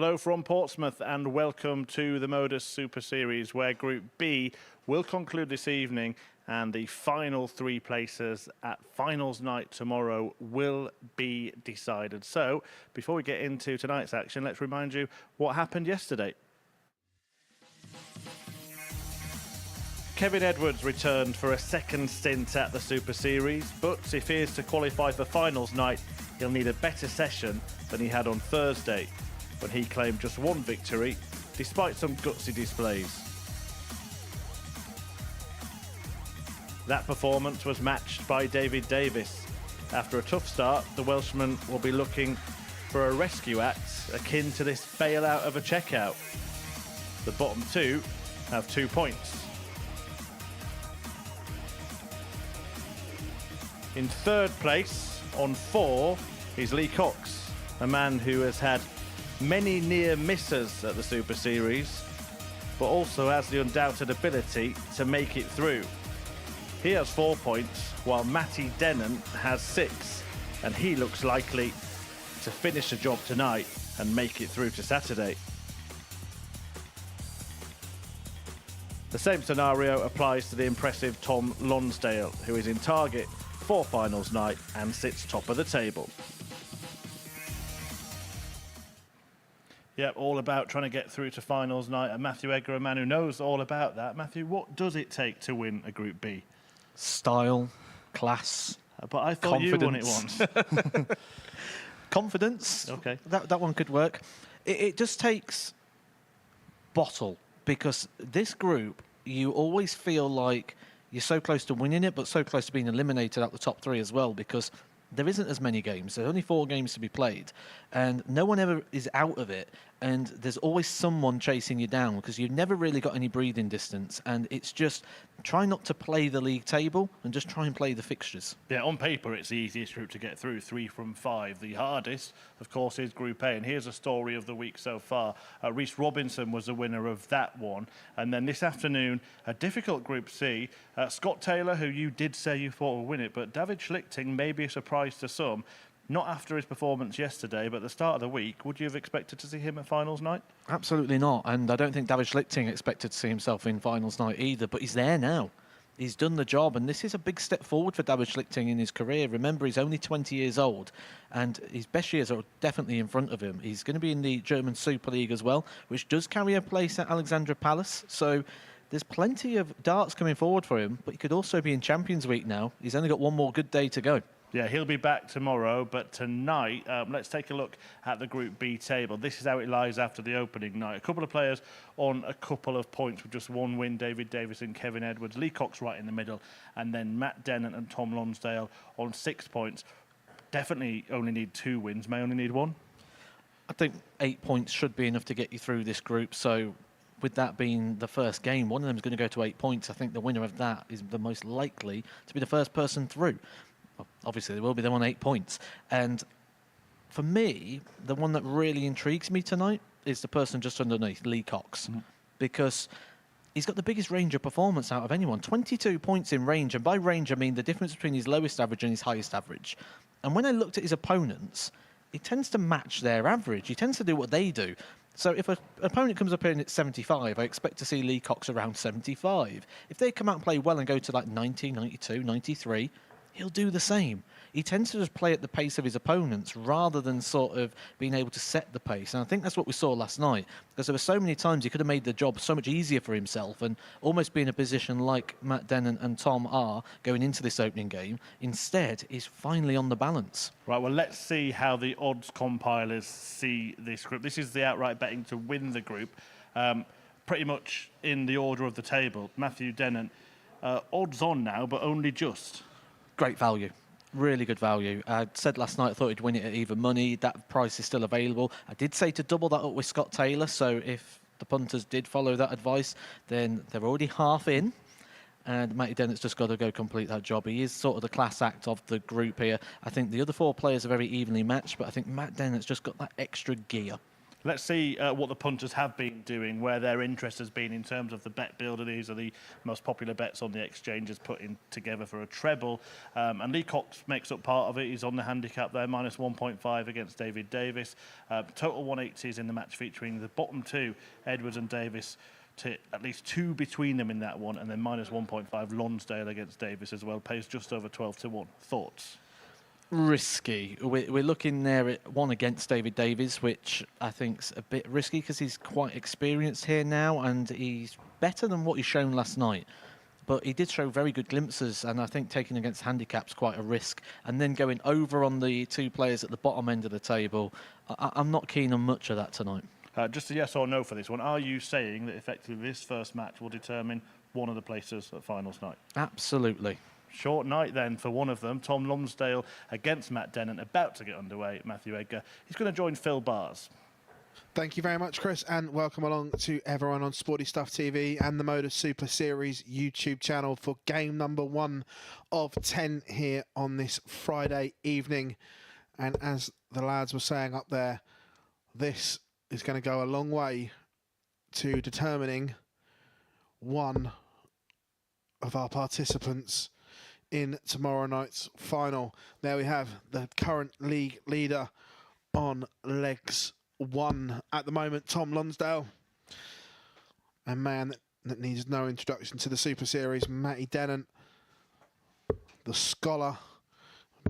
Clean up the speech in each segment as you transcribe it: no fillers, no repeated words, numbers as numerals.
Hello from Portsmouth and welcome to the MODUS Super Series, where Group B will conclude this evening and the final three places at finals night tomorrow will be decided. So before we get into tonight's action, let's remind you what happened yesterday. Kevin Edwards returned for a second stint at the Super Series, but if he is to qualify for finals night, he'll need a better session than he had on Thursday, when he claimed just one victory, despite some gutsy displays. That performance was matched by David Davis. After a tough start, the Welshman will be looking for a rescue act akin to this bailout of a checkout. The bottom two have 2 points. In third place, on 4, is Lee Cox, a man who has had many near misses at the Super Series, but also has the undoubted ability to make it through. He has 4 points, while Matty Dennant has 6, and he looks likely to finish the job tonight and make it through to Saturday. The same scenario applies to the impressive Tom Lonsdale, who is in target for finals night and sits top of the table. Yep, all about trying to get through to finals night, and Matthew Edgar, a man who knows all about that. Matthew, what does it take to win a Group B? Style, class, but I thought confidence. You won it once. Confidence. Okay. That one could work. It just takes bottle, because this group, you always feel like you're so close to winning it, but so close to being eliminated out the top 3 as well, because there isn't as many games. There's only 4 games to be played, and no one ever is out of it. And there's always someone chasing you down, because you've never really got any breathing distance. And it's just try not to play the league table and just try and play the fixtures. Yeah, on paper, it's the easiest group to get through, 3 from 5. The hardest, of course, is Group A. And here's a story of the week so far. Rhys Robinson was the winner of that one. And then this afternoon, a difficult Group C. Scott Taylor, who you did say you thought would win it, but David Schlichting may be a surprise to some. Not after his performance yesterday, but at the start of the week. Would you have expected to see him at finals night? Absolutely not. And I don't think David Schlichting expected to see himself in finals night either, but he's there now. He's done the job, and this is a big step forward for David Schlichting in his career. Remember, he's only 20 years old, and his best years are definitely in front of him. He's going to be in the German Super League as well, which does carry a place at Alexandra Palace. So there's plenty of darts coming forward for him, but he could also be in Champions Week now. He's only got one more good day to go. Yeah, he'll be back tomorrow, but tonight, let's take a look at the Group B table. This is how it lies after the opening night. A couple of players on a couple of points with just one win, David Davis and Kevin Edwards. Lee Cox right in the middle, and then Matt Dennant and Tom Lonsdale on 6 points. Definitely only need 2 wins, may only need 1. I think 8 points should be enough to get you through this group, so with that being the first game, one of them is going to go to 8 points. I think the winner of that is the most likely to be the first person through. Well, obviously, there will be them on 8 points. And for me, the one that really intrigues me tonight is the person just underneath, Lee Cox, because he's got the biggest range of performance out of anyone. 22 points in range, and by range, I mean the difference between his lowest average and his highest average. And when I looked at his opponents, he tends to match their average. He tends to do what they do. So if an opponent comes up in at 75, I expect to see Lee Cox around 75. If they come out and play well and go to like 90, 92, 93, he'll do the same. He tends to just play at the pace of his opponents rather than sort of being able to set the pace. And I think that's what we saw last night, because there were so many times he could have made the job so much easier for himself and almost be in a position like Matt Dennant and Tom are going into this opening game. Instead, he's finally on the balance. Right, well, let's see how the odds compilers see this group. This is the outright betting to win the group. Pretty much in the order of the table. Matthew Dennant, odds on now, but only just. Great value. Really good value. I said last night I thought he'd win it at even money. That price is still available. I did say to double that up with Scott Taylor, so if the punters did follow that advice, then they're already half in. And Matty Dennant's just got to go complete that job. He is sort of the class act of the group here. I think the other 4 players are very evenly matched, but I think Matt Dennant's just got that extra gear. Let's see what the punters have been doing, where their interest has been in terms of the bet builder. These are the most popular bets on the exchanges put in together for a treble. And Lee Cox makes up part of it. He's on the handicap there, minus 1.5 against David Davis. Total 180s in the match featuring the bottom two, Edwards and Davis, to at least 2 between them in that one, and then minus 1.5 Lonsdale against Davis as well. Pays just over 12 to 1. Thoughts? Risky. We're looking there at one against David Davies, which I think's a bit risky because he's quite experienced here now and he's better than what he's shown last night. But he did show very good glimpses, and I think taking against handicap's quite a risk. And then going over on the two players at the bottom end of the table, I'm not keen on much of that tonight. Just a yes or no for this one. Are you saying that effectively this first match will determine one of the places at finals night? Absolutely. Short night then for one of them. Tom Lonsdale against Matt Dennant, about to get underway. Matthew Edgar. He's going to join Phil Bars. Thank you very much, Chris, and welcome along to everyone on Sporty Stuff TV and the MODUS Super Series YouTube channel for game number 1 of 10 here on this Friday evening. And as the lads were saying up there, this is going to go a long way to determining one of our participants in tomorrow night's final. There we have the current league leader on legs 1 at the moment, Tom Lonsdale. A man that needs no introduction to the Super Series, Matty Dennant, the scholar,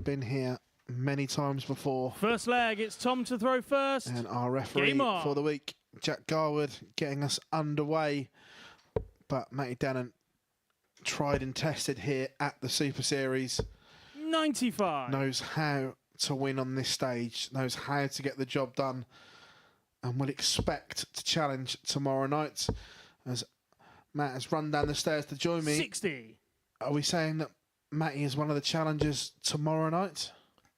been here many times before. First leg, it's Tom to throw first. And our referee for the week, Jack Garwood, getting us underway. But Matty Dennant, tried and tested here at the Super Series. 95. Knows how to win on this stage, knows how to get the job done, and will expect to challenge tomorrow night. As Matt has run down the stairs to join me. 60. Are we saying that Matty is one of the challengers tomorrow night?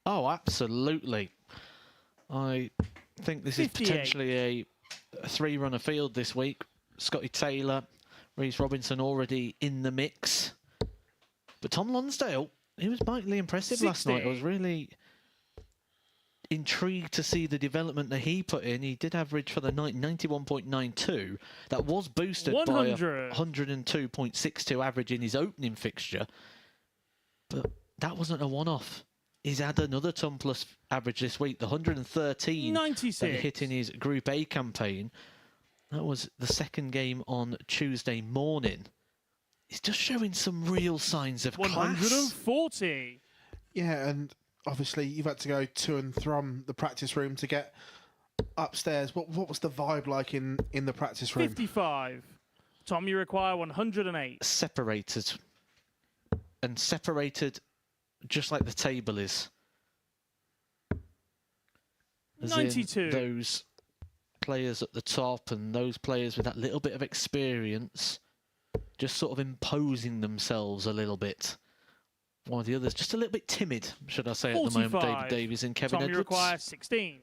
Oh, absolutely. I think this 58. is potentially a 3-runner field this week. Scotty Taylor, Reece Robinson already in the mix. But Tom Lonsdale, he was mightily impressive 60. last night. I was really intrigued to see the development that he put in. He did average for the night 91.92. That was boosted 100. by a 102.62 average in his opening fixture. But that wasn't a one-off. He's had another ton plus average this week, the 113 96. that he hit in his Group A campaign. That was the second game on Tuesday morning. He's just showing some real signs of class. 140. Yeah, and obviously you've had to go to and from the practice room to get upstairs. What was the vibe like in the practice room? 55. Tom, you require 108. Separated. And separated just like the table is. As in 92. those players at the top and those players with that little bit of experience just sort of imposing themselves a little bit. One of the others just a little bit timid, should I say, 45. at the moment. David Davies and Kevin Tom, Edwards. you require 16.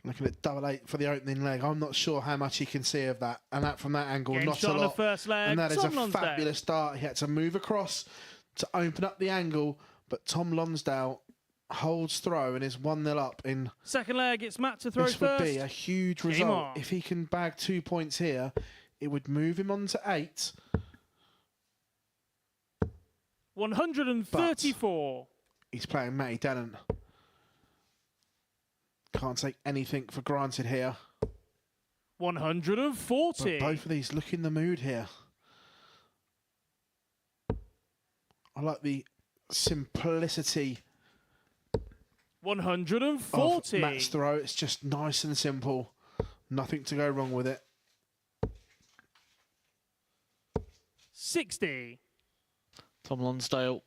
Looking at 88 for the opening leg. I'm not sure how much he can see of that. And that from that angle, Game not shot a on the lot. first leg. And that is Tom a Lonsdale. fabulous start. He had to move across to open up the angle, but Tom Lonsdale holds throw and is 1-0 up in. Second leg, it's Matt to throw This first. would be a huge Game result. on. If he can bag 2 points here, it would move him on to 8. 134. He's playing Matty Dennant. Can't take anything for granted here. 140. But both of these look in the mood here. I like the simplicity of 140. Matt's throw. It's just nice and simple. Nothing to go wrong with it. 60. Tom Lonsdale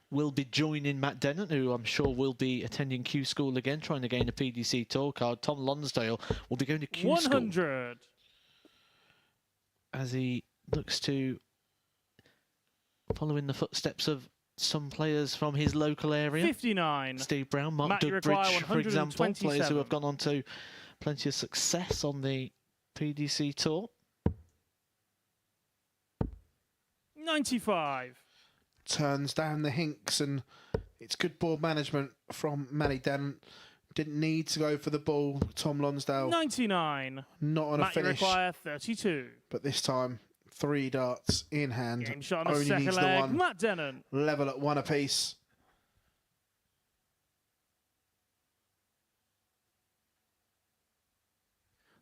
will be joining Matt Dennant, who I'm sure will be attending Q School again, trying to gain a PDC tour card. Tom Lonsdale will be going to Q School 100. as he looks to follow in the footsteps of some players from his local area. 59. Steve Brown, Mark Matt, you require Dudbridge, for example, players who 127. have gone on to plenty of success on the PDC tour. 95. Turns down the hinks, and it's good ball management from Matty Dennant. Didn't need to go for the ball. Tom Lonsdale 99. not on a Matt, you finish, require 32. but this time 3 darts in hand. Game shot on the Only second needs the leg. one. Matt Dennant. Level at 1 apiece.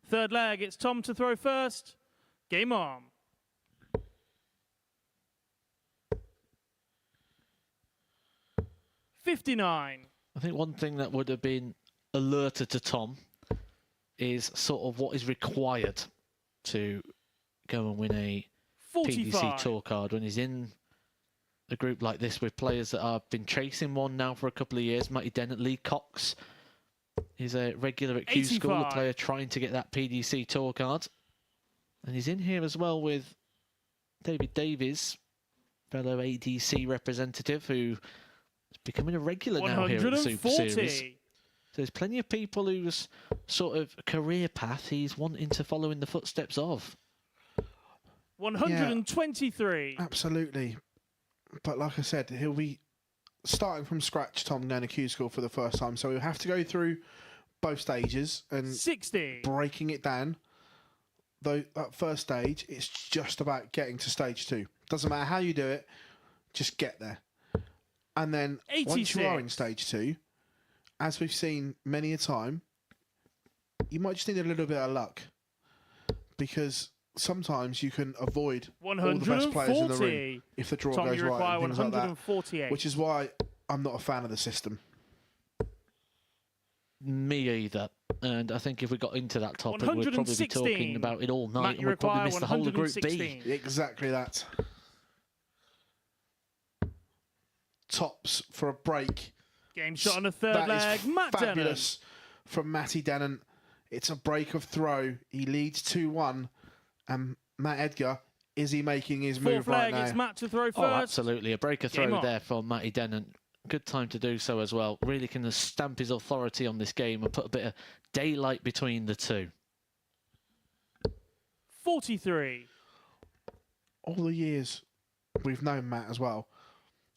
Third leg, it's Tom to throw first. Game on. $59. I think one thing that would have been alerted to Tom is sort of what is required to go and win a PDC 45. tour card when he's in a group like this with players that have been chasing one now for a couple of years. Matty Dennant, Lee Cox is a regular at Q School, a 85. player trying to get that PDC tour card. And he's in here as well with David Davies, fellow ADC representative, who is becoming a regular now here at the Super Series. 140. So there's plenty of people whose sort of career path he's wanting to follow in the footsteps of. 123. Absolutely. But like I said, he'll be starting from scratch, Tom, going to Q School for the first time. So he'll have to go through both stages and 60. breaking it down. Though that first stage, it's just about getting to stage 2. Doesn't matter how you do it, just get there. And then once you are in 86. stage 2, as we've seen many a time, you might just need a little bit of luck. Because sometimes you can avoid all the best players in the room 140. if the draw Tom, goes you right require and things like that. 148. Which is why I'm not a fan of the system. Me either. And I think if we got into that topic, we'd probably be 116. talking about it all night, Matt, and you we'd probably require miss the whole of Group B. 116. Exactly that. Tops for a break. Game shot on the third That leg. is Matt Dennant. fabulous from Matty Dennant. It's a break of throw. He leads 2-1. And Matt Edgar, is he making his move Fourth right leg, it's now? Matt to throw Oh, first. absolutely. A breaker Game throw on. there for Matty Dennant. Good time to do so as well. Really can stamp his authority on this game and put a bit of daylight between the two. 43. All the years we've known Matt as well,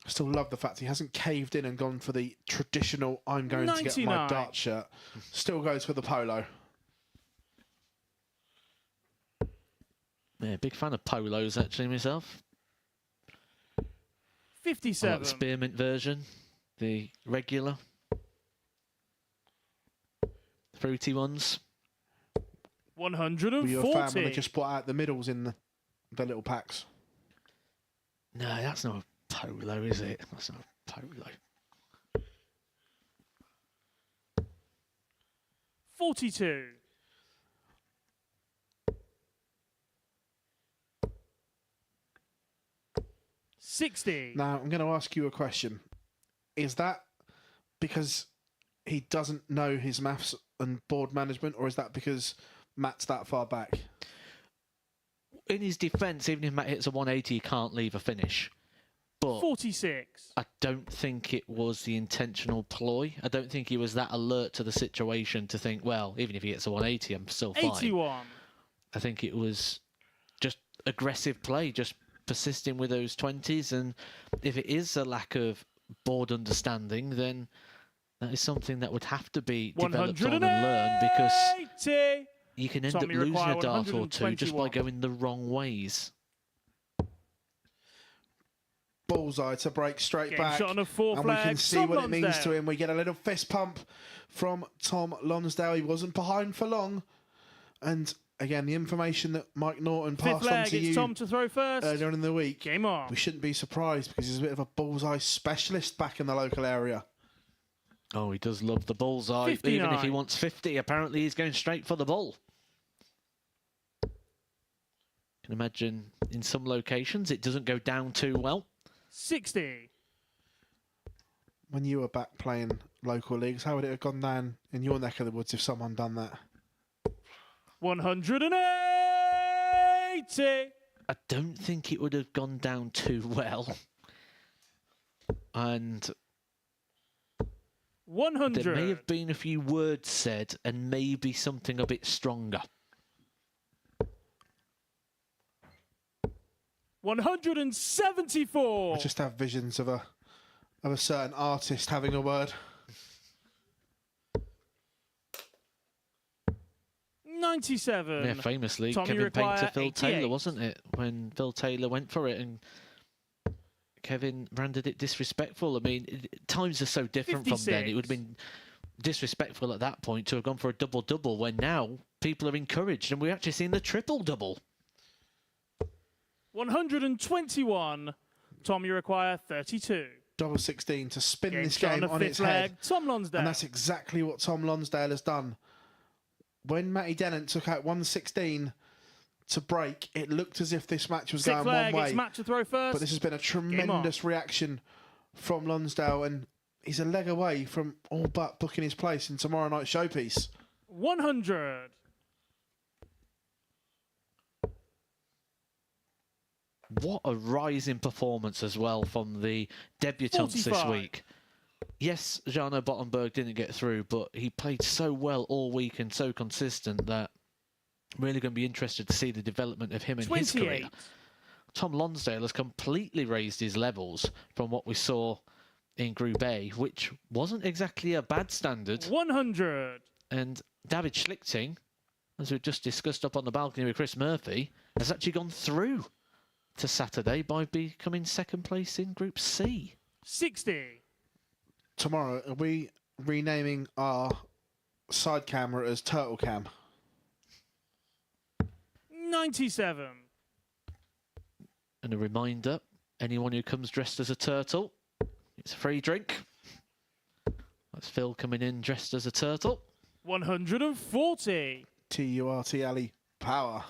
I still love the fact he hasn't caved in and gone for the traditional I'm going to get my 99. dart shirt. Still goes for the polo. Yeah, big fan of polos actually myself. I like 57. the spearmint version, the regular, fruity ones. Were 140. you a fan when they just put out the middles in the little packs? No, that's not a polo, is it? That's not a polo. 42. $60. Now, I'm going to ask you a question. Is that because he doesn't know his maths and board management, or is that because Matt's that far back? In his defence, even if Matt hits a 180, he can't leave a finish. But 46. I don't think it was the intentional ploy. I don't think he was that alert to the situation to think, well, even if he hits a 180, I'm still fine. 81. I think it was just aggressive play, just persisting with those 20s. And if it is a lack of board understanding, then that is something that would have to be developed on and learned, because 180. you can end Tommy up losing require a dart or two just by 121. going the wrong ways. Bullseye to break straight Game back. shot on the fourth And we can leg. see Tom what it means Lonsdale. to him. We get a little fist pump from Tom Lonsdale. He wasn't behind for long. And again, the information that Mike Norton Fifth passed on leg, to it's you Tom to throw first. earlier in the week, Game on. we shouldn't be surprised because he's a bit of a bullseye specialist back in the local area. Oh, he does love the bullseye. Even if he 59. wants 50, apparently he's going straight for the bull. Can imagine in some locations it doesn't go down too well. 60. When you were back playing local leagues, how would it have gone down in your neck of the woods if someone done that? 180. I don't think it would have gone down too well. And 100. there may have been a few words said and maybe something a bit stronger. 174. I just have visions of a certain artist having a word. 97. Yeah, famously, Tom, you Kevin Payne to require Phil 88. Taylor, wasn't it? When Phil Taylor went for it and Kevin branded it disrespectful. I mean, times are so different 56. from then. It would have been disrespectful at that point to have gone for a double-double when now people are encouraged and we're actually seeing the triple-double. 121. Tom, you require 32. Double 16 to spin Game this shot game on on the its fifth head. leg. Tom Lonsdale. And that's exactly what Tom Lonsdale has done. When Matty Dennant took out 116 to break, it looked as if this match was Sixth going leg, one it's way. Matt to throw first. But this has been a tremendous reaction from Lonsdale, and he's a leg away from all but booking his place in tomorrow night's showpiece. 100. What a rise in performance as well from the debutants 45. this week. Yes, Jarno Bottenberg didn't get through, but he played so well all week and so consistent that I'm really going to be interested to see the development of him in his career. 28. Tom Lonsdale has completely raised his levels from what we saw in Group A, which wasn't exactly a bad standard. 100. And David Schlichting, as we've just discussed up on the balcony with Chris Murphy, has actually gone through to Saturday by becoming second place in Group C. 60. Tomorrow, are we renaming our side camera as Turtle Cam? 97. And a reminder, anyone who comes dressed as a turtle, it's a free drink. That's Phil coming in dressed as a turtle. 140. TURTLE power.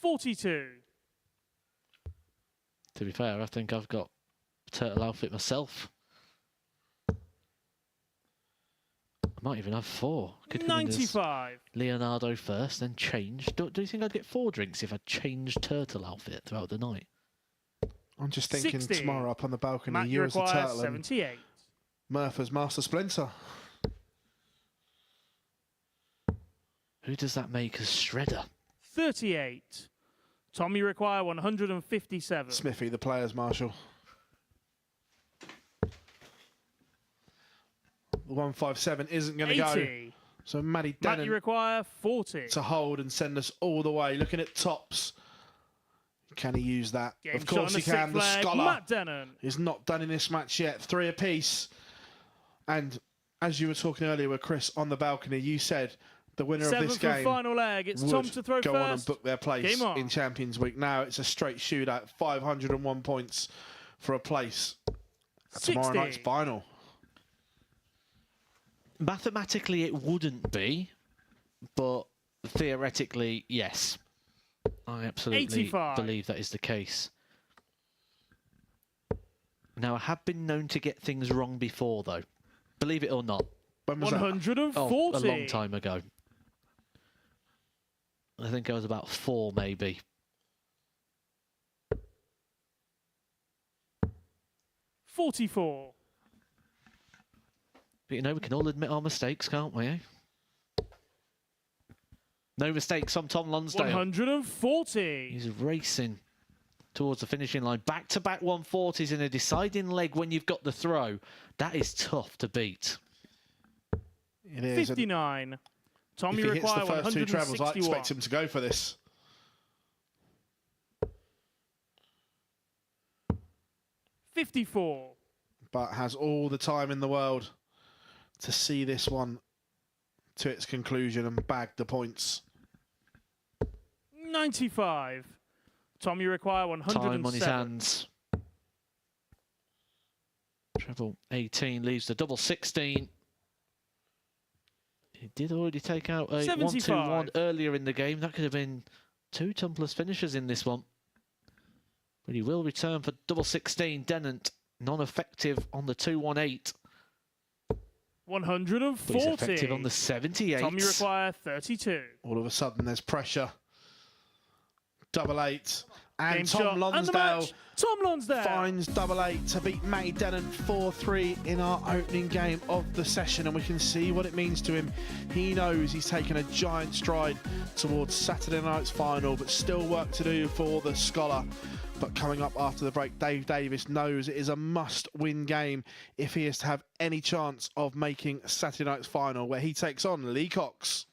42. To be fair, I think I've got a turtle outfit myself. I might even have 4. Could come in as 95. Leonardo first, then change. Do you think I'd get 4 drinks if I changed turtle outfit throughout the night? I'm just thinking 60. tomorrow up on the balcony, Matt, you you as a require turtle and 78. Murph as Master Splinter. Who does that make as Shredder? 38. Tom, you require 157. Smithy, the players' marshal. The 157 isn't going to go. 80. So Matty Matt, you Dennant require 40. to hold and send us all the way. Looking at tops. Can he use that? Game Of shot course on he can. The flag. Scholar Matt Dennant. is not done in this match yet. 3 apiece. And as you were talking earlier with Chris on the balcony, you said the winner of this Seventh and game final leg. It's would Tom to throw go first. on and book their place Game on. in Champions Week. Now it's a straight shootout. 501 points for a place at tomorrow 60. night's final. Mathematically, it wouldn't be, but theoretically, yes. I absolutely 85. believe that is the case. Now, I have been known to get things wrong before, though. Believe it or not. When was that? 140. Oh, a long time ago. I think I was about 4, maybe. 44. But you know, we can all admit our mistakes, can't we? Eh? No mistakes from Tom Lonsdale. 140. He's racing towards the finishing line. Back-to-back 140s in a deciding leg when you've got the throw. That is tough to beat. It is. 59. Tom, If you he hits the require first 2 trebles, I 161. expect him to go for this. 54. But has all the time in the world to see this one to its conclusion and bag the points. 95. Tom, you require 107. Time on his hands. Treble 18 leaves the double 16. He did already take out a 75. 1-2-1 earlier in the game. That could have been 2 Tumblers finishers in this one. But he will return for double 16. Dennant, non-effective on the 2-1-8. 140. But he's effective on the 78. Tom, you require 32. All of a sudden, there's pressure. Double 8. And Game Tom shot and the Lonsdale match. Tom Lonsdale finds double 8 to beat Matty Dennant 4-3 in our opening game of the session, and we can see what it means to him. He knows he's taken a giant stride towards Saturday night's final, but still work to do for the Scholar. But coming up after the break, Dave Davis knows it is a must-win game if he is to have any chance of making Saturday night's final, where he takes on Lee Cox.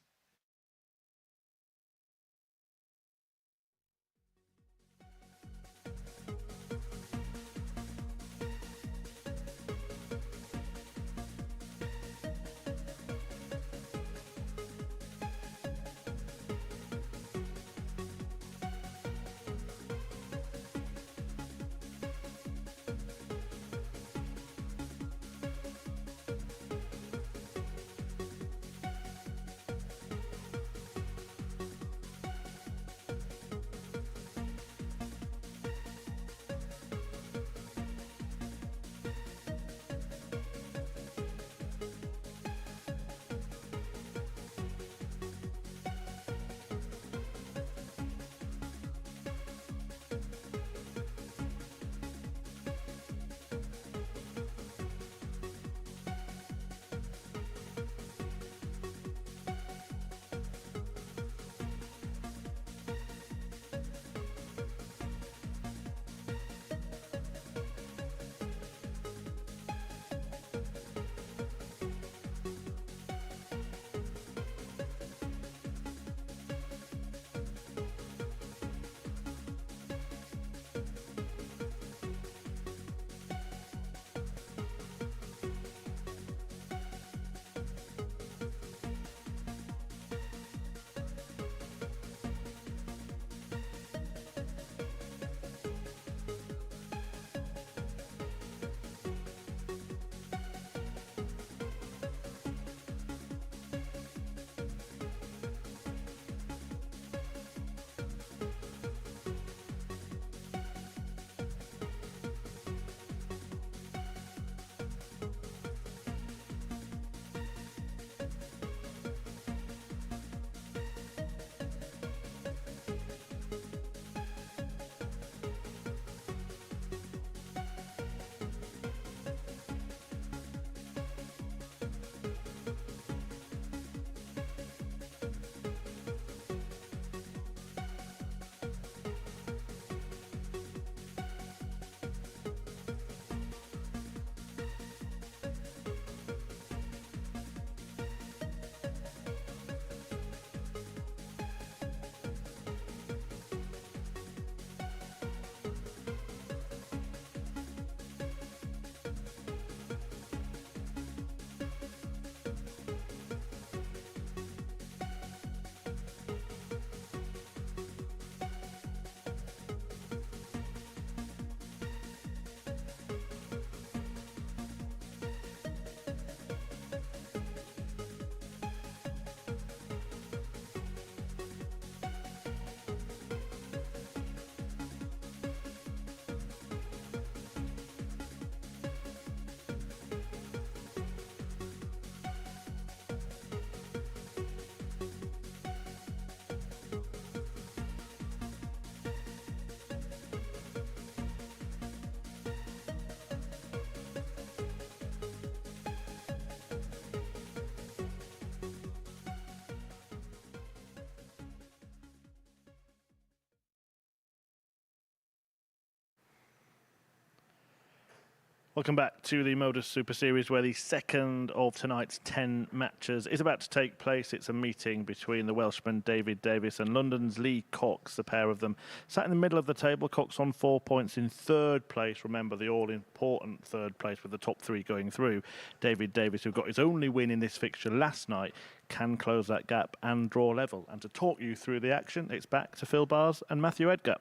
Welcome back to the MODUS Super Series, where the second of tonight's 10 matches is about to take place. It's a meeting between the Welshman David Davis and London's Lee Cox, the pair of them. Sat in the middle of the table, Cox on 4 points in third place. Remember, the all-important third place with the top three going through. David Davis, who got his only win in this fixture last night, can close that gap and draw level. And to talk you through the action, it's back to Phil Bars and Matthew Edgar.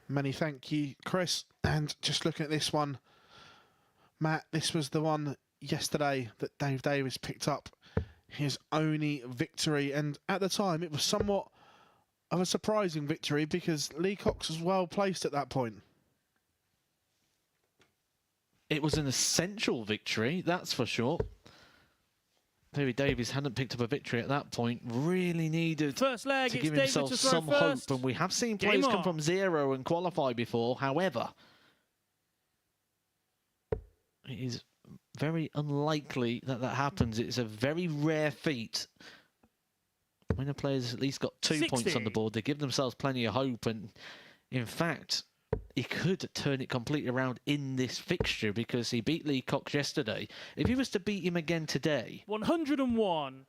Many thank you, Chris. And just looking at this one, Matt, this was the one yesterday that Dave Davis picked up his only victory. And at the time, it was somewhat of a surprising victory because Lee Cox was well placed at that point. It was an essential victory, that's for sure. David Davies hadn't picked up a victory at that point. Really needed First leg, to it's give David himself to throw some first. hope. And we have seen Game players come on. from zero and qualify before. However, it is very unlikely that that happens. It's a very rare feat. When a player's at least got 2 points on the board, they give themselves plenty of hope. And in fact, he could turn it completely around in this fixture because he beat Lee Cox yesterday. If he was to beat him again today 101.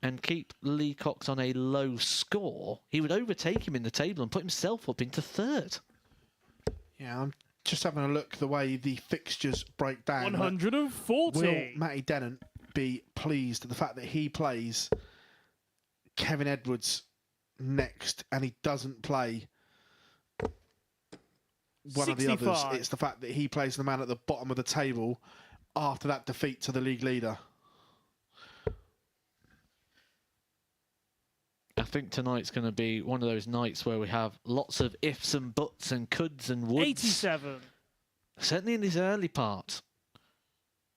and keep Lee Cox on a low score, he would overtake him in the table and put himself up into third. Yeah, I'm just having a look the way the fixtures break down. 140. Will Matty Dennant be pleased at the fact that he plays Kevin Edwards next and he doesn't play one of the others? 65. It's the fact that he plays the man at the bottom of the table after that defeat to the league leader. I think tonight's going to be one of those nights where we have lots of ifs and buts and coulds and woulds. 87. Certainly in this early part.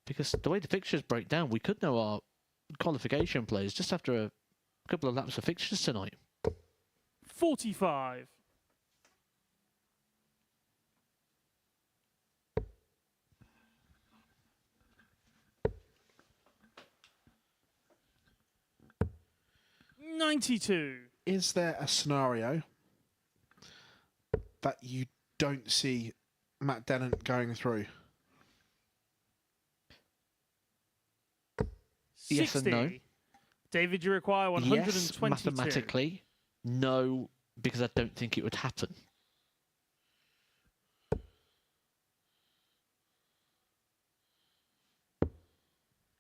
Because the way the fixtures break down, we could know our qualification players just after a couple of laps of fixtures tonight. 45. $92. Is there a scenario that you don't see Matt Dennant going through? Yes and no. 60. David, you require 122. Yes, mathematically. No, because I don't think it would happen.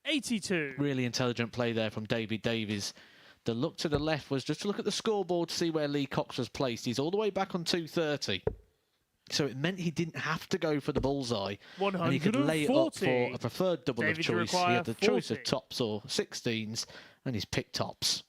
$82. Really intelligent play there from David Davies. The look to the left was just to look at the scoreboard to see where Lee Cox was placed. He's all the way back on 230. So it meant he didn't have to go for the bullseye. And he could lay it up for a preferred double David, of you choice. He require had the choice 40. of tops or 16s, and he's picked tops.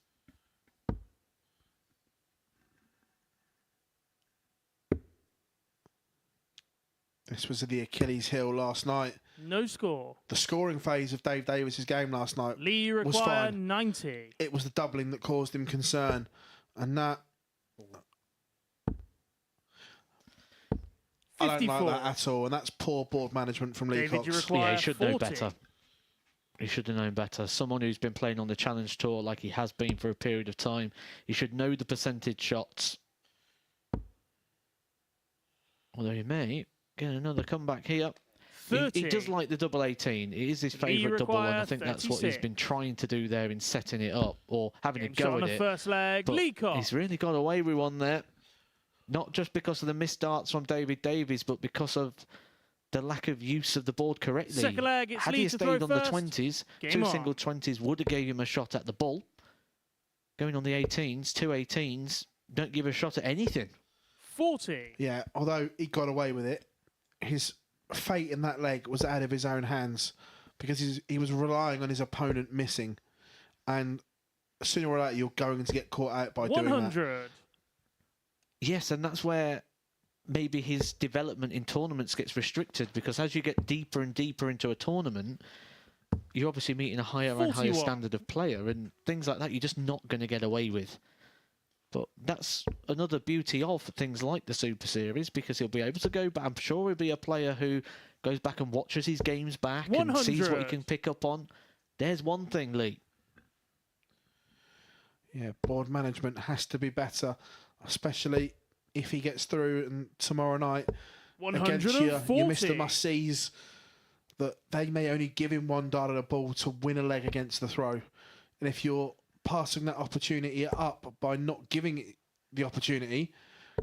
This was the Achilles heel last night. No score. The scoring phase of Dave Davis's game last night Lee, you was require fine. 90. It was the doubling that caused him concern. And that... I don't 54. like that at all. And that's poor board management from Lee David, Cox. you require Yeah, he should know 40. better. He should have known better. Someone who's been playing on the Challenge Tour like he has been for a period of time, he should know the percentage shots. Although he may get another comeback here. 30. He does like the double 18. It is his Lee, favourite double, and I require think that's what he's 36. been trying to do there in setting it up or having Game a shot go on at the it. first leg. But Lee Cox. he's really got away with one there. Not just because of the missed darts from David Davies, but because of the lack of use of the board correctly. Second leg, it's Had Lee he to stayed throw on the first. 20s, Game two on. single 20s would have gave him a shot at the bull. Going on the 18s, two 18s, don't give a shot at anything. 40. Yeah, although he got away with it, his fate in that leg was out of his own hands because he was relying on his opponent missing. And sooner or later, you're going to get caught out by doing that. 100. Yes, and that's where maybe his development in tournaments gets restricted, because as you get deeper and deeper into a tournament, you're obviously meeting a higher and higher 41. standard of player, and things like that you're just not going to get away with. But that's another beauty of things like the Super Series, because he'll be able to go back. I'm sure he'll be a player who goes back and watches his games back and sees what he 100. can pick up on. There's one thing, Lee. Yeah, board management has to be better, especially if he gets through and tomorrow night against you Mr. Must-Sees, that they may only give him one dart at a ball to win a leg against the throw. And if you're passing that opportunity up by not giving it the opportunity,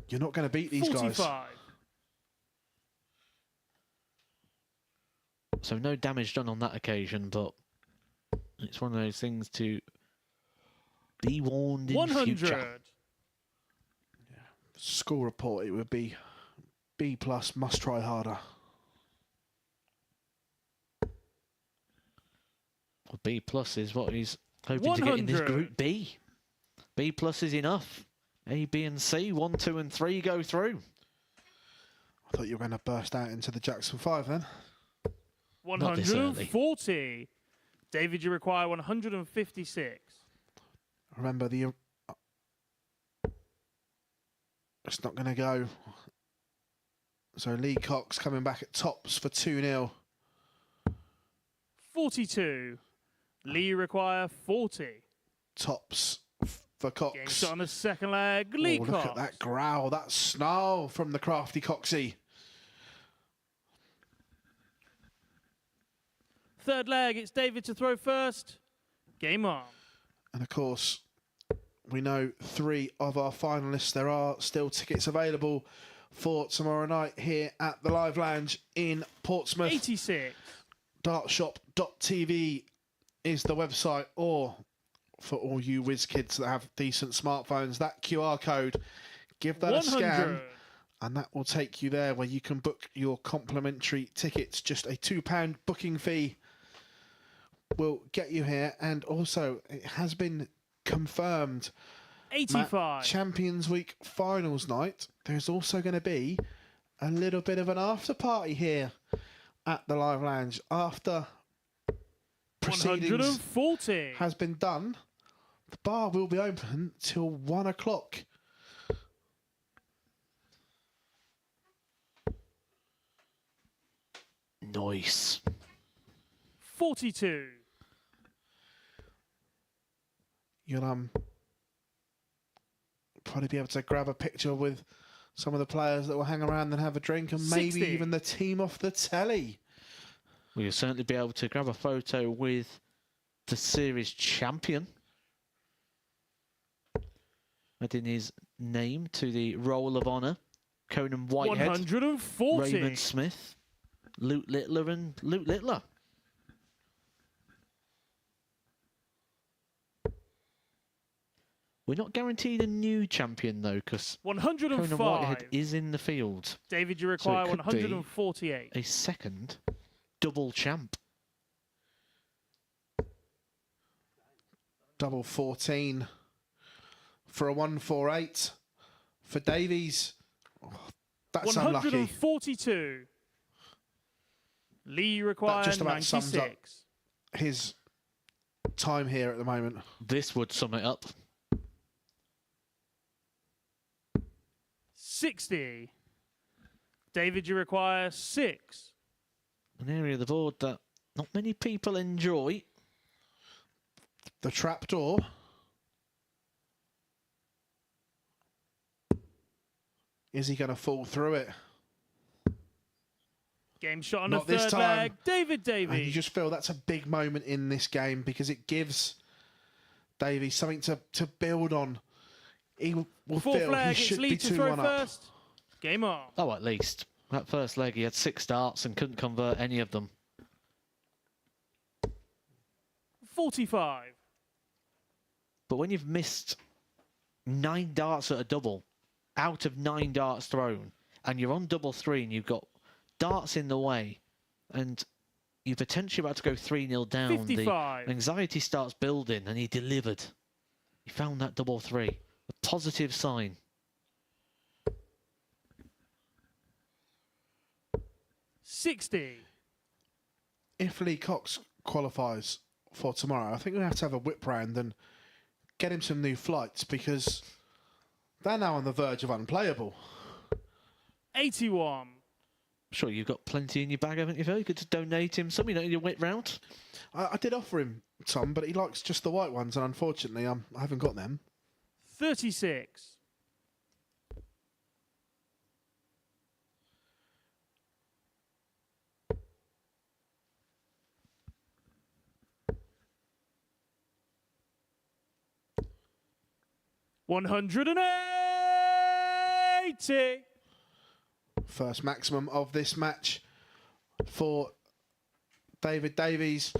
you're not going to beat these 45. guys. So no damage done on that occasion, but it's one of those things to be warned in 100. future. Score report, it would be B+, must try harder. Well, B+ is what he's hoping to get in this 100. Group B. B+ is enough. A, B and C, 1, 2 and 3 go through. I thought you were going to burst out into the Jackson 5 then. Not this early. 140. David, you require 156. Remember, it's not going to go. So Lee Cox coming back at tops for 2-0. 42. Lee, you require 40. Tops for Game Cox. shot on the second leg. Lee Oh, Cox. look at that growl, that snarl from the crafty Coxie. Third leg, it's David to throw first. Game on. And of course, we know 3 of our finalists. There are still tickets available for tomorrow night here at the Live Lounge in Portsmouth. 86. Dartshop.tv is the website, or for all you whiz kids that have decent smartphones, that QR code, give that 100. a scan, and that will take you there where you can book your complimentary tickets. Just a £2 booking fee will get you here. And also, it has been confirmed, 85. Champions Week finals night, there's also going to be a little bit of an after party here at the Live Lounge. After proceedings 140. has been done, the bar will be open till 1 o'clock. Nice. 42. You'll probably be able to grab a picture with some of the players that will hang around and have a drink, and maybe 60. even the team off the telly. Well, you'll certainly be able to grab a photo with the series champion, adding his name to the Roll of Honour. Conan Whitehead, 140. Raymond Smith, Luke Littler and Luke Littler. We're not guaranteed a new champion, though, because Conan 105. Whitehead is in the field. David, you require So it could be 148. a second double champ. Double 14 for a 148 for Davies. Oh, that's unlucky. 142. Lee, you require just about sums up 96. his time here at the moment. This would sum it up. 60. David, you require 6. An area of the board that not many people enjoy. The trapdoor. Is he going to fall through it? Game shot on Not the this third time. leg. David And you Davies. just feel that's a big moment in this game because it gives Davies something to build on. He will Fourth feel leg, he it's should Lee be to throw 2-1 up. first. Game on. Oh, at least. That first leg, he had 6 darts and couldn't convert any of them. 45. But when you've missed 9 darts at a double, out of 9 darts thrown, and you're on double 3 and you've got darts in the way, and you're potentially about to go 3-0 down, 55. the anxiety starts building, and he delivered. He found that double 3. A positive sign. 60. If Lee Cox qualifies for tomorrow, I think we have to have a whip round and get him some new flights because they're now on the verge of unplayable. 81. Sure, you've got plenty in your bag, haven't you, Phil? You could just donate him some, you know, your whip round. I did offer him some, but he likes just the white ones, and unfortunately, I haven't got them. 36. $180. First maximum of this match for David Davies.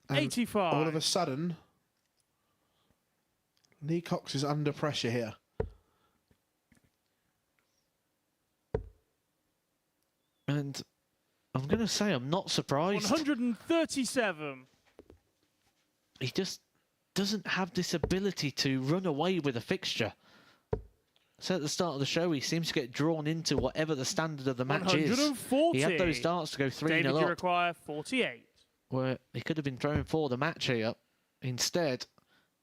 And 85. all of a sudden, Lee Cox is under pressure here. And I'm going to say I'm not surprised. 137. He just doesn't have this ability to run away with a fixture. So at the start of the show, he seems to get drawn into whatever the standard of the match is. 140. He had those darts to go 3-0 David, you up, require 48. where he could have been thrown for the match here. Instead,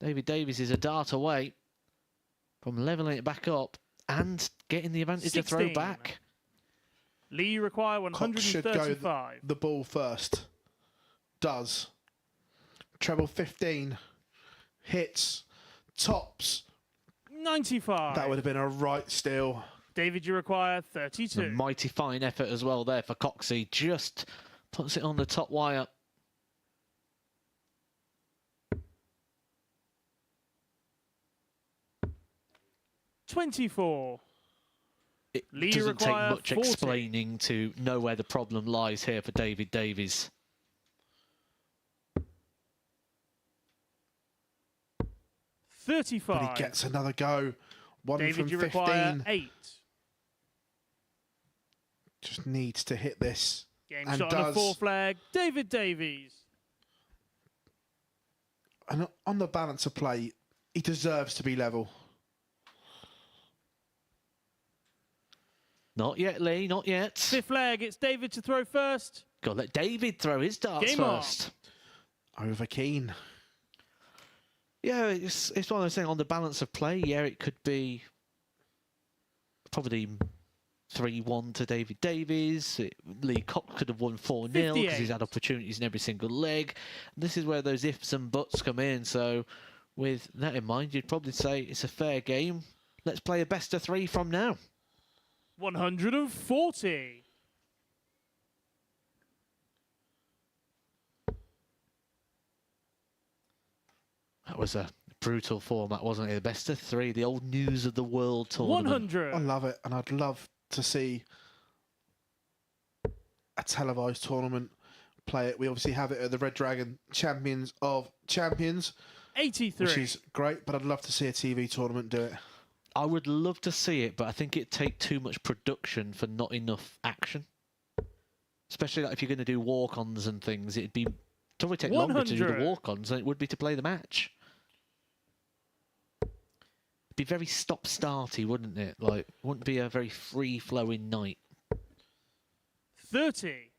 David Davies is a dart away from levelling it back up and getting the advantage to throw 16. back. Lee, you require Cox should go 135. the ball first. Does. Treble 15. Hits. Tops. 95. That would have been a right steal. David, you require A 32. mighty fine effort as well there for Coxey. Just puts it on the top wire. $24. It Lee doesn't take require much 40. explaining to know where the problem lies here for David Davies. But he $35. gets another go. One David, from you 15. require 8. Just needs to hit this. Game And shot on a does. 4 flag. David Davies. And on the balance of play, he deserves to be level. Not yet, Lee, not yet. 5th flag, it's David to throw first. Got to let David throw his darts Game on. first. Over keen. Yeah, it's one of those things on the balance of play. Yeah, it could be probably 3-1 to David Davies. Lee Cox could have won 4-0 because 58. he's had opportunities in every single leg. This is where those ifs and buts come in. So with that in mind, you'd probably say it's a fair game. Let's play a best of 3 from now. 140. That was a brutal format, wasn't it? The best of 3, the old news of the world tournament. 100. I love it, and I'd love to see a televised tournament play it. We obviously have it at the Red Dragon Champions of Champions, 83. which is great, but I'd love to see a TV tournament do it. I would love to see it, but I think it'd take too much production for not enough action. Especially like if you're going to do walk-ons and things, it'd probably take longer to do the 100. walk-ons than it would be to play the match. It'd be very stop-starty, wouldn't it? Like, it wouldn't be a very free-flowing night. 30.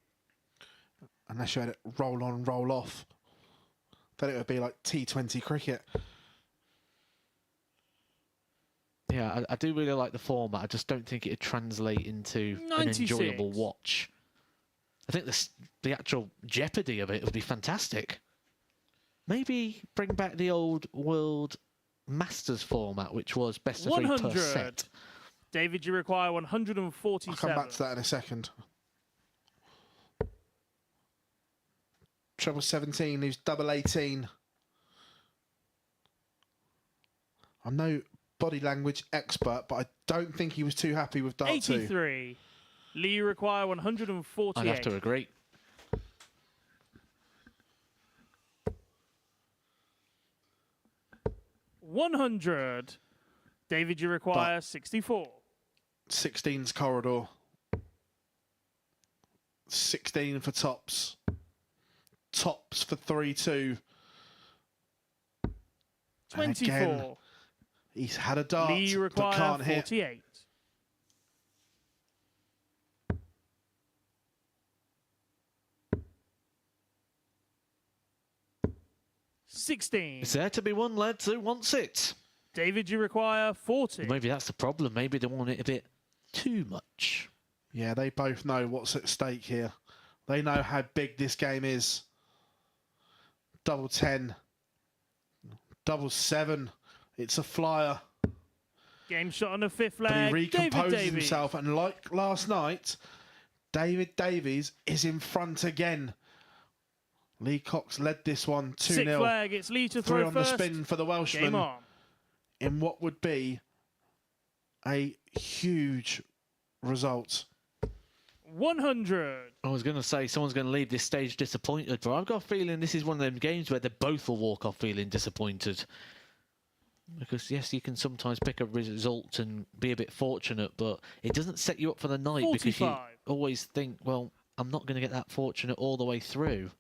Unless you had it roll on, roll off. Then it would be like T20 cricket. Yeah, I do really like the format. I just don't think it'd translate into an 96. enjoyable watch. I think the actual jeopardy of it would be fantastic. Maybe bring back the old World Masters format, which was best of 3 per 100. set. David, you require I'll 147. come back to that in a second. Treble 17, who's double 18. I'm no body language expert, but I don't think he was too happy with Dart 2. 83. Lee, you require 148. I'd have to agree. $100. David, you require 64. 16's corridor. 16 for tops. Tops for 3-2. And 24. again, he's had a dart, Lee, you but require can't hit. 48. $16. It's there to be won, lads. Who wants it? David, you require 40. Maybe that's the problem. Maybe they want it a bit too much. Yeah, they both know what's at stake here. They know how big this game is. Double 10. Double 7. It's a flyer. Game shot on the 5th But flag. he David recomposes Davies. himself. And like last night, David Davies is in front again. Lee Cox led this one 2-0. 6th flag. It's Lee to 3 throw on first. the spin for the Game Welshman on. in what would be a huge result. 100. I was going to say someone's going to leave this stage disappointed, but I've got a feeling this is one of them games where they both will walk off feeling disappointed. Because, yes, you can sometimes pick a result and be a bit fortunate, but it doesn't set you up for the night because you 45. always think, well, I'm not going to get that fortunate all the way through.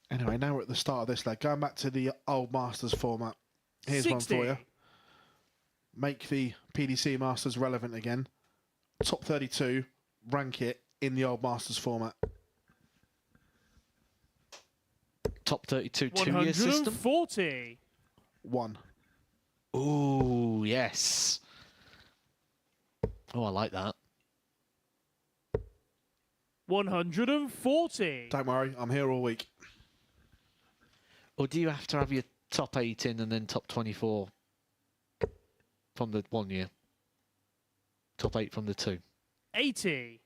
Anyway, now we're at the start of this leg. Going back to the old Masters format. Here's 60. one for you. Make the PDC Masters relevant again. Top 32, rank it in the old Masters format. Top 32 2-year system. 140. 1. Ooh, yes. Oh, I like that. 140. Don't worry, I'm here all week. Or do you have to have your top 8 in and then top 24 from the 1 year. Top 8 from the 2. 80.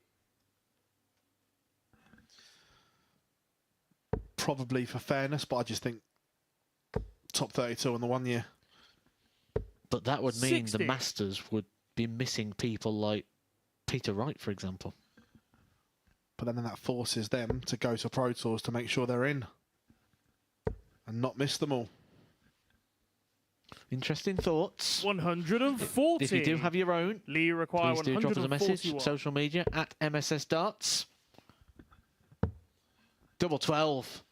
Probably for fairness, but I just think top 32 on the 1 year. But that would mean 60. the Masters would be missing people like Peter Wright, for example. But then that forces them to go to Pro Tours to make sure they're in and not miss them all. Interesting thoughts. 140. If you do have your own, Lee, you require please do drop us a message. 141. Social media at MSS Darts. Double 12.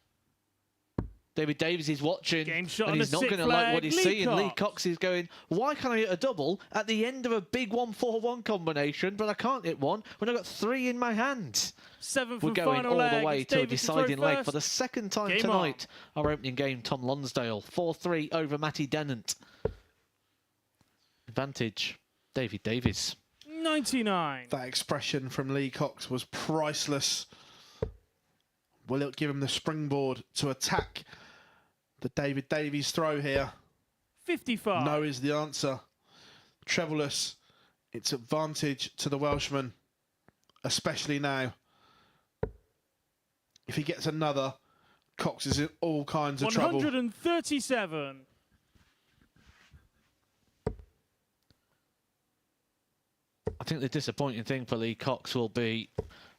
David Davies is watching, Game shot and on he's the not sick going to like flag. what he's Lee seeing. Lee Cox. Cox is going, why can't I hit a double at the end of a big 1-4-1 combination, but I can't hit one when I've got 3 in my hand? 7th We're and going final all leg. the way It's to a David to throw deciding leg first. for the second time Game tonight. Our opening game, Tom Lonsdale, 4-3 over Matty Dennant. Advantage, David Davies. 99. That expression from Lee Cox was priceless. Will it give him the springboard to attack the David Davies throw here? 55. No is the answer. Trebleless, it's advantage to the Welshman, especially now. If he gets another, Cox is in all kinds of trouble. 137. I think the disappointing thing for Lee Cox will be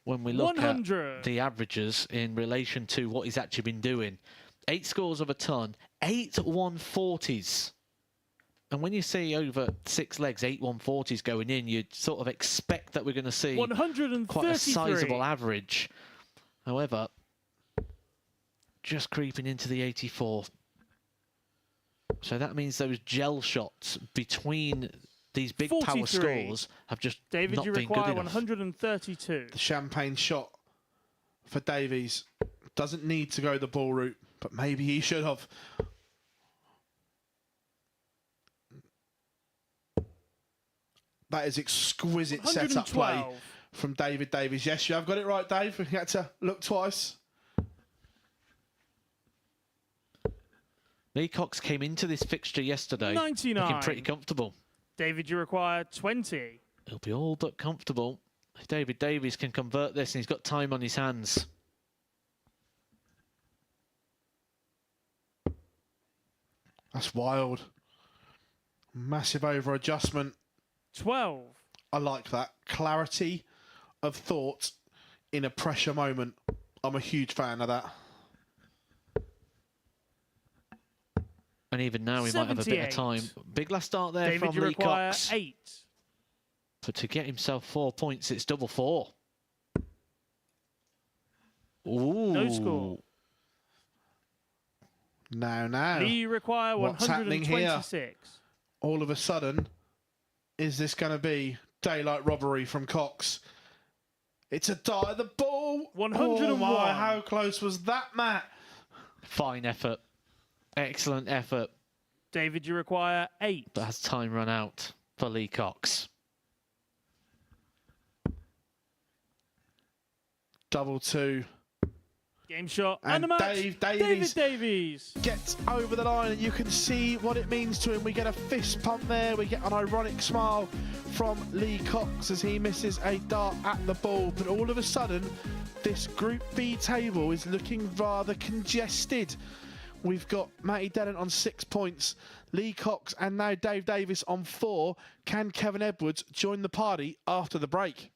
when we look 100. at the averages in relation to what he's actually been doing. 8 scores of a ton, 8 140s. And when you see over 6 legs, 8 140s going in, you'd sort of expect that we're going to see 133. quite a sizable average. However, just creeping into the 84. So that means those gel shots between these big power 43. scores have just David, not you been good require enough. 132. The champagne shot for Davies doesn't need to go the ball route, but maybe he should have. That is exquisite setup play 112. from David Davies. Yes, you have got it right, Dave. You had to look twice. Lee Cox came into this fixture yesterday 99. looking pretty comfortable. David, you require 20. He'll be all but comfortable. If David Davies can convert this and he's got time on his hands. That's wild. Massive over adjustment. 12. I like that. Clarity of thought in a pressure moment. I'm a huge fan of that. And even now he might have a bit of 78. time. Big last start there David, from you Lee require Cox. 8. But to get himself 4 points, it's double 4. Ooh. No score. Now. Lee, you require What's happening here? 126. All of a sudden, is this going to be daylight robbery from Cox? It's a die. The ball. 101. Oh my, how close was that, Matt? Fine effort. Excellent effort. David, you require 8. But has time run out for Lee Cox? Double 2. Game shot And and the match. Dave Davies. David Davies. Gets over the line, and you can see what it means to him. We get a fist pump there. We get an ironic smile from Lee Cox as he misses a dart at the ball. But all of a sudden, this Group B table is looking rather congested. We've got Matty Dennant on 6 points, Lee Cox and now Dave Davies on 4. Can Kevin Edwards join the party after the break?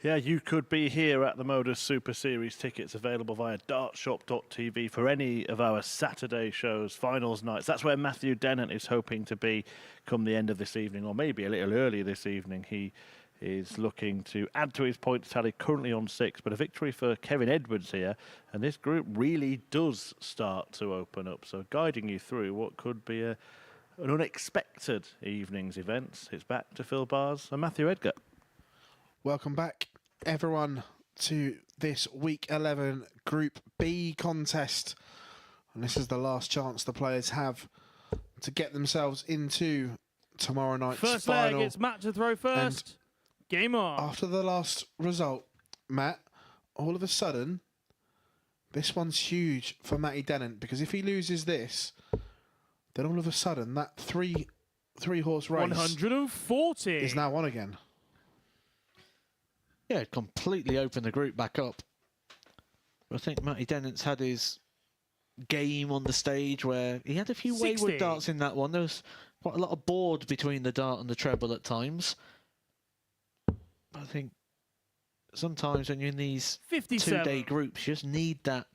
Yeah, you could be here at the MODUS Super Series. Tickets available via dartshop.tv for any of our Saturday shows, finals nights. That's where Matthew Dennant is hoping to be come the end of this evening, or maybe a little earlier this evening. He is looking to add to his points tally, currently on 6, but a victory for Kevin Edwards here, and this group really does start to open up. So guiding you through what could be an unexpected evening's events. It's back to Phil Bars and Matthew Edgar. Welcome back, everyone, to this Week 11 Group B contest. And this is the last chance the players have to get themselves into tomorrow night's First final. leg, it's Matt to throw first. Game on. After the last result, Matt, all of a sudden, this one's huge for Matty Dennant, because if he loses this, then all of a sudden that three horse race 140 is now on again. Yeah, it completely opened the group back up. I think Matty Dennant's had his game on the stage where he had a few 60. wayward darts in that one. There was quite a lot of board between the dart and the treble at times. I think sometimes when you're in these 57. two-day groups, you just need that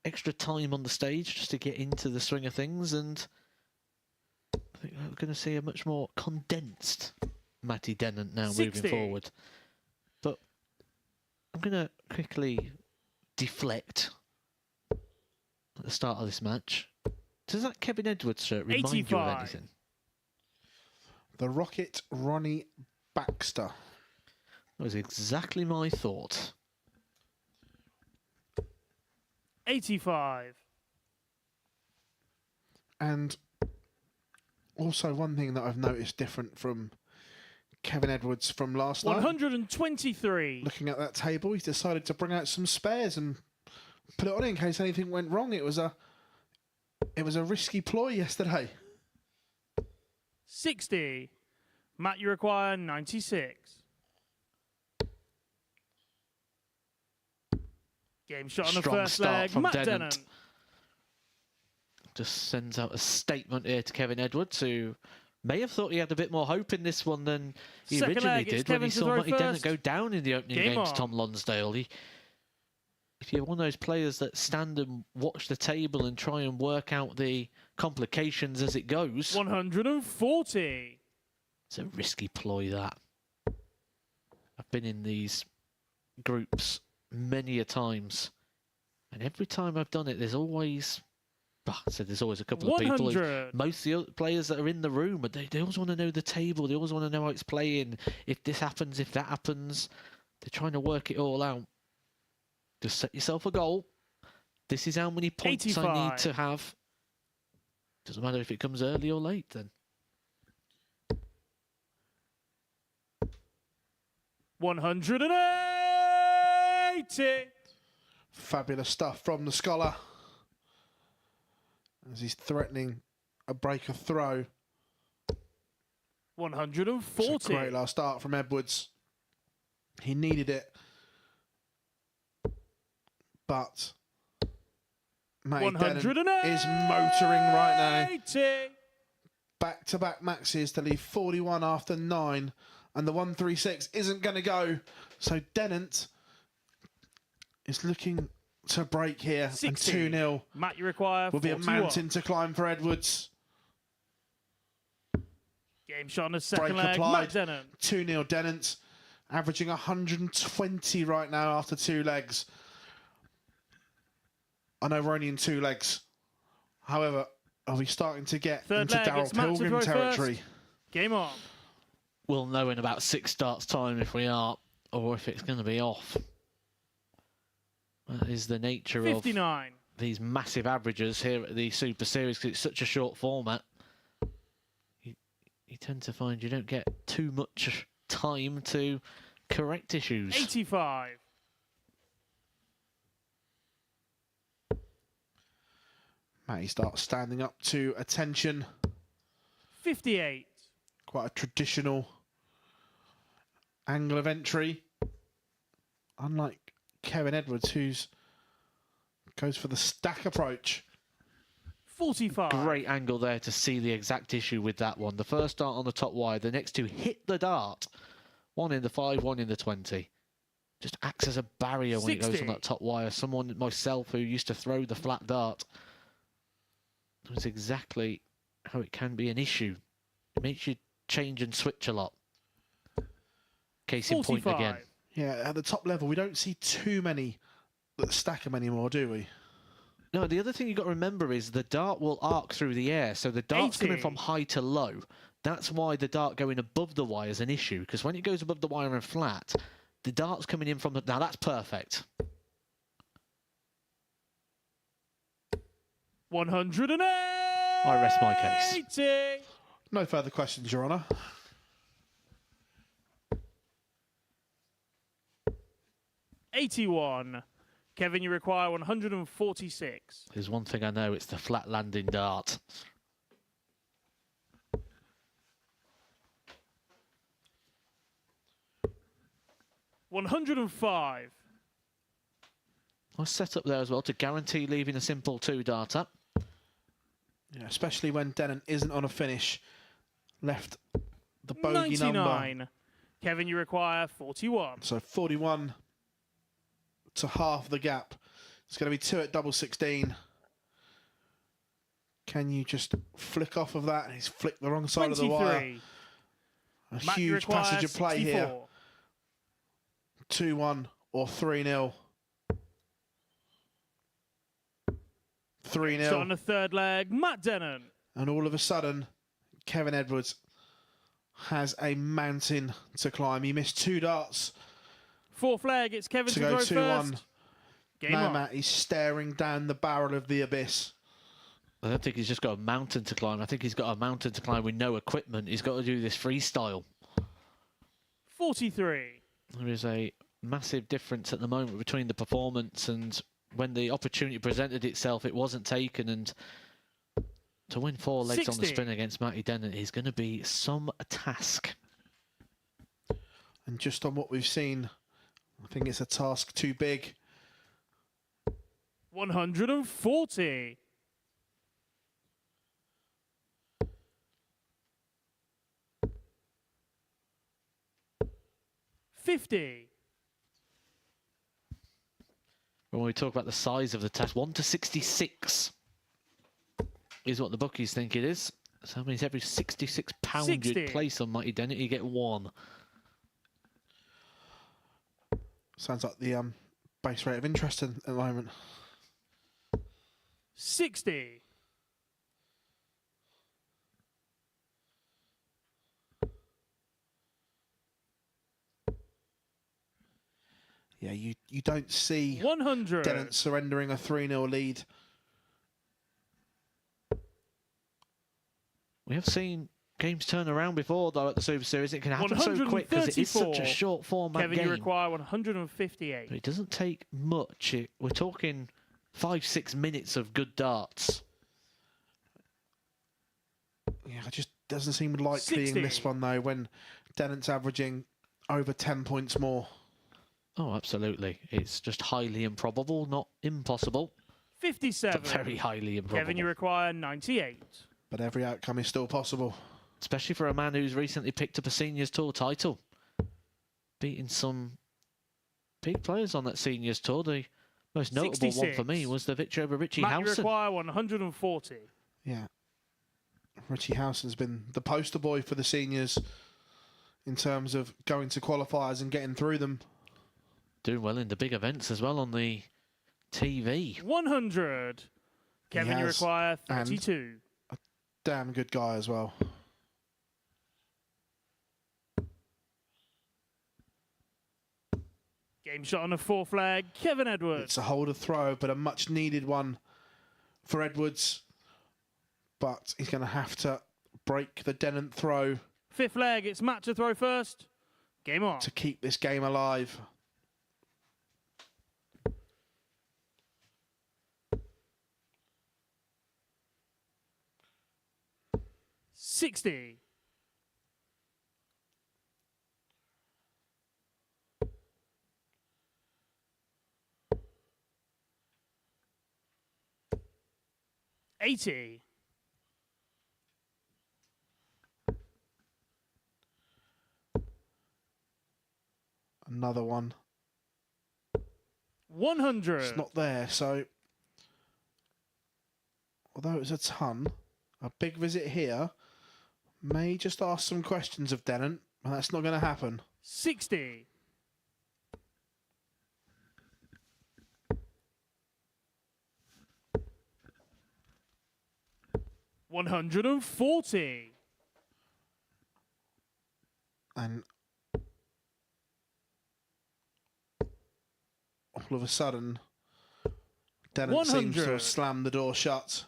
extra time on the stage just to get into the swing of things, and I think we're going to see a much more condensed Matty Dennant now 60. moving forward. But I'm going to quickly deflect at the start of this match. Does that Kevin Edwards shirt remind you of 85. anything? The Rocket Ronnie Baxter. That was exactly my thought. 85. And also one thing that I've noticed different from Kevin Edwards from last night. 123. Looking at that table, he's decided to bring out some spares and put it on in case anything went wrong. It was a risky ploy yesterday. 60. Matt, you require 96. Game shot on the Strong first start leg. from Matt Dennant. Dennant. Just sends out a statement here to Kevin Edwards, who may have thought he had a bit more hope in this one than he Second originally leg, it's did when Kevin he to saw throw Matty Dennant first. go down in the opening Game game to on. Tom Lonsdale. If you're one of those players that stand and watch the table and try and work out the complications as it goes, 140. it's a risky ploy, that. I've been in these groups many a times, and every time I've done it, there's always... there's always a couple of people. 100. Most of the other players that are in the room, but they always want to know the table. They always want to know how it's playing. If this happens, if that happens, they're trying to work it all out. Just set yourself a goal. This is how many points 85. I need to have. Doesn't matter if it comes early or late then. 180. Fabulous stuff from the scholar as he's threatening a break of throw. 140. It's a great last start from Edwards. He needed it. But Matty Dennant is motoring right now. 180. Back-to-back maxes to leave 41 after 9. And the 136 isn't going to go. So Dennant is looking to break here. 60. And 2-0 Matt, you require will be a 41. mountain to climb for Edwards. Game shot on the second Break leg. applied. Matt Dennant. 2-0 Dennant, averaging 120 right now after 2 legs. I know we're only in 2 legs. However, are we starting to get Third into leg, Darryl it's Matt to Pilgrim throw territory? first. Game on. We'll know in about 6 starts time if we are, or if it's going to be off. That is the nature 59. of these massive averages here at the Super Series, because it's such a short format. You tend to find you don't get too much time to correct issues. 85. Matty starts standing up to attention. 58. Quite a traditional angle of entry. Unlike Kevin Edwards, who's goes for the stack approach. 45. Great angle there to see the exact issue with that one. The first dart on the top wire, the next two hit the dart One in the 5, one in the 20. Just acts as a barrier when it goes on 60. that top wire. Someone, myself, who used to throw the flat dart, knows exactly how it can be an issue. It makes you change and switch a lot. Case in point 45. again. Yeah, at the top level, we don't see too many that stack them anymore, do we? No, the other thing you've got to remember is the dart will arc through the air, so the dart's 80. coming from high to low. That's why the dart going above the wire is an issue, because when it goes above the wire and flat, the dart's coming in from the... Now, that's perfect. 108. I rest my case. No further questions, Your Honour. $81. Kevin, you require 146. There's one thing I know, it's the flat landing dart. $105. I set up there as well to guarantee leaving a simple 2-darter. Yeah, especially when Denon isn't on a finish. Left the bogey 99. number. Kevin, you require 41. So 41 to half the gap. It's going to be 2 at double 16. Can you just flick off of that? He's flicked the wrong side of the wire. 23. A Matt, you huge require passage of play 64. here. 2-1 or 3-0. 3-0. So on the third leg, Matt Denon. And all of a sudden, Kevin Edwards has a mountain to climb. He missed 2 darts Fourth leg, it's Kevin to to go throw 2-1. first. Game Now on. Matt, he's staring down the barrel of the abyss. I don't think he's just got a mountain to climb. I think he's got a mountain to climb with no equipment. He's got to do this freestyle. 43. There is a massive difference at the moment between the performance and when the opportunity presented itself, it wasn't taken. And to win 4 legs on the 60. spin against Matty Denon is going to be some task. And just on what we've seen, I think it's a task too big. 140. $50. When we talk about the size of the task, 1 to 66 is what the bookies think it is. So that means every 66 pound 60. you'd place on Matty Denon, you get 1. Sounds like the base rate of interest at the moment. 60. Yeah, you don't see 100. Denon surrendering a 3-0 lead. We have seen games turn around before, though, at the Super Series. It can happen so quick because it is such a 134. short format Kevin, game. you require 158. But it doesn't take much. We're talking 5-6 minutes of good darts. Yeah, it just doesn't seem likely 60. in this one, though, when Denon's averaging over 10 points more. Oh, absolutely. It's just highly improbable, not impossible, 57. but very highly improbable. Kevin, you require 98. But every outcome is still possible. Especially for a man who's recently picked up a Seniors Tour title. Beating some big players on that Seniors Tour. The most notable one 66. for me was the victory over Richie Matt, you Howson. require 140. Yeah. Richie Howson's been the poster boy for the seniors in terms of going to qualifiers and getting through them. Doing well in the big events as well on the TV. 100. Kevin, you has, require and- 32. Damn good guy as well. Game shot on the fourth leg, Kevin Edwards. It's a holder throw, but a much needed one for Edwards. But he's going to have to break the Denon throw Fifth leg, it's Matt to throw first. Game on. to keep this game alive. $60. $80. Another one. 100. It's not there, so although it's a ton, a big visit here may just ask some questions of Dennant, and that's not going to happen. 60. 140. And all of a sudden, Dennant seems to 100. have slammed the door shut.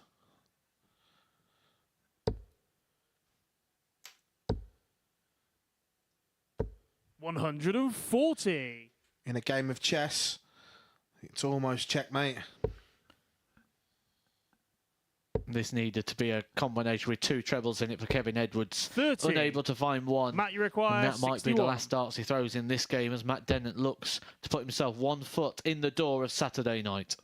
$140. In a game of chess, it's almost checkmate. This needed to be a combination with 2 trebles in it for Kevin Edwards. 30. Unable to find one. Matt, you require And that might 61. be the last darts he throws in this game as Matt Dennant looks to put himself 1 foot in the door of Saturday night.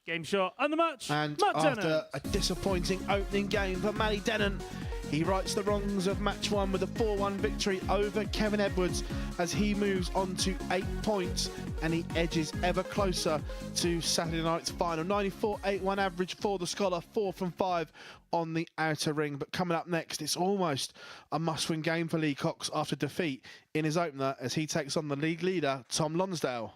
Game shot and the match. And Matt after Dennant. a disappointing opening game for Matty Dennant, he rights the wrongs of match 1 with a 4-1 victory over Kevin Edwards as he moves on to 8 points and he edges ever closer to Saturday night's final. 94.81 average for the Scholar, 4 from 5 on the outer ring. But coming up next, it's almost a must-win game for Lee Cox after defeat in his opener as he takes on the league leader, Tom Lonsdale.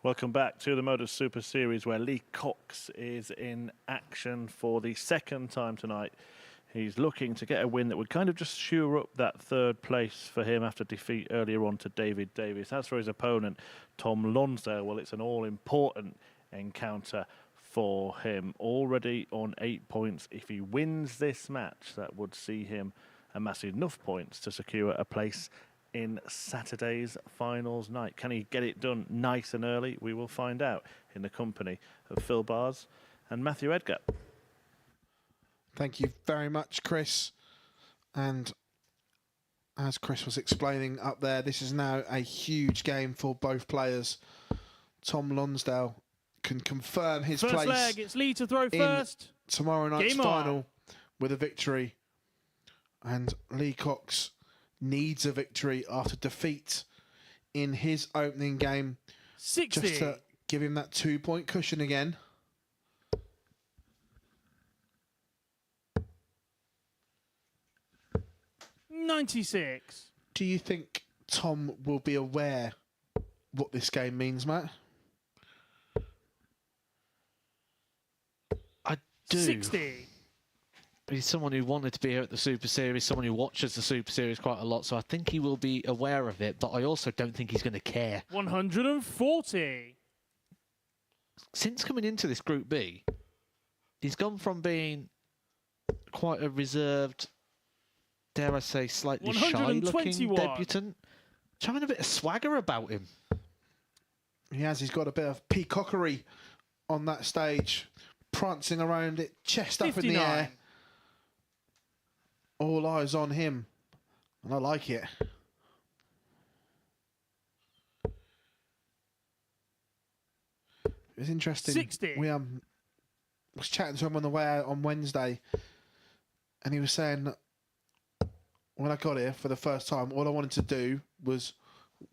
Welcome back to the MODUS Super Series, where Lee Cox is in action for the second time tonight. He's looking to get a win that would kind of just shore up that third place for him after defeat earlier on to David Davis. As for his opponent, Tom Lonsdale, well, it's an all-important encounter for him. Already on 8 points. If he wins this match, that would see him amass enough points to secure a place in Saturday's finals night. Can he get it done nice and early? We will find out in the company of Phil Bars and Matthew Edgar. Thank you very much, Chris. And as Chris was explaining up there, this is now a huge game for both players. Tom Lonsdale can confirm his First place leg, it's Lee to throw first. tomorrow night's Game on. final with a victory. And Lee Cox needs a victory after defeat in his opening game. 60. Just to give him that 2-point cushion again. $96. Do you think Tom will be aware what this game means, Matt? I do. 60. He's someone who wanted to be here at the Super Series, someone who watches the Super Series quite a lot, so I think he will be aware of it, but I also don't think he's going to care. 140. Since coming into this Group B, he's gone from being quite a reserved, dare I say, slightly shy-looking 121. debutant, to having a bit of swagger about him. He has. He's got a bit of peacockery on that stage, prancing around it, chest up in the 59. air. All eyes on him, and I like it. It was interesting. 60. We was chatting to him on the way out on Wednesday, and he was saying, when I got here for the first time, all I wanted to do was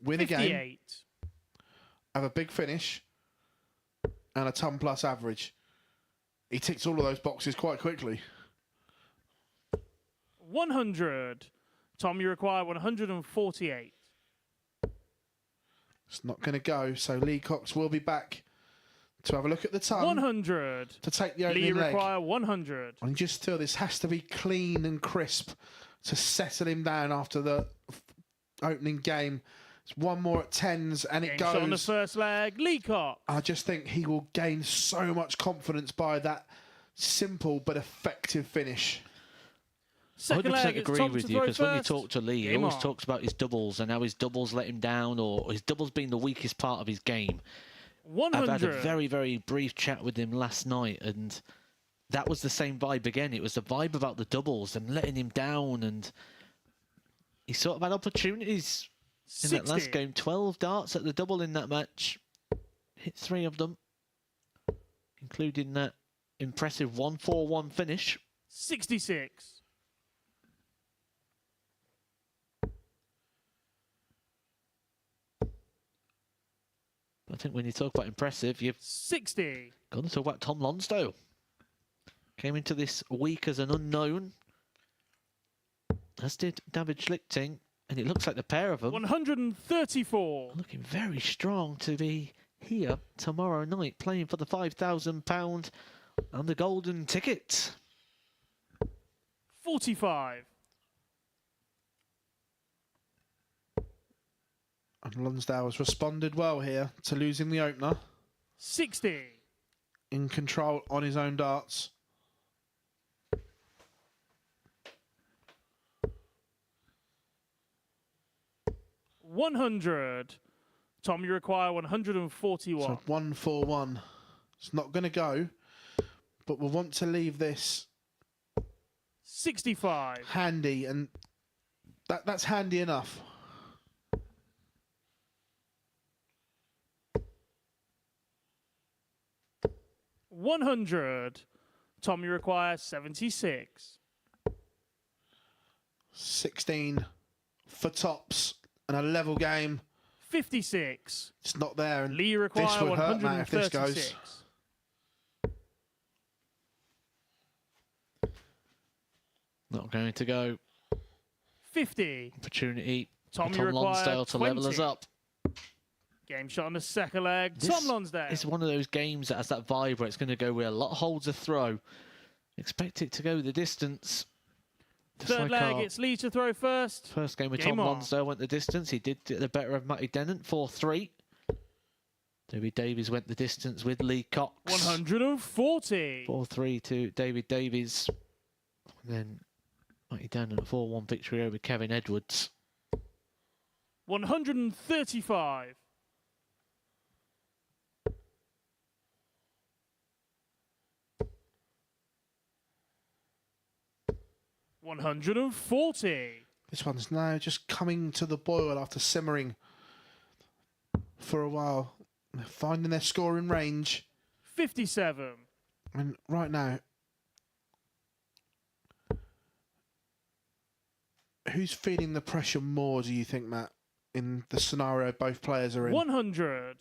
win a game, 58. have a big finish, and a ton plus average. He ticked all of those boxes quite quickly. 100. Tom, you require 148. It's not going to go, so Lee Cox will be back to have a look at the ton 100. to take the Lee opening leg. require 100. I just feel this has to be clean and crisp to settle him down after the opening game. It's one more at tens, and it Game shot on the goes. first leg. Lee Cox. I just think he will gain so much confidence by that simple but effective finish. Second 100% leg, it's agree Tom with to you, throw because when you first. talk to Lee, he Game always on. talks about his doubles and how his doubles let him down, or his doubles being the weakest part of his game. 100. I've had a very, very brief chat with him last night, and that was the same vibe again. It was the vibe about the doubles and letting him down, and he sort of had opportunities in that 60. last game. 12 darts at the double in that match. Hit 3 of them, including that impressive 1-4-1 finish. 66. I think when you talk about impressive, you've 60. got to talk about Tom Lonsdale. Came into this week as an unknown, as did David Schlichting, and it looks like the pair of them 134. looking very strong to be here tomorrow night, playing for the £5,000 and the golden ticket. 45. And Lonsdale has responded well here to losing the opener. 60. In control on his own darts. $100. Tom, you require 141. So 1-4-1. It's not going to go, but we'll want to leave this 65. handy, and that's handy enough. $100. Tom, you require 76. 16 for tops and a level game. 56. It's not there, and Lee this require would hurt, Matt, if this goes. 136. Not going to go. 50. Opportunity Tom, for you Tom require Lonsdale to level 20. us up. Game shot on the second leg. This Tom Lonsdale. It's one of those games that has that vibe where it's going to go where a lot holds a throw. Expect it to go the distance. Just Third like leg, our it's Lee to throw first. first game with Game Tom on. Lonsdale went the distance. He did get the better of Matty Dennant, 4-3. David Davies went the distance with Lee Cox. 140. 4-3 to David Davies. And then Matty Dennant, a 4-1 victory over Kevin Edwards. 135. 140. This one's now just coming to the boil after simmering for a while. They're finding their scoring range. 57. And right now, who's feeling the pressure more, do you think, Matt, in the scenario both players are in? 100.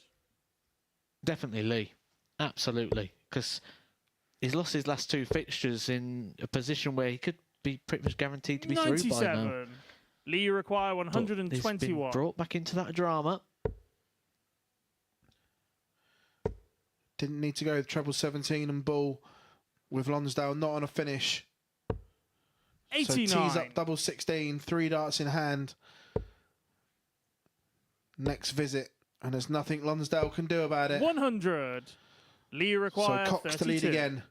Definitely Lee. Absolutely. Because he's lost his last two fixtures in a position where he could be pretty much guaranteed to be through by now. 97. Lee require But he's been 121. brought back into that drama. Didn't need to go with treble 17 and ball with Lonsdale not on a finish. 89. So tees up double 16, 3 darts in hand. Next visit, and there's nothing Lonsdale can do about it. 100. Lee So require Cox 32. to lead again.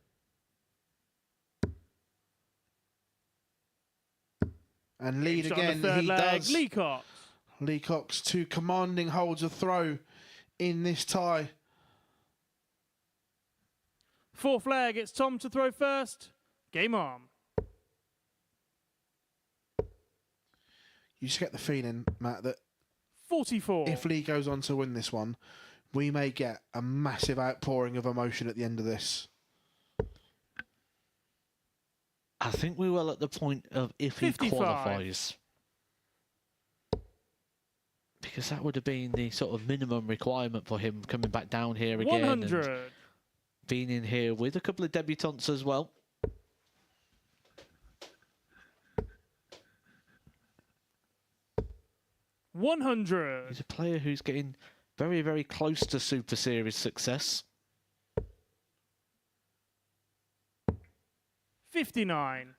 And lead Shot on again, the third he leg. does. Lee Cox. Lee Cox, 2 commanding holds of throw in this tie. Fourth leg, it's Tom to throw first. Game on. You just get the feeling, Matt, that 44. if Lee goes on to win this one, we may get a massive outpouring of emotion at the end of this. I think we will at the point of if 55. he qualifies. Because that would have been the sort of minimum requirement for him coming back down here again. 100. And being in here with a couple of debutants as well. He's 100. a player who's getting very, very close to Super Series success. 59.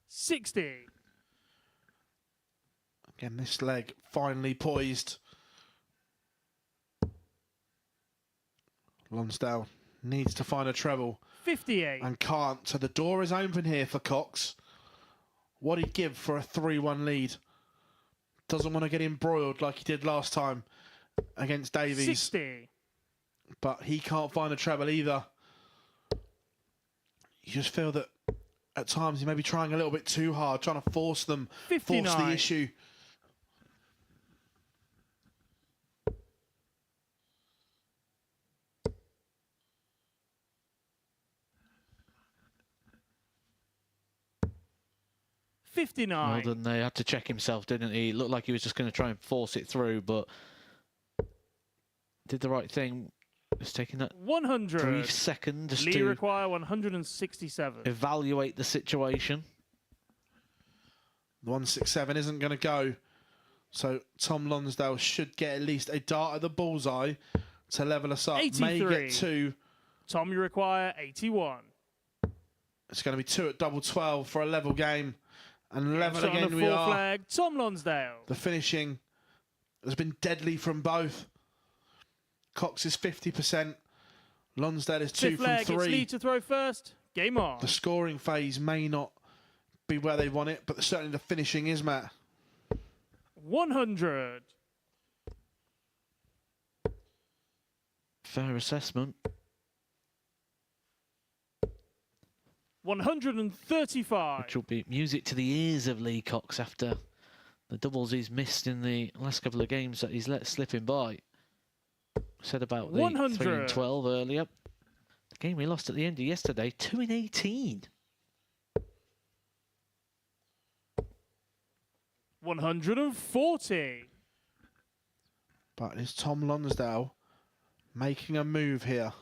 60. Again, this leg finally poised. Lonsdale needs to find a treble 58. and can't. So the door is open here for Cox. What he'd give for a 3-1 lead. Doesn't want to get embroiled like he did last time against Davies. 60. But he can't find a treble either. You just feel that at times he may be trying a little bit too hard, trying to force them, force 59. the issue. Well 59. done, they had to check himself, didn't he? It looked like he was just going to try and force it through, but did the right thing. Just taking that 100. brief second just Lee to require 167. evaluate the situation. The 167 isn't going to go. So Tom Lonsdale should get at least a dart at the bullseye to level us up. 83. May get 2. Tom, you require 81. It's going to be 2 at double 12 for a level game. And level Shot on again the we fourth are. leg. Tom Lonsdale. The finishing has been deadly from both. Cox is 50%. Lonsdale is 2 Fifth from leg, it's 3. Lee to throw first. Game on. The scoring phase may not be where they want it, but certainly the finishing is, Matt. 100. Fair assessment. 135. Which will be music to the ears of Lee Cox after the doubles he's missed in the last couple of games that he's let slipping by. Said about the 100. 3 and 12 earlier. The game we lost at the end of yesterday, 2 in 18. 140. But it's Tom Lonsdale making a move here.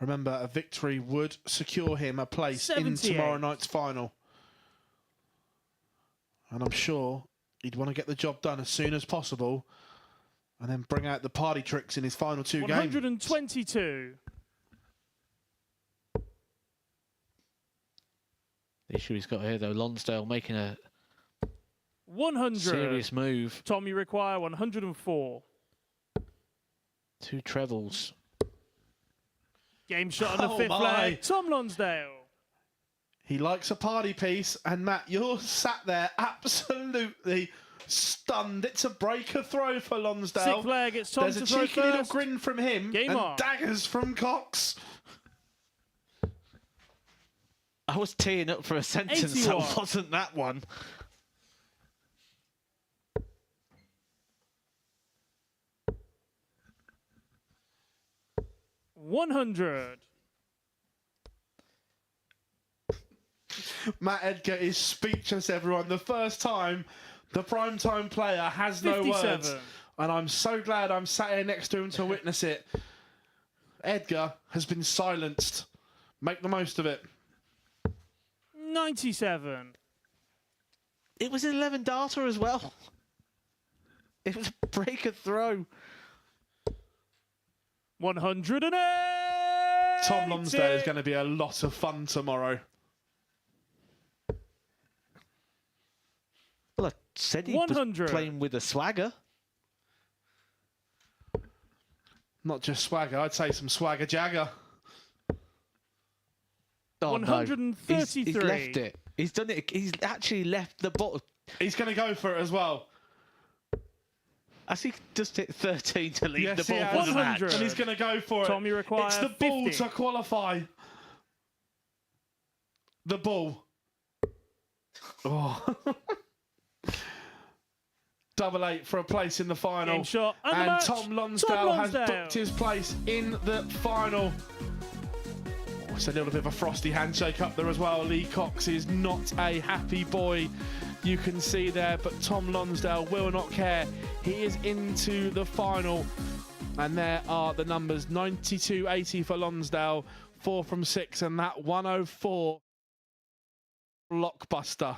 Remember, a victory would secure him a place in 78. tomorrow night's final. And I'm sure he'd want to get the job done as soon as possible and then bring out the party tricks in his final 2 games. 122. The issue he's got here, though, Lonsdale making a 100. serious move. Tom, you require 104. 2 trebles. Game shot on the Oh 5th my. leg. Tom Lonsdale. He likes a party piece, and Matt, you're sat there absolutely stunned. It's a breaker throw for Lonsdale. 6th leg. It's Tom There's to a throw cheeky little first. grin from him Game and on. daggers from Cox. I was teeing up for a sentence 81. that wasn't that one. $100. Matt Edgar is speechless, everyone. The first time the primetime player has no 57. words. And I'm so glad I'm sat here next to him to witness it. Edgar has been silenced. Make the most of it. 97. It was an 11 darter as well. It was a breaker throw. 108. Tom Lonsdale is going to be a lot of fun tomorrow. Well, I said he was 100. playing with a swagger. Not just swagger, I'd say some swagger jagger. Oh, no. 133. He's left it. He's done it. He's actually left the bottom. He's going to go for it as well. As he just hit 13 to lead Yes, the he ball has. for the match. 100. And he's going to go for it. Tom, you require It's the ball 50. to qualify. The ball. Oh. 888 for a place in the final. Game shot and the and match. Tom Lonsdale Tom has Lonsdale. booked his place in the final. Oh, it's a little bit of a frosty handshake up there as well. Lee Cox is not a happy boy, you can see there, but Tom Lonsdale will not care. He is into the final. And there are the numbers: 92.80 for Lonsdale, 4 from 6, and that 104 blockbuster.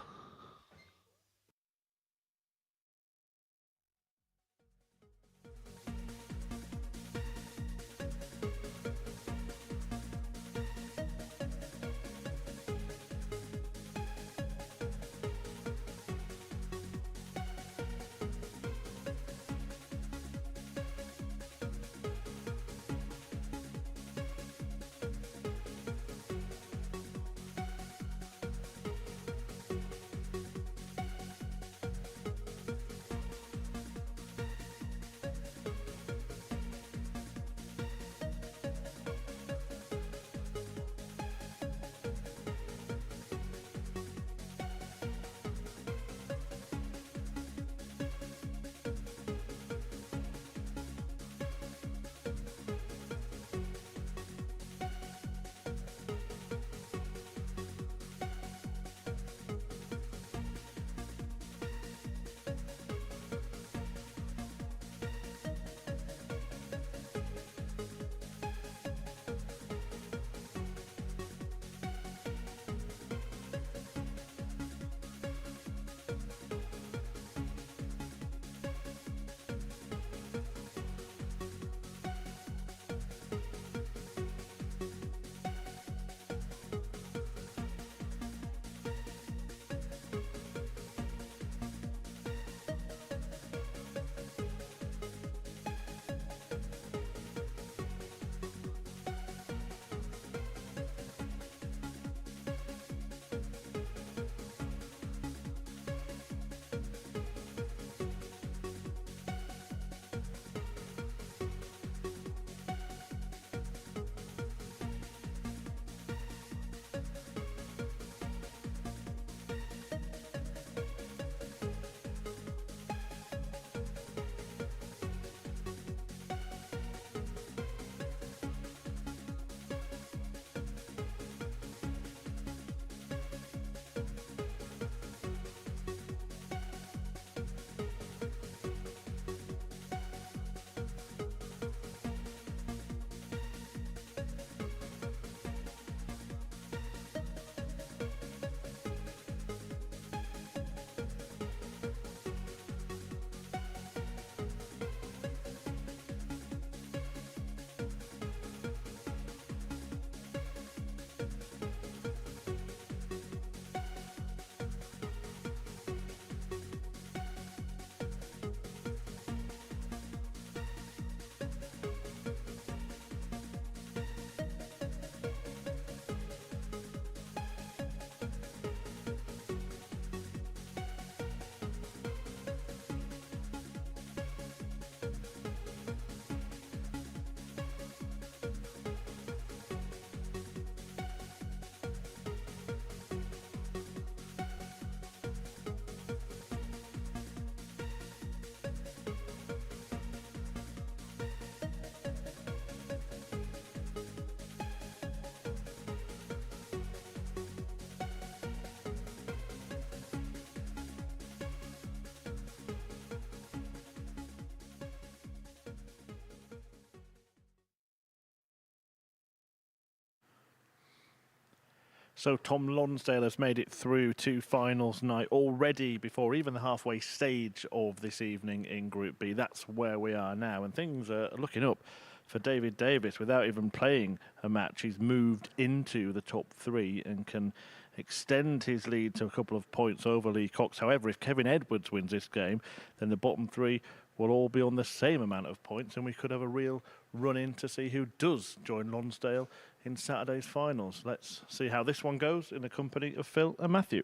So Tom Lonsdale has made it through to finals night already before even the halfway stage of this evening in Group B. That's where we are now, and things are looking up for David Davis. Without even playing a match, he's moved into the top 3 and can extend his lead to a couple of points over Lee Cox. However, if Kevin Edwards wins this game, then the bottom 3 will all be on the same amount of points, and we could have a real run-in to see who does join Lonsdale in Saturday's finals. Let's see how this one goes in the company of Phil and Matthew.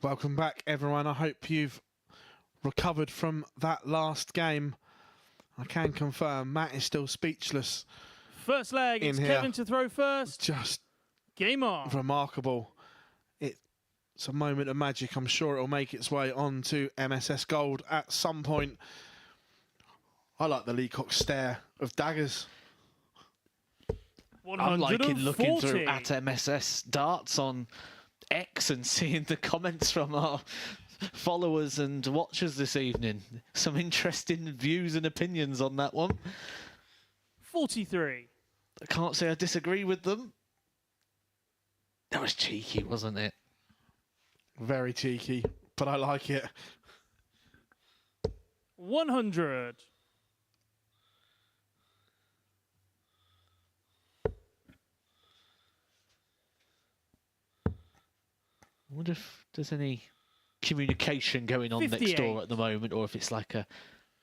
Welcome back, everyone. I hope you've recovered from that last game. I can confirm Matt is still speechless. First leg, it's Kevin to throw first. Just game on. Remarkable. It's a moment of magic. I'm sure it'll make its way on to MSS Gold at some point. I like the Leacock stare of daggers. I'm liking looking through at MSS Darts on X and seeing the comments from our followers and watchers this evening. Some interesting views and opinions on that one. 43. I can't say I disagree with them. That was cheeky, wasn't it? Very cheeky, but I like it. 100. I wonder if there's any communication going on 58. next door at the moment, or if it's like a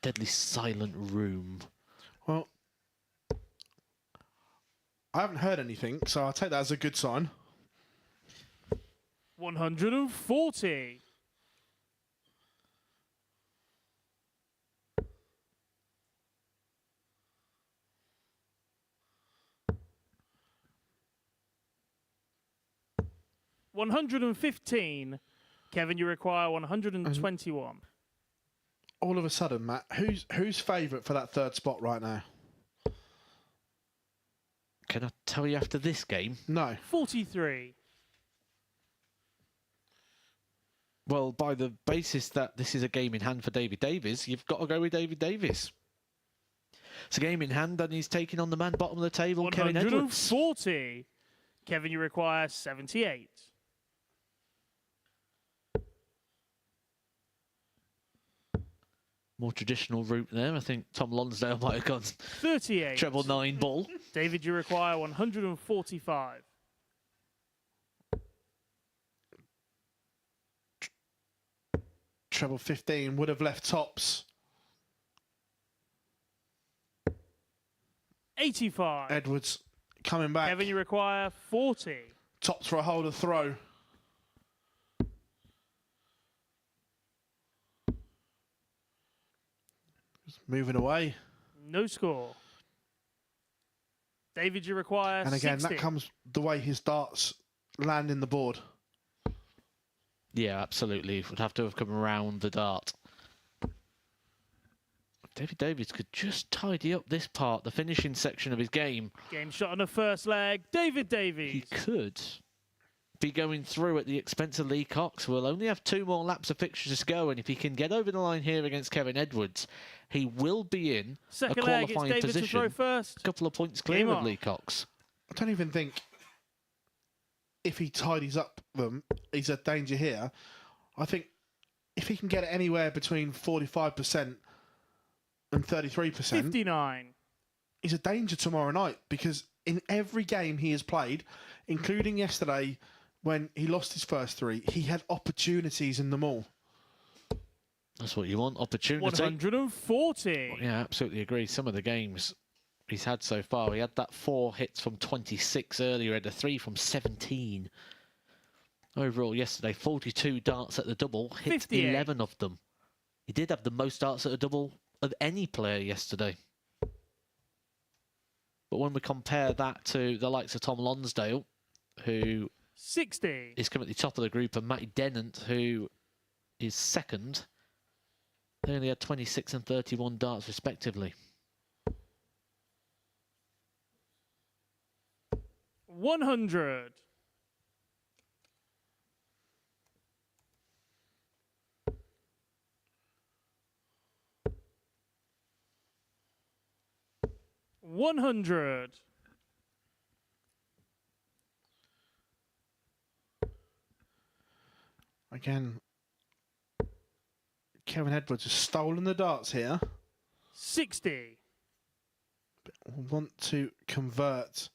deadly silent room. Well, I haven't heard anything, so I'll take that as a good sign. 140. 115. Kevin, you require 121. All of a sudden, Matt, who's favourite for that third spot right now? Can I tell you after this game? No. 43. Well, by the basis that this is a game in hand for David Davies, you've got to go with David Davies. It's a game in hand, and he's taking on the man bottom of the table, Kevin Edwards. 140. Kevin, you require 78. More traditional route there. I think Tom Lonsdale might have gone 38. treble 9 ball. David, you require 145. Treble 15 would have left tops. 85. Edwards coming back. Kevin, you require 40. Tops for a holder throw. Just moving away. No score. David, you require And again, 60. that comes the way his darts land in the board. Yeah, absolutely. It would have to have come around the dart. David Davies could just tidy up this part, the finishing section of his game. Game shot on the first leg. David He Davies. could be going through at the expense of Lee Cox. We'll only have 2 more laps of fixtures to go, and if he can get over the line here against Kevin Edwards, he will be in Second a leg, it's qualifying David to throw position. first. A couple of points clear Game of on. Lee Cox. I don't even think if he tidies up them, he's a danger here. I think if he can get it anywhere between 45% and 33%, 59. he's a danger tomorrow night, because in every game he has played, including yesterday when he lost his first 3, he had opportunities in them all. That's what you want, opportunity. 140. Yeah, absolutely agree. Some of the games he's had so far, he had that 4 hits from 26 earlier, had a 3 from 17. Overall, yesterday, 42 darts at the double, hit 58. 11 of them. He did have the most darts at a double of any player yesterday. But when we compare that to the likes of Tom Lonsdale, who 60. is currently top of the group, and Matty Dennant, who is second, they only had 26 and 31 darts respectively. 100. 100. Again, Kevin Edwards has stolen the darts here. 60. Want to convert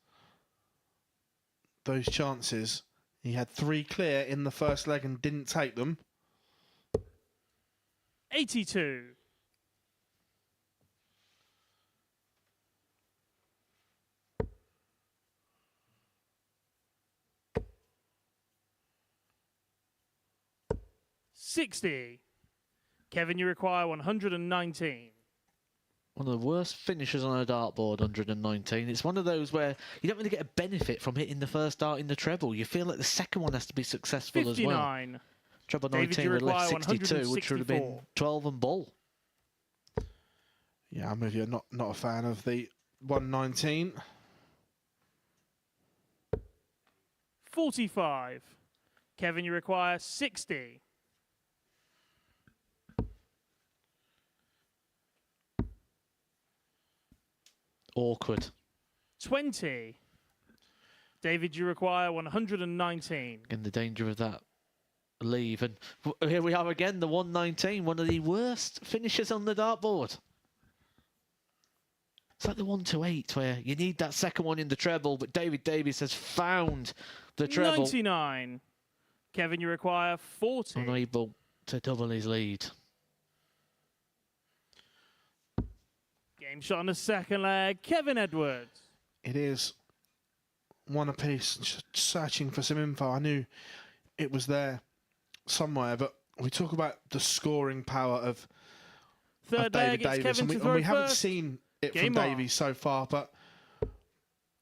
those chances. He had 3 clear in the first leg and didn't take them. 82. $60. Kevin, you require 119. One of the worst finishes on a dartboard, 119. It's one of those where you don't really get a benefit from hitting the first dart in the treble. You feel like the second one has to be successful 59. as well. Treble David, 19 you would have left require 62, which would have been 164. 12 and ball. Yeah, I'm with you. Not a fan of the 119. 45. Kevin, you require 60. Awkward. 20. David, you require 119. In the danger of that leave. And here we are again, the 119, one of the worst finishes on the dartboard. It's like the 128 where you need that second one in the treble, but David Davies has found the treble. 99. Kevin, you require 40. Unable to double his lead. Game shot on the second leg. Kevin Edwards. It is one apiece. Just searching for some info. I knew it was there somewhere, but we talk about the scoring power of Third David leg, it's Davies, Kevin and to we throw haven't first. seen it Game from on. Davies so far, but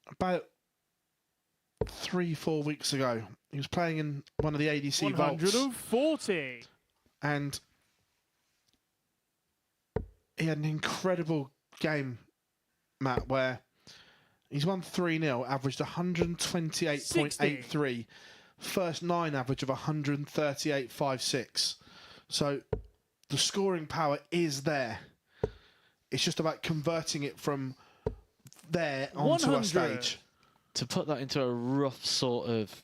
about 3-4 weeks ago, he was playing in one of the ADC vaults, 140. and he had an incredible game, Matt, where he's won 3-0, averaged 128.83, first 9 average of 138.56. So the scoring power is there. It's just about converting it from there onto 100. our stage. To put that into a rough sort of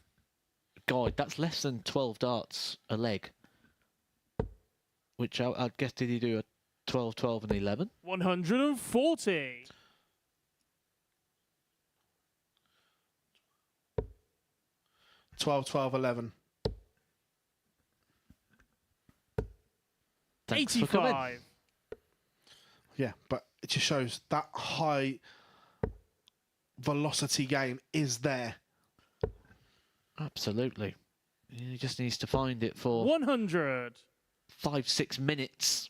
guide, that's less than 12 darts a leg. Which I'd guess, did he do a 12, 12 and 11? 140. Twelve, 12, 11. Thanks for coming. 85. Yeah, but it just shows that high velocity game is there. Absolutely. He just needs to find it for 100. 5-6 minutes.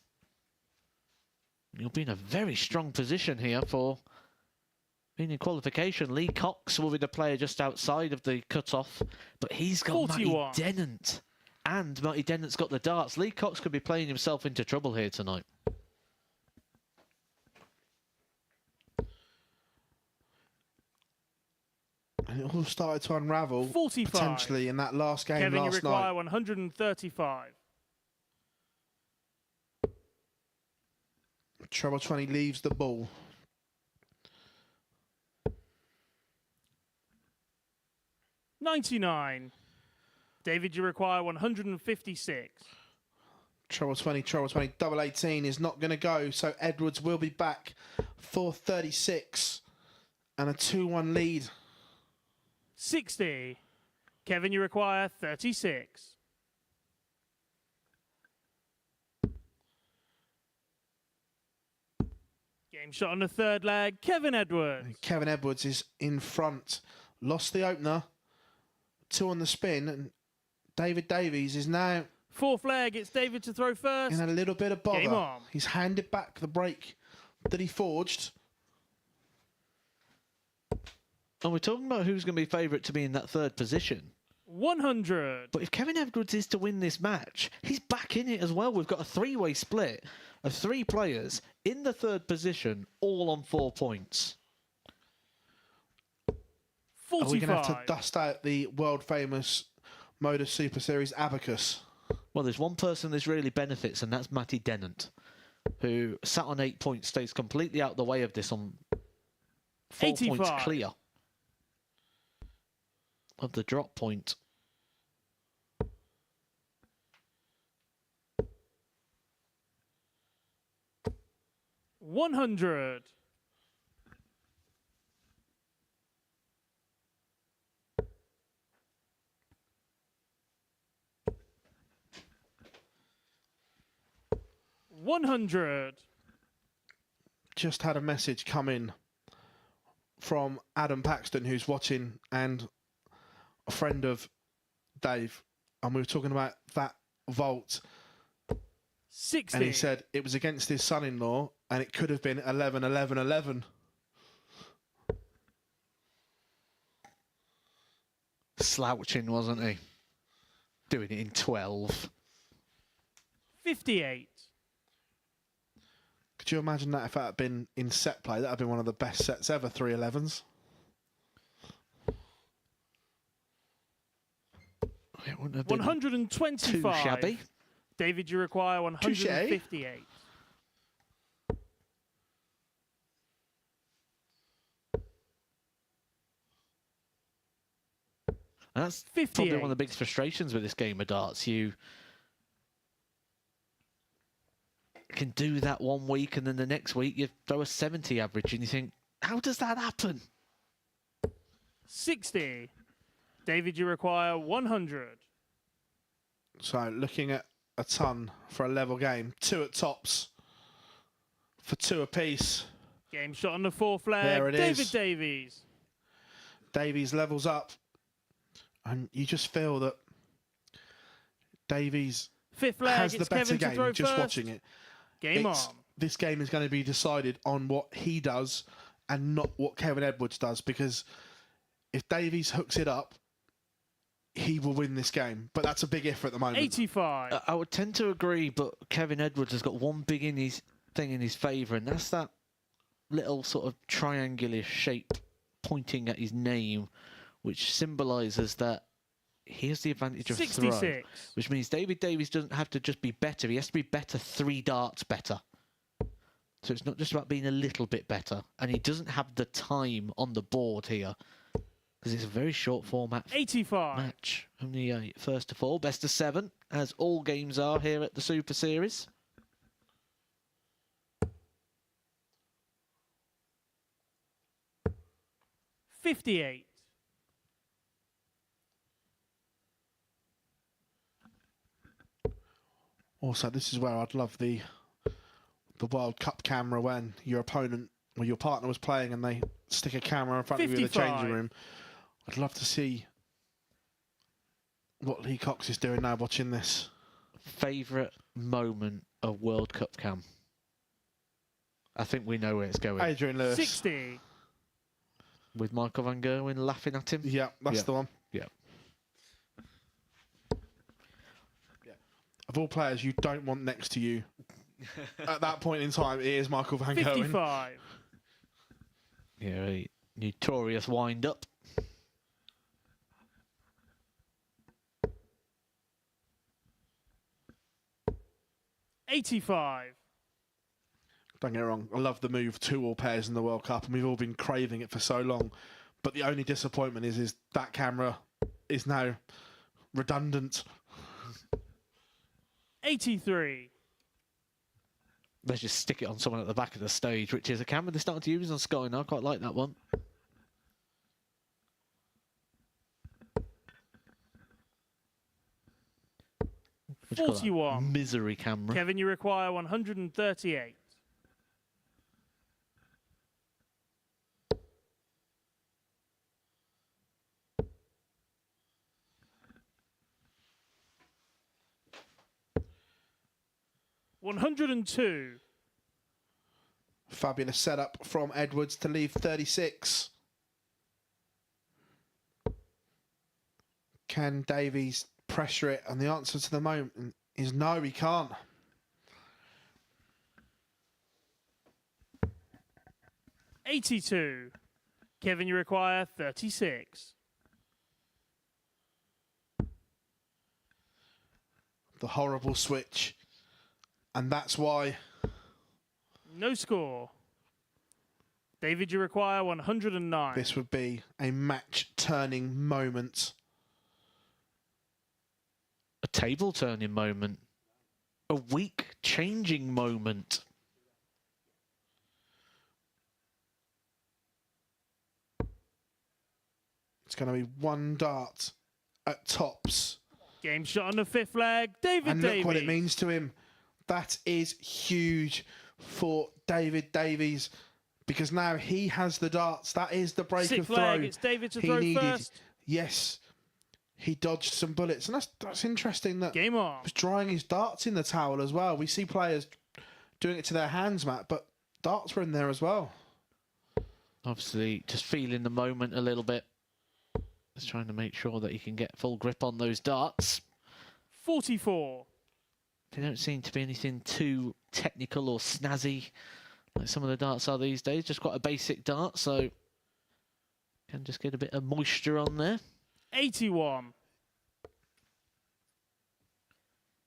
You'll be in a very strong position here for being in qualification. Lee Cox will be the player just outside of the cut-off, but he's got 41. Matty Dennant. And Matty Dennant's got the darts. Lee Cox could be playing himself into trouble here tonight. And it all started to unravel 45. potentially in that last game Kevin, you last require night. 135. Treble 20 leaves the ball. $99. David, you require 156. Treble 20, double 18 is not going to go. So Edwards will be back for 36 and a 2-1 lead. 60. Kevin, you require 36. Game shot on the third leg. Kevin Edwards. Kevin Edwards is in front. Lost the opener. 2 on the spin. And David Davies is now Fourth leg, it's David to throw first. in a little bit of bother. Game on. He's handed back the break that he forged. And we're talking about who's going to be favourite to be in that third position. 100. But if Kevin Edwards is to win this match, he's back in it as well. We've got a 3-way split of 3 players in the third position, all on 4 points. 45. Are we going to have to dust out the world famous MODUS Super Series abacus? Well, there's one person this really benefits, and that's Matty Dennant, who sat on 8 points, stays completely out of the way of this on 4 points 85. clear of the drop point. 100. $100. Just had a message come in from Adam Paxton, who's watching and a friend of Dave, and we were talking about that vault, 60. and he said it was against his son-in-law, and it could have been 11, 11, 11. Slouching, wasn't he? Doing it in 12. 58. Could you imagine that if that had been in set play? That would have been one of the best sets ever, 3 11s. It wouldn't have been 125. too shabby. David, you require 158. And that's 58. probably one of the biggest frustrations with this game of darts. You can do that one week, and then the next week you throw a 70 average, and you think, how does that happen? 60. David, you require 100. So looking at a ton for a level game. 2 at tops for 2 apiece. Game shot on the 4th leg. There it David is. Davies. Davies levels up. And you just feel that Davies 5th leg. has the It's better Kevin to game throw just first. watching it. Game on. This game is going to be decided on what he does and not what Kevin Edwards does, because if Davies hooks it up, he will win this game. But that's a big if at the moment. 85. I would tend to agree, but Kevin Edwards has got one big thing in his favour, and that's that little sort of triangular shape pointing at his name, which symbolises that he has the advantage of 66. throw, which means David Davies doesn't have to just be better. He has to be better 3 darts better. So it's not just about being a little bit better. And he doesn't have the time on the board here, because it's a very short format 85. match. Only first to 4, best of 7, as all games are here at the Super Series. $58. Also, this is where I'd love the World Cup camera when your opponent or your partner was playing and they stick a camera in front of you in the 55. changing room. I'd love to see what Lee Cox is doing now watching this. Favourite moment of World Cup cam? I think we know where it's going. Adrian Lewis. 60. With Michael van Gerwen laughing at him. Yeah, that's the one. Yeah. Of all players you don't want next to you at that point in time, it is Michael van Gerwen. 55. Yeah, a notorious wind-up. $85. Don't get me wrong, I love the move to all pairs in the World Cup, and we've all been craving it for so long. But the only disappointment is that camera is now redundant. 83. Let's just stick it on someone at the back of the stage, which is a camera they're starting to use on Sky now. I quite like that one. What do you call that? 41. Misery camera. Kevin, you require 138. $102. Fabulous setup from Edwards to leave 36. Can Davies pressure it? And the answer to the moment is no, he can't. $82. Kevin, you require 36. The horrible switch. And that's why No score. David, you require 109. this would be a match-turning moment. A table-turning moment. A week-changing moment. It's going to be one dart at tops. Game shot on the fifth leg. David And Davies. look what it means to him. That is huge for David Davies because now he has the darts. That is the break Sixth of throw. leg. It's David to he throw needed. first. Yes, he dodged some bullets, and that's interesting. That Game on. he was drying his darts in the towel as well. We see players doing it to their hands, Matt, but darts were in there as well. Obviously, just feeling the moment a little bit. Just trying to make sure that he can get full grip on those darts. 44. They don't seem to be anything too technical or snazzy like some of the darts are these days. Just quite a basic dart, so can just get a bit of moisture on there. 81. I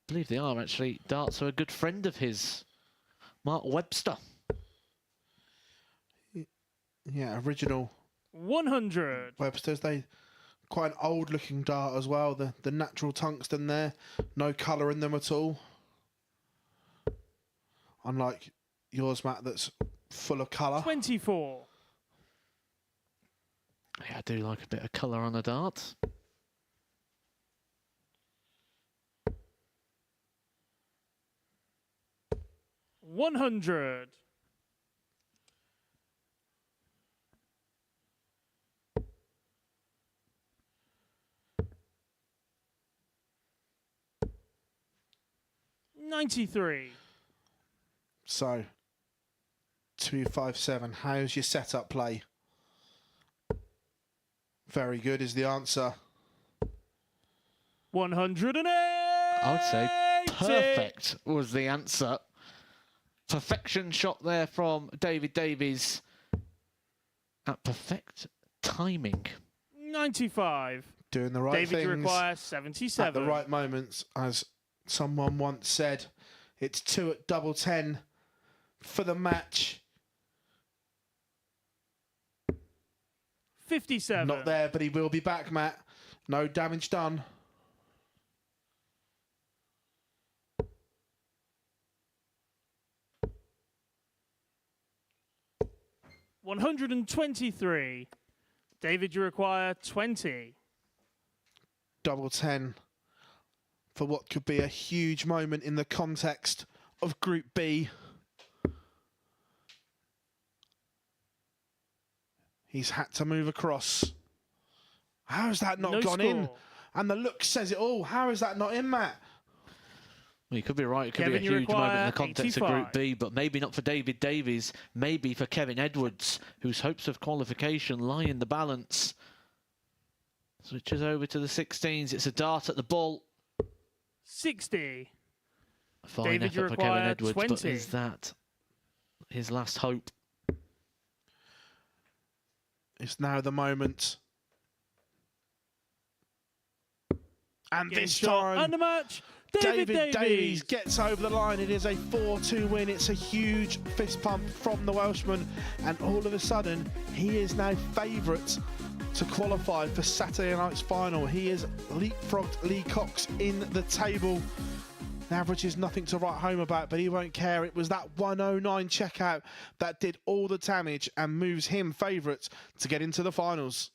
believe they are actually. Darts are a good friend of his, Mark Webster. Yeah, original 100. Webster's. They quite an old looking dart as well. The natural tungsten there, no colour in them at all. Unlike yours, Matt, that's full of colour. 24. Yeah, I do like a bit of colour on a dart. $100. $93. So, 257. How's your setup play? Very good is the answer. 108. I would say perfect was the answer. Perfection shot there from David Davies at perfect timing. 95. Doing the right David, you things require 77. at the right moments. As someone once said, it's 2 at double 10 for the match. 57. Not there, but he will be back, Matt. No damage done. $123. David, you require 20. Double 10 for what could be a huge moment in the context of Group B. He's had to move across. How has that not No gone score. in? And the look says it all. How is that not in, Matt? Well, you could be right. It could Kevin, be you a huge moment in require the context of 85. Group B, but maybe not for David Davies. Maybe for Kevin Edwards, whose hopes of qualification lie in the balance. Switches over to the 16s. It's a dart at the ball. 60. Fine David, you effort for Kevin require Edwards, 20. but is that his last hope? It's now the moment. And Game this shot time, and the match. David Davies gets over the line. It is a 4-2 win. It's a huge fist pump from the Welshman. And all of a sudden, he is now favourite to qualify for Saturday night's final. He is leapfrogged Lee Cox in the table. The average is nothing to write home about, but he won't care. It was that 109 checkout that did all the damage and moves him favourite to get into the finals.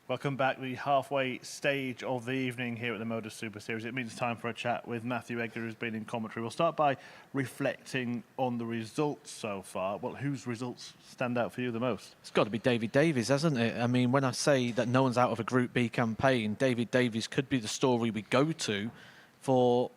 Welcome back, the halfway stage of the evening here at the MODUS Super Series. It means time for a chat with Matthew Edgar, who's been in commentary. We'll start by reflecting on the results so far. Well, whose results stand out for you the most? It's got to be David Davies, hasn't it? I mean, when I say that no one's out of a Group B campaign, David Davies could be the story we go to for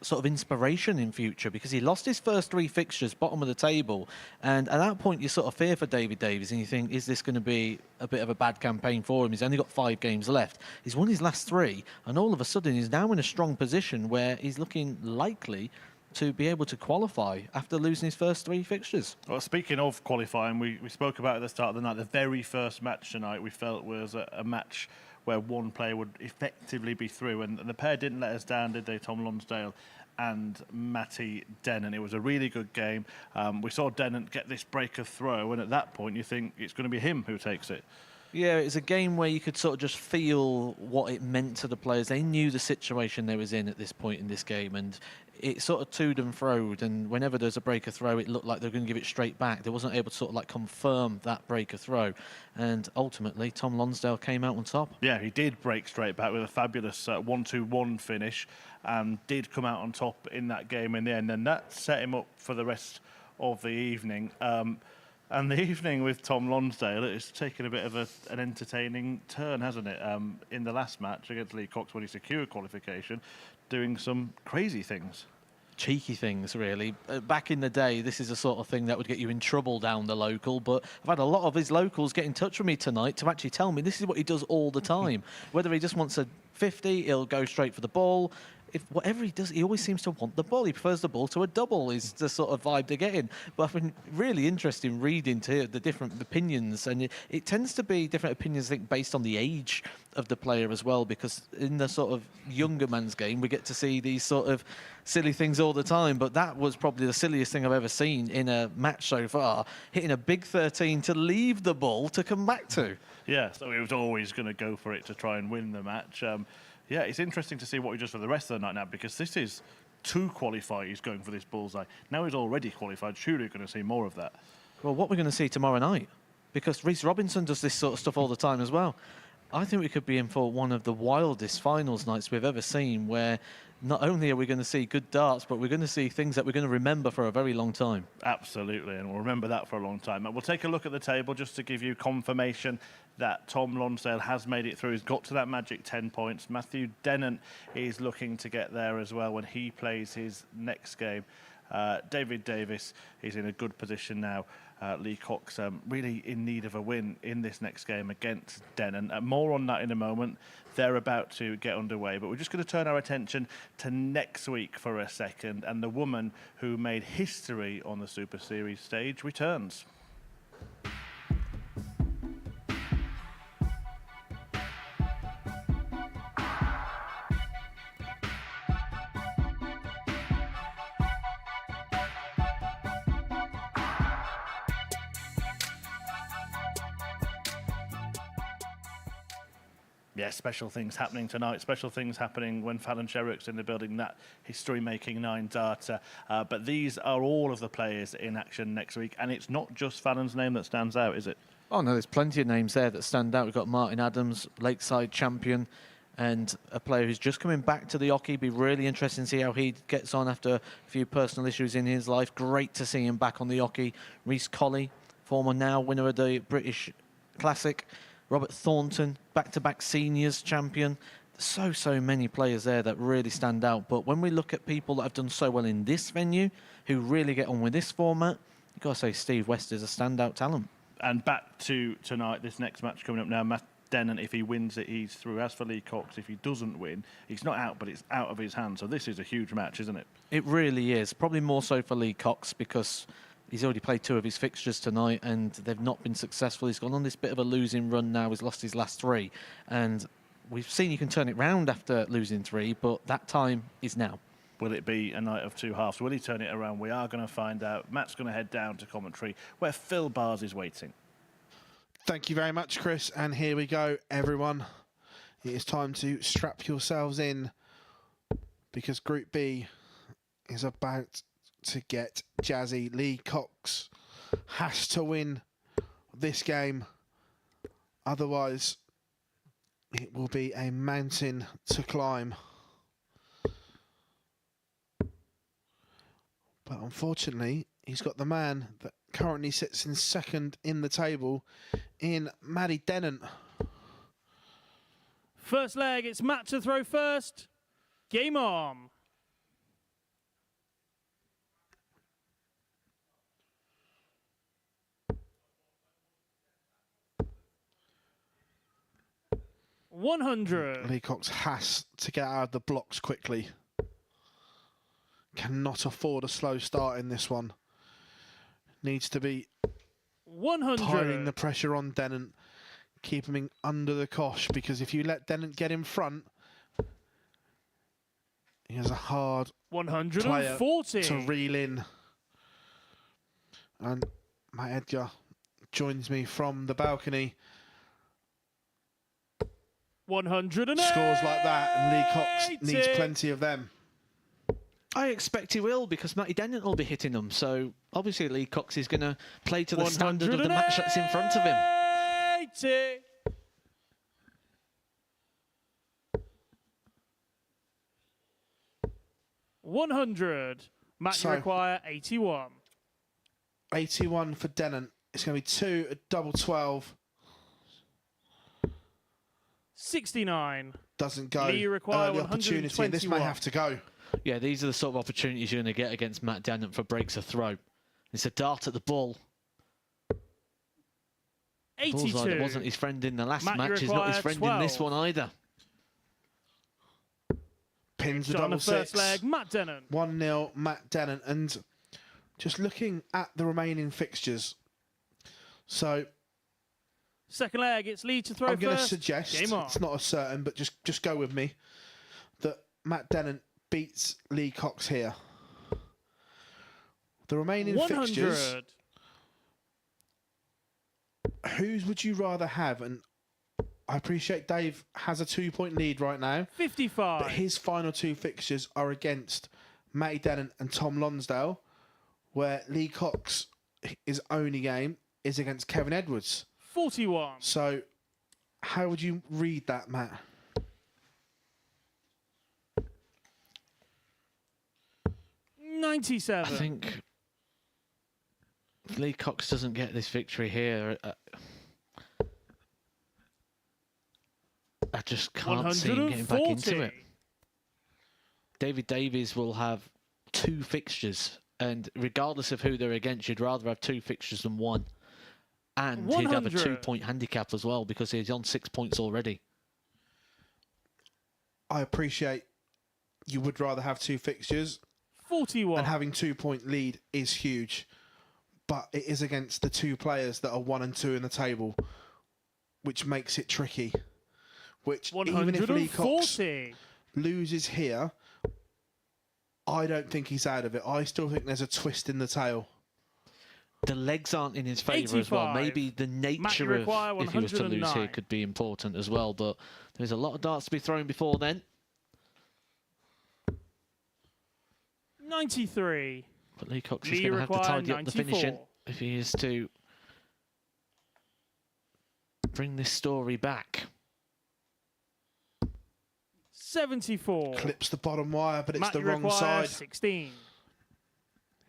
sort of inspiration in future, because he lost his first 3 fixtures, bottom of the table, and at that point you sort of fear for David Davies and you think, is this going to be a bit of a bad campaign for him? He's only got 5 games left. He's won his last 3, and all of a sudden he's now in a strong position where he's looking likely to be able to qualify after losing his first 3 fixtures. Well, speaking of qualifying, we spoke about at the start of the night, the very first match tonight we felt was a match where one player would effectively be through, and the pair didn't let us down, did they? Tom Lonsdale and Matty Dennant. It was a really good game. We saw Dennant get this breaker throw, and at that point you think it's going to be him who takes it. Yeah, it's a game where you could sort of just feel what it meant to the players. They knew the situation they was in at this point in this game, and it sort of toed and froed, and whenever there's a breaker throw, it looked like they were going to give it straight back. They wasn't able to sort of like confirm that breaker throw, and ultimately Tom Lonsdale came out on top. Yeah, he did break straight back with a fabulous 1-2-1 finish, and did come out on top in that game in the end, and that set him up for the rest of the evening. And the evening with Tom Lonsdale, it's taken a bit of an entertaining turn, hasn't it? In the last match against Lee Cox, when he secured qualification, doing some crazy things. Cheeky things, really. Back in the day, this is the sort of thing that would get you in trouble down the local, but I've had a lot of his locals get in touch with me tonight to actually tell me this is what he does all the time. Whether he just wants a 50, he'll go straight for the ball. If whatever he does, he always seems to want the ball. He prefers the ball to a double, is the sort of vibe they're getting. But I've been really interested in reading to the different opinions, and it tends to be different opinions, I think, based on the age of the player as well, because in the sort of younger man's game, we get to see these sort of silly things all the time, but that was probably the silliest thing I've ever seen in a match so far, hitting a big 13 to leave the ball to come back to. Yeah, so he was always going to go for it to try and win the match. Yeah, it's interesting to see what he does for the rest of the night now, because this is 2 qualifiers he's going for this bullseye. Now he's already qualified. Surely we're going to see more of that. Well, what we're going to see tomorrow night, because Rhys Robinson does this sort of stuff all the time as well. I think we could be in for one of the wildest finals nights we've ever seen, where not only are we going to see good darts, but we're going to see things that we're going to remember for a very long time. Absolutely, and we'll remember that for a long time. And we'll take a look at the table just to give you confirmation that Tom Lonsdale has made it through. He's got to that magic 10 points. Matthew Dennant is looking to get there as well when he plays his next game. David Davies is in a good position now. Lee Cox really in need of a win in this next game against Dennant. More on that in a moment. They're about to get underway, but we're just going to turn our attention to next week for a second, and the woman who made history on the Super Series stage returns. Yeah, special things happening tonight. Special things happening when Fallon Sherrock's in the building, that history-making 9-darter. But these are all of the players in action next week. And it's not just Fallon's name that stands out, is it? Oh, no, there's plenty of names there that stand out. We've got Martin Adams, Lakeside champion, and a player who's just coming back to the hockey. Be really interesting to see how he gets on after a few personal issues in his life. Great to see him back on the hockey. Rhys Colley, former now winner of the British Classic. Robert Thornton, back-to-back seniors champion. So many players there that really stand out. But when we look at people that have done so well in this venue, who really get on with this format, you've got to say Steve West is a standout talent. And back to tonight, this next match coming up now, Matt Dennant, if he wins it, he's through. As for Lee Cox, if he doesn't win, he's not out, but it's out of his hands. So this is a huge match, isn't it? It really is. Probably more so for Lee Cox, because he's already played 2 of his fixtures tonight and they've not been successful. He's gone on this bit of a losing run now. He's lost his last 3. And we've seen he can turn it round after losing 3, but that time is now. Will it be a night of 2 halves? Will he turn it around? We are going to find out. Matt's going to head down to commentary where Phil Bars is waiting. Thank you very much, Chris. And here we go, everyone. It is time to strap yourselves in, because Group B is about to get jazzy. Lee Cox has to win this game, otherwise it will be a mountain to climb. But unfortunately, he's got the man that currently sits in second in the table in Matty Dennant. First leg, it's Matt to throw first. Game on. $100. Lee Cox has to get out of the blocks quickly. Cannot afford a slow start in this one. Needs to be 100. piling the pressure on Dennant, keep him under the cosh, because if you let Dennant get in front, he has a hard player 140 to reel in. And Matt Edgar joins me from the balcony. 180. Scores like that, and Lee Cox needs plenty of them. I expect he will, because Matty Dennant will be hitting them. So obviously Lee Cox is going to play to the standard of the match that's in front of him. 80. $100. Matt, So- you require 81. 81 for Dennant. It's going to be 2 at double 12. 69. Doesn't go. Lee, you require Early opportunity. This may 121. have to go. Yeah, these are the sort of opportunities you're going to get against Matt Dennant for breaks of throw. It's a dart at the ball. Bullseye 82. that wasn't his friend in the last Matt, you match is not his require friend in this 12. one either. Pins the Shot on the double first six. leg, Matt Dennant. 1-0 Matt Dennant. And just looking at the remaining fixtures. So Second leg, it's Lee to throw I'm going to first. suggest, Game on. it's not a certain, but just go with me, that Matt Dennant beats Lee Cox here. The remaining 100. fixtures, whose would you rather have? And I appreciate Dave has a 2-point lead right now, 55. but his final 2 fixtures are against Matty Dennant and Tom Lonsdale, where Lee Cox, his only game, is against Kevin Edwards. 41. So how would you read that, Matt? I think if Lee Cox doesn't get this victory here, I just can't see him getting back into it. David Davies will have 2 fixtures, and regardless of who they're against, you'd rather have 2 fixtures than 1. And he'd have a 2-point handicap as well, because he's on 6 points already. I appreciate you would rather have 2 fixtures, 41. and having 2-point lead is huge, but it is against the 2 players that are 1 and 2 in the table, which makes it tricky. Which, even if Lee Cox 140. loses here, I don't think he's out of it. I still think there's a twist in the tail. The legs aren't in his favour as well. 85. Maybe the nature of require if he was to lose here 109. could be important as well. But there's a lot of darts to be thrown before then. 93. But Lee Cox is Lee going to have to require tidy up the finishing 94. if he is to bring this story back. 74. Clips the bottom wire, but it's Matt, the you wrong require side. 16.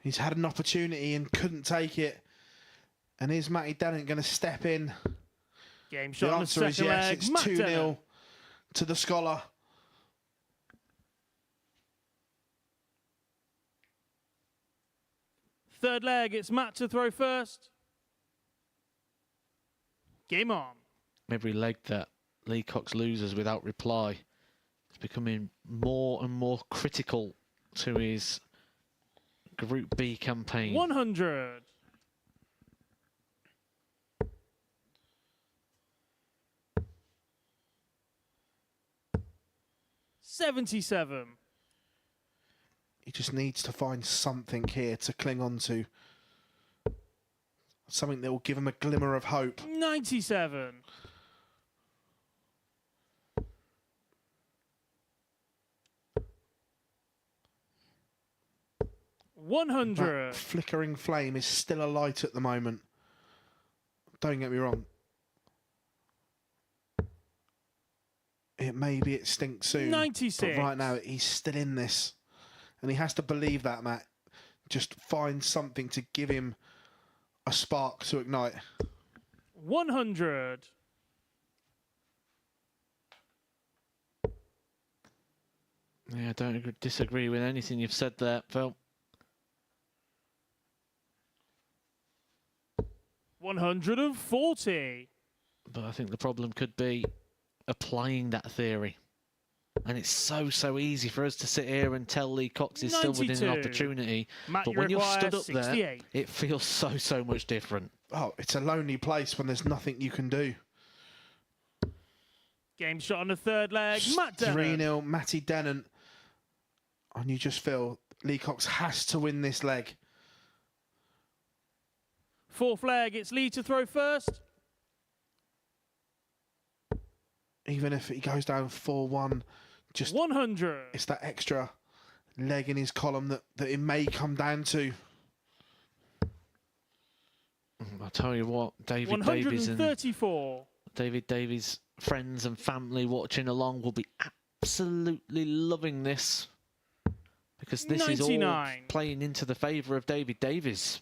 He's had an opportunity and couldn't take it. And is Matty Dennant going to step in? Game The shot on the answer is second yes. leg. It's Matt 2-0 Dennant. to the Scholar. Third leg, it's Matt to throw first. Game on. Every leg that Lee Cox loses without reply is becoming more and more critical to his Group B campaign. 100. $77. He just needs to find something here to cling on to. Something that will give him a glimmer of hope. 97. That 100. flickering flame is still alight at the moment. Don't get me wrong. it maybe it stinks soon. 96. But right now, he's still in this. And he has to believe that, Matt. Just find something to give him a spark to ignite. 100. Yeah, I don't disagree with anything you've said there, Phil. 140. But I think the problem could be applying that theory. And it's so easy for us to sit here and tell Lee Cox is still within 92. an opportunity. Matt, But you when you're require stood up there, 68. it feels so much different. Oh, it's a lonely place when there's nothing you can do. Game shot on the third leg. Matt Dennant. 3-0, Matty Dennant. And you just feel Lee Cox has to win this leg. Fourth leg, it's Lee to throw first. Even if he goes down 4-1, just 100. it's that extra leg in his column that it may come down to. I'll tell you what, David Davies and 134. David Davies' friends and family watching along will be absolutely loving this. Because this is all 99. playing into the favour of David Davies.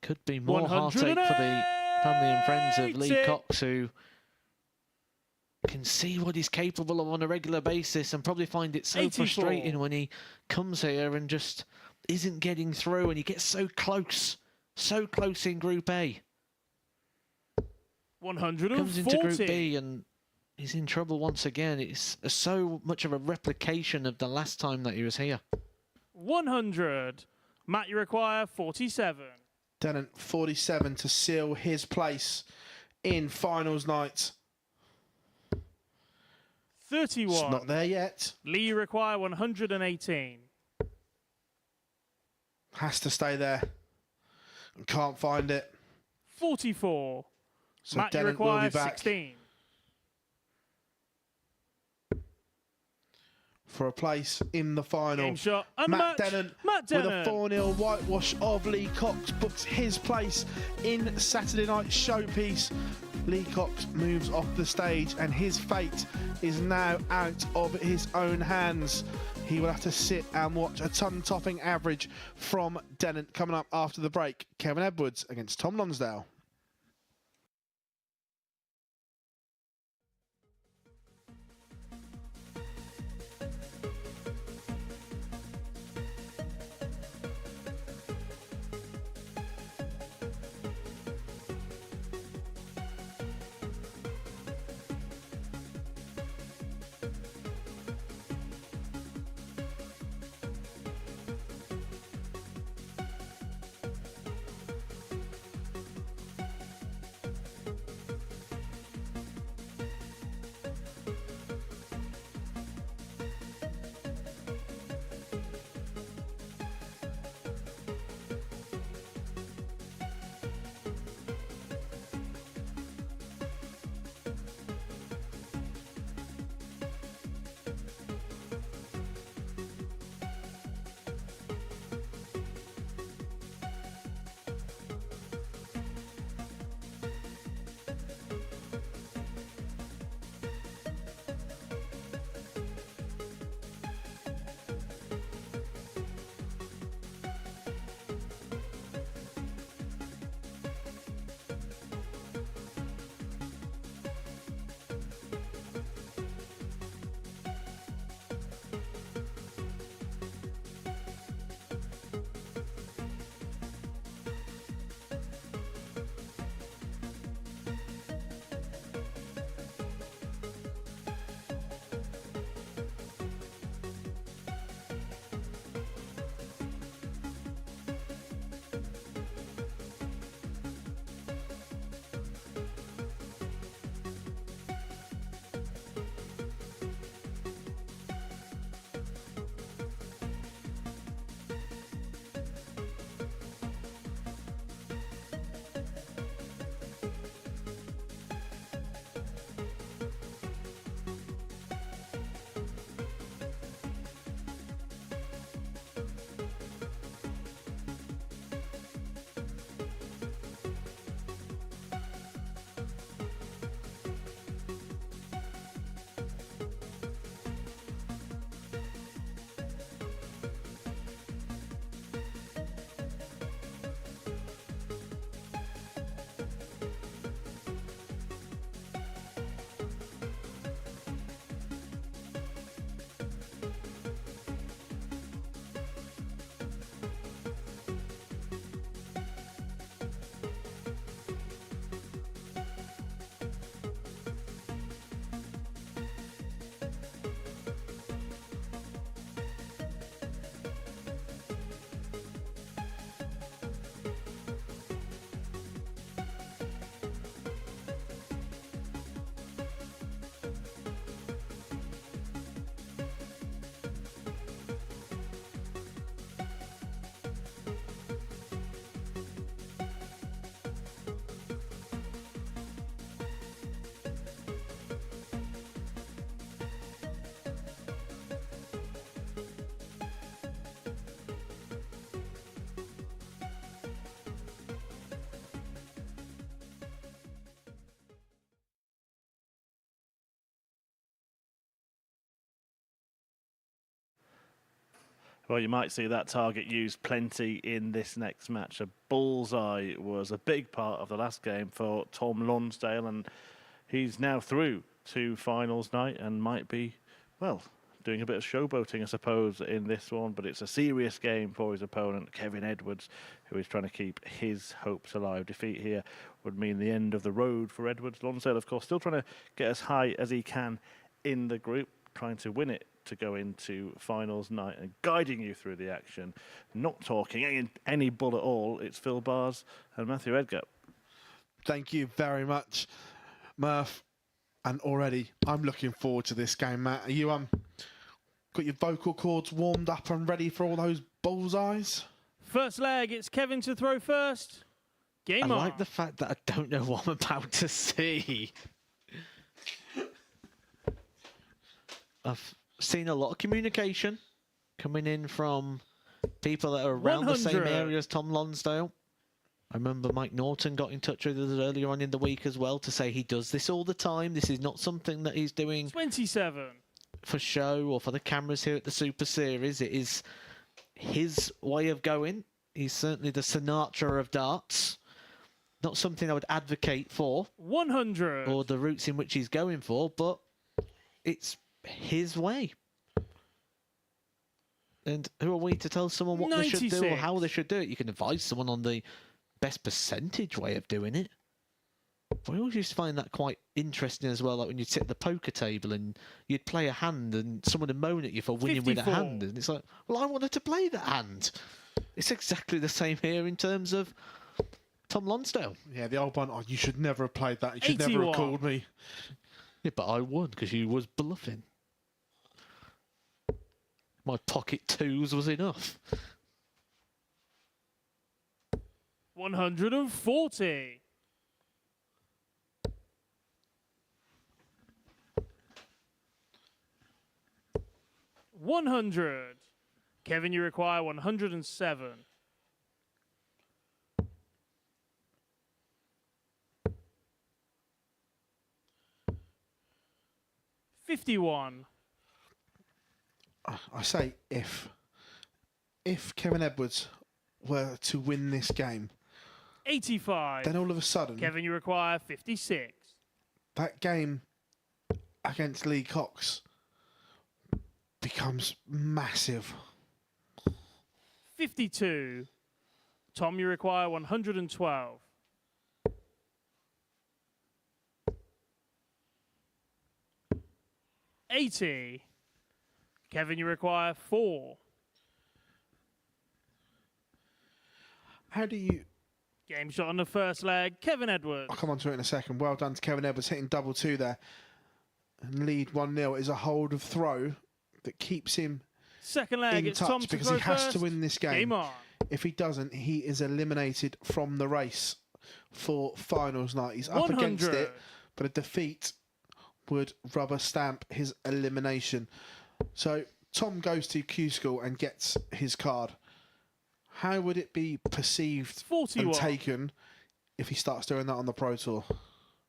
Could be more heartache for the family and friends of Lee 180. Cox, who can see what he's capable of on a regular basis and probably find it so 84. frustrating when he comes here and just isn't getting through, and he gets so close in Group A. 140. Comes into Group B and he's in trouble once again. It's so much of a replication of the last time that he was here. 100. Matt, you require 47. Dennant 47 to seal his place in finals night. 31. It's not there yet. Lee, you require 118. Has to stay there. Can't find it. 44. So Matt, you Dennant will require be back 16. for a place in the final. Game shot. Matt Unmatched. Dennant Matt with a Dennant. 4-0 whitewash of Lee Cox books his place in Saturday night's showpiece. Lee Cox moves off the stage and his fate is now out of his own hands. He will have to sit and watch a ton-topping average from Dennant coming up after the break. Kevin Edwards against Tom Lonsdale. Well, you might see that target used plenty in this next match. A bullseye was a big part of the last game for Tom Lonsdale, and he's now through to finals night and might be, well, doing a bit of showboating, I suppose, in this one. But it's a serious game for his opponent, Kevin Edwards, who is trying to keep his hopes alive. Defeat here would mean the end of the road for Edwards. Lonsdale, of course, still trying to get as high as he can in the group, trying to win it to go into finals night, and guiding you through the action, not talking any bull at all. It's Phil Bars and Matthew Edgar. Thank you very much, Murph. And already, I'm looking forward to this game, Matt. Are you got your vocal cords warmed up and ready for all those bullseyes? First leg, it's Kevin to throw first. Game I on. like the fact that I don't know what I'm about to see. I've seen a lot of communication coming in from people that are around the same 100. area as Tom Lonsdale. I remember Mike Norton got in touch with us earlier on in the week as well to say he does this all the time. This is not something that he's doing 27. for show or for the cameras here at the Super Series. It is his way of going. He's certainly the Sinatra of darts. Not something I would advocate for 100. or the routes in which he's going for, but it's his way. And who are we to tell someone what they should do or 96. how they should do it? You can advise someone on the best percentage way of doing it. But I always used to find that quite interesting as well, like when you'd sit at the poker table and you'd play a hand and someone would moan at you for winning with a 54. hand. And it's like, well, I wanted to play that hand. It's exactly the same here in terms of Tom Lonsdale. Yeah, the old one. Oh, you should never have played that. You should never 81. have called me. Yeah, but I won because you was bluffing. My pocket twos was enough. 140. $100. Kevin, you require 107. $51. I say if Kevin Edwards were to win this game, 85. then all of a sudden Kevin, you require 56. that game against Lee Cox becomes massive. 52. Tom, you require 112. $80. Kevin, you require 4. How do you... Game shot on the first leg. Kevin Edwards. I'll come on to it in a second. Well done to Kevin Edwards, hitting double two there. And lead 1-0 is a hold of throw that keeps him Second leg, in it's Tom touch to because throw he has first. to win this game. Game on. If he doesn't, he is eliminated from the race for finals night. He's up against 100. it, but a defeat would rubber stamp his elimination. So Tom goes to Q School and gets his card. How would it be perceived 41. and taken if he starts doing that on the Pro Tour?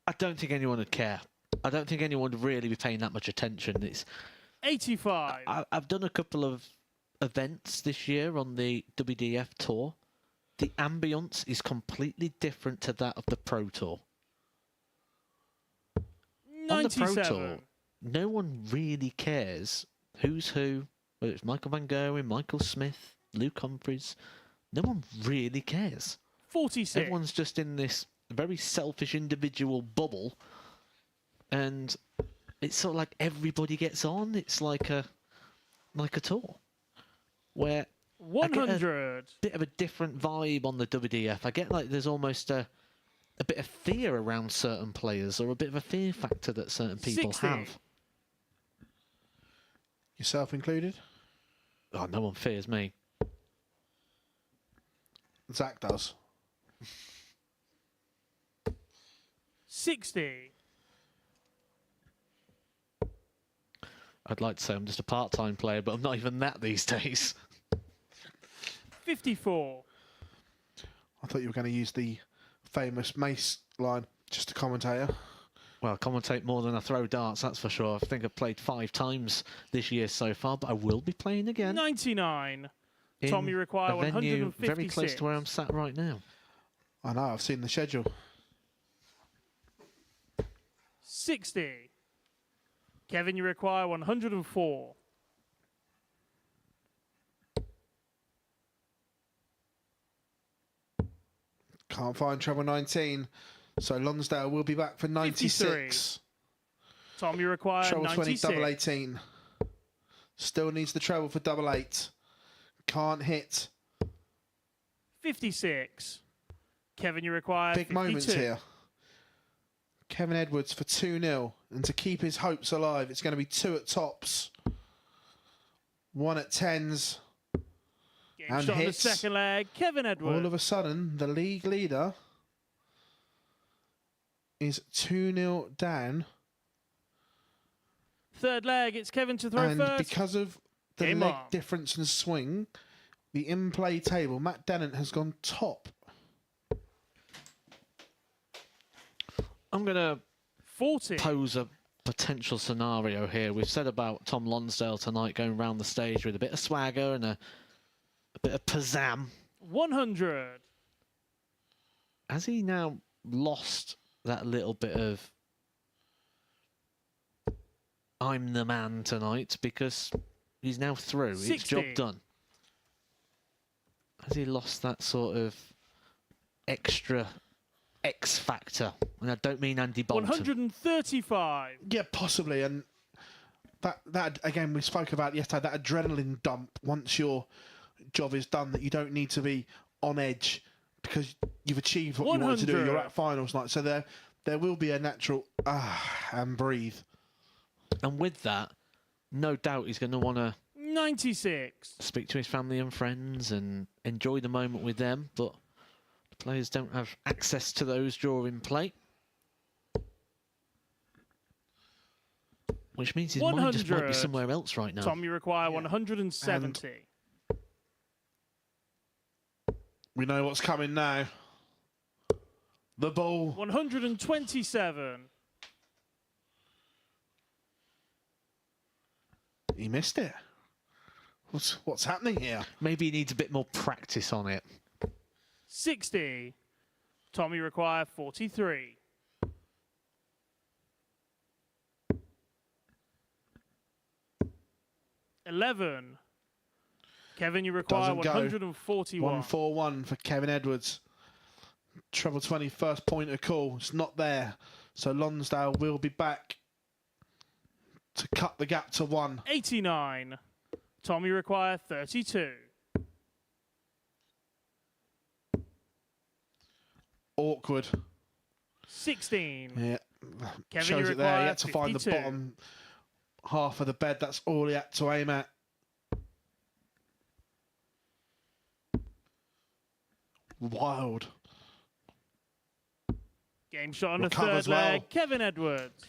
I don't think anyone would care. I don't think anyone would really be paying that much attention. It's 85. I've done a couple of events this year on the WDF tour. The ambience is completely different to that of the Pro Tour. On the Pro 97. Tour, no one really cares who's who, whether it's Michael Van Gerwen, Michael Smith, Luke Humphries. No one really cares. 46. Everyone's just in this very selfish individual bubble, and it's sort of like everybody gets on. It's like a tour where I get 100. bit of a different vibe on the WDF. I get like there's almost a bit of fear around certain players, or a bit of a fear factor that certain people 60. have. Yourself included? Oh, no one fears me. Zach does. 60. I'd like to say I'm just a part-time player, but I'm not even that these days. 54. I thought you were going to use the famous Mace line, just a commentator. Well, commentate more than I throw darts, that's for sure. I think I've played 5 times this year so far, but I will be playing again. 99. In Tom, you require a venue 156. very close to where I'm sat right now. I know, I've seen the schedule. 60. Kevin, you require 104. Can't find treble 19. So Lonsdale will be back for 96. Tom, you require Treble 20, 96. double 18. Still needs the treble for double 8. Can't hit. 56. Kevin, you require Big 52. moments here. Kevin Edwards for 2-0. And to keep his hopes alive, it's going to be 2 at tops. 1 at tens. Game And shot on the hits. second leg. Kevin Edwards. All of a sudden, the league leader is 2-0 down. Third leg, it's Kevin to throw And first. because of the Game leg on. difference and swing, the in-play table, Matt Dennant has gone top. I'm going to 40. pose a potential scenario here. We've said about Tom Lonsdale tonight going around the stage with a bit of swagger and a bit of pizzazz. 100. Has he now lost that little bit of I'm the man tonight because he's now through? It's 60. job done. Has he lost that sort of extra X factor? And I don't mean Andy Bolton. 135. Yeah, possibly. And that again, we spoke about yesterday, that adrenaline dump once your job is done, that you don't need to be on edge because you've achieved what you wanted to do. 100. You're at finals night. So there will be a natural and breathe. And with that, no doubt he's going to want to 96. speak to his family and friends and enjoy the moment with them, but the players don't have access to those during play. Which means his mind just might be 100. somewhere else right now. Tom, you require 170. We know what's coming now. The ball. 127. He missed it. What's happening here? Maybe he needs a bit more practice on it. 60. Tom, you require 43. $11. Kevin, you require Doesn't go. 141. 1-4-1 for Kevin Edwards. Treble 20, first point of call. It's not there. So Lonsdale will be back to cut the gap to 1. 89. Tom, you require 32. Awkward. 16. Yeah. Kevin, Shows you it there. He require had to find the 52. bottom half of the bed. That's all he had to aim at. Wild. Game shot on the Recovers third leg. well. Kevin Edwards.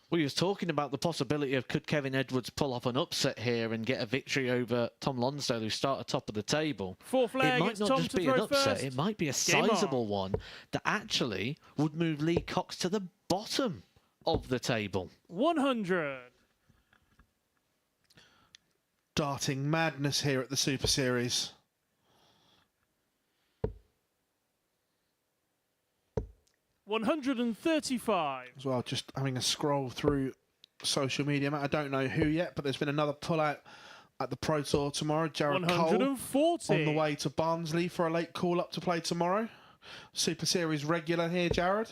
We was talking about the possibility of could Kevin Edwards pull off an upset here and get a victory over Tom Lonsdale, who started top of the table. Fourth leg, It might it's not Tom just to be an throw upset, first. it might be a Game on. sizable one that actually would move Lee Cox to the bottom of the table. 100. Darting madness here at the Super Series. $135. As well, just having a scroll through social media. I don't know who yet, but there's been another pullout at the Pro Tour tomorrow. Jared Cole 140. on the way to Barnsley for a late call-up to play tomorrow. Super Series regular here, Jared.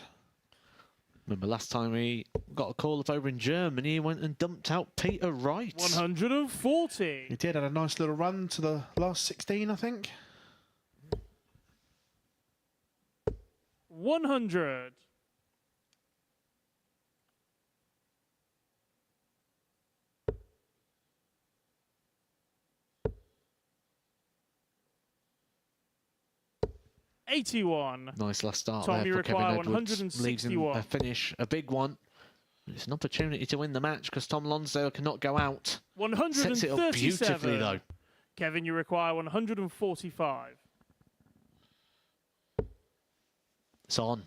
Remember last time he got a call up over in Germany, he went and dumped out Peter Wright. 140. He did, had a nice little run to the last 16, I think. 100. $81. Nice last start Tom, there you for Kevin require Edwards. Leaves him 161. a finish, a big one. It's an opportunity to win the match because Tom Lonsdale cannot go out. 137. Sets it up beautifully though. Kevin, you require 145. It's on.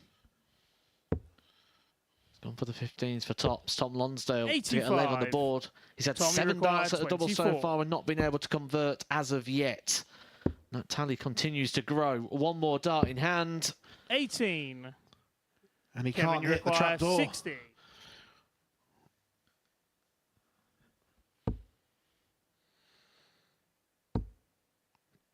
Gone for the 15s for tops. Tom Lonsdale to get a leg on the 85. board. He's had Tommy 7 required darts at a double so 24. far and not been able to convert as of yet. That tally continues to grow. One more dart in hand. 18. And he Kevin, can't you hit the require trap door. 60.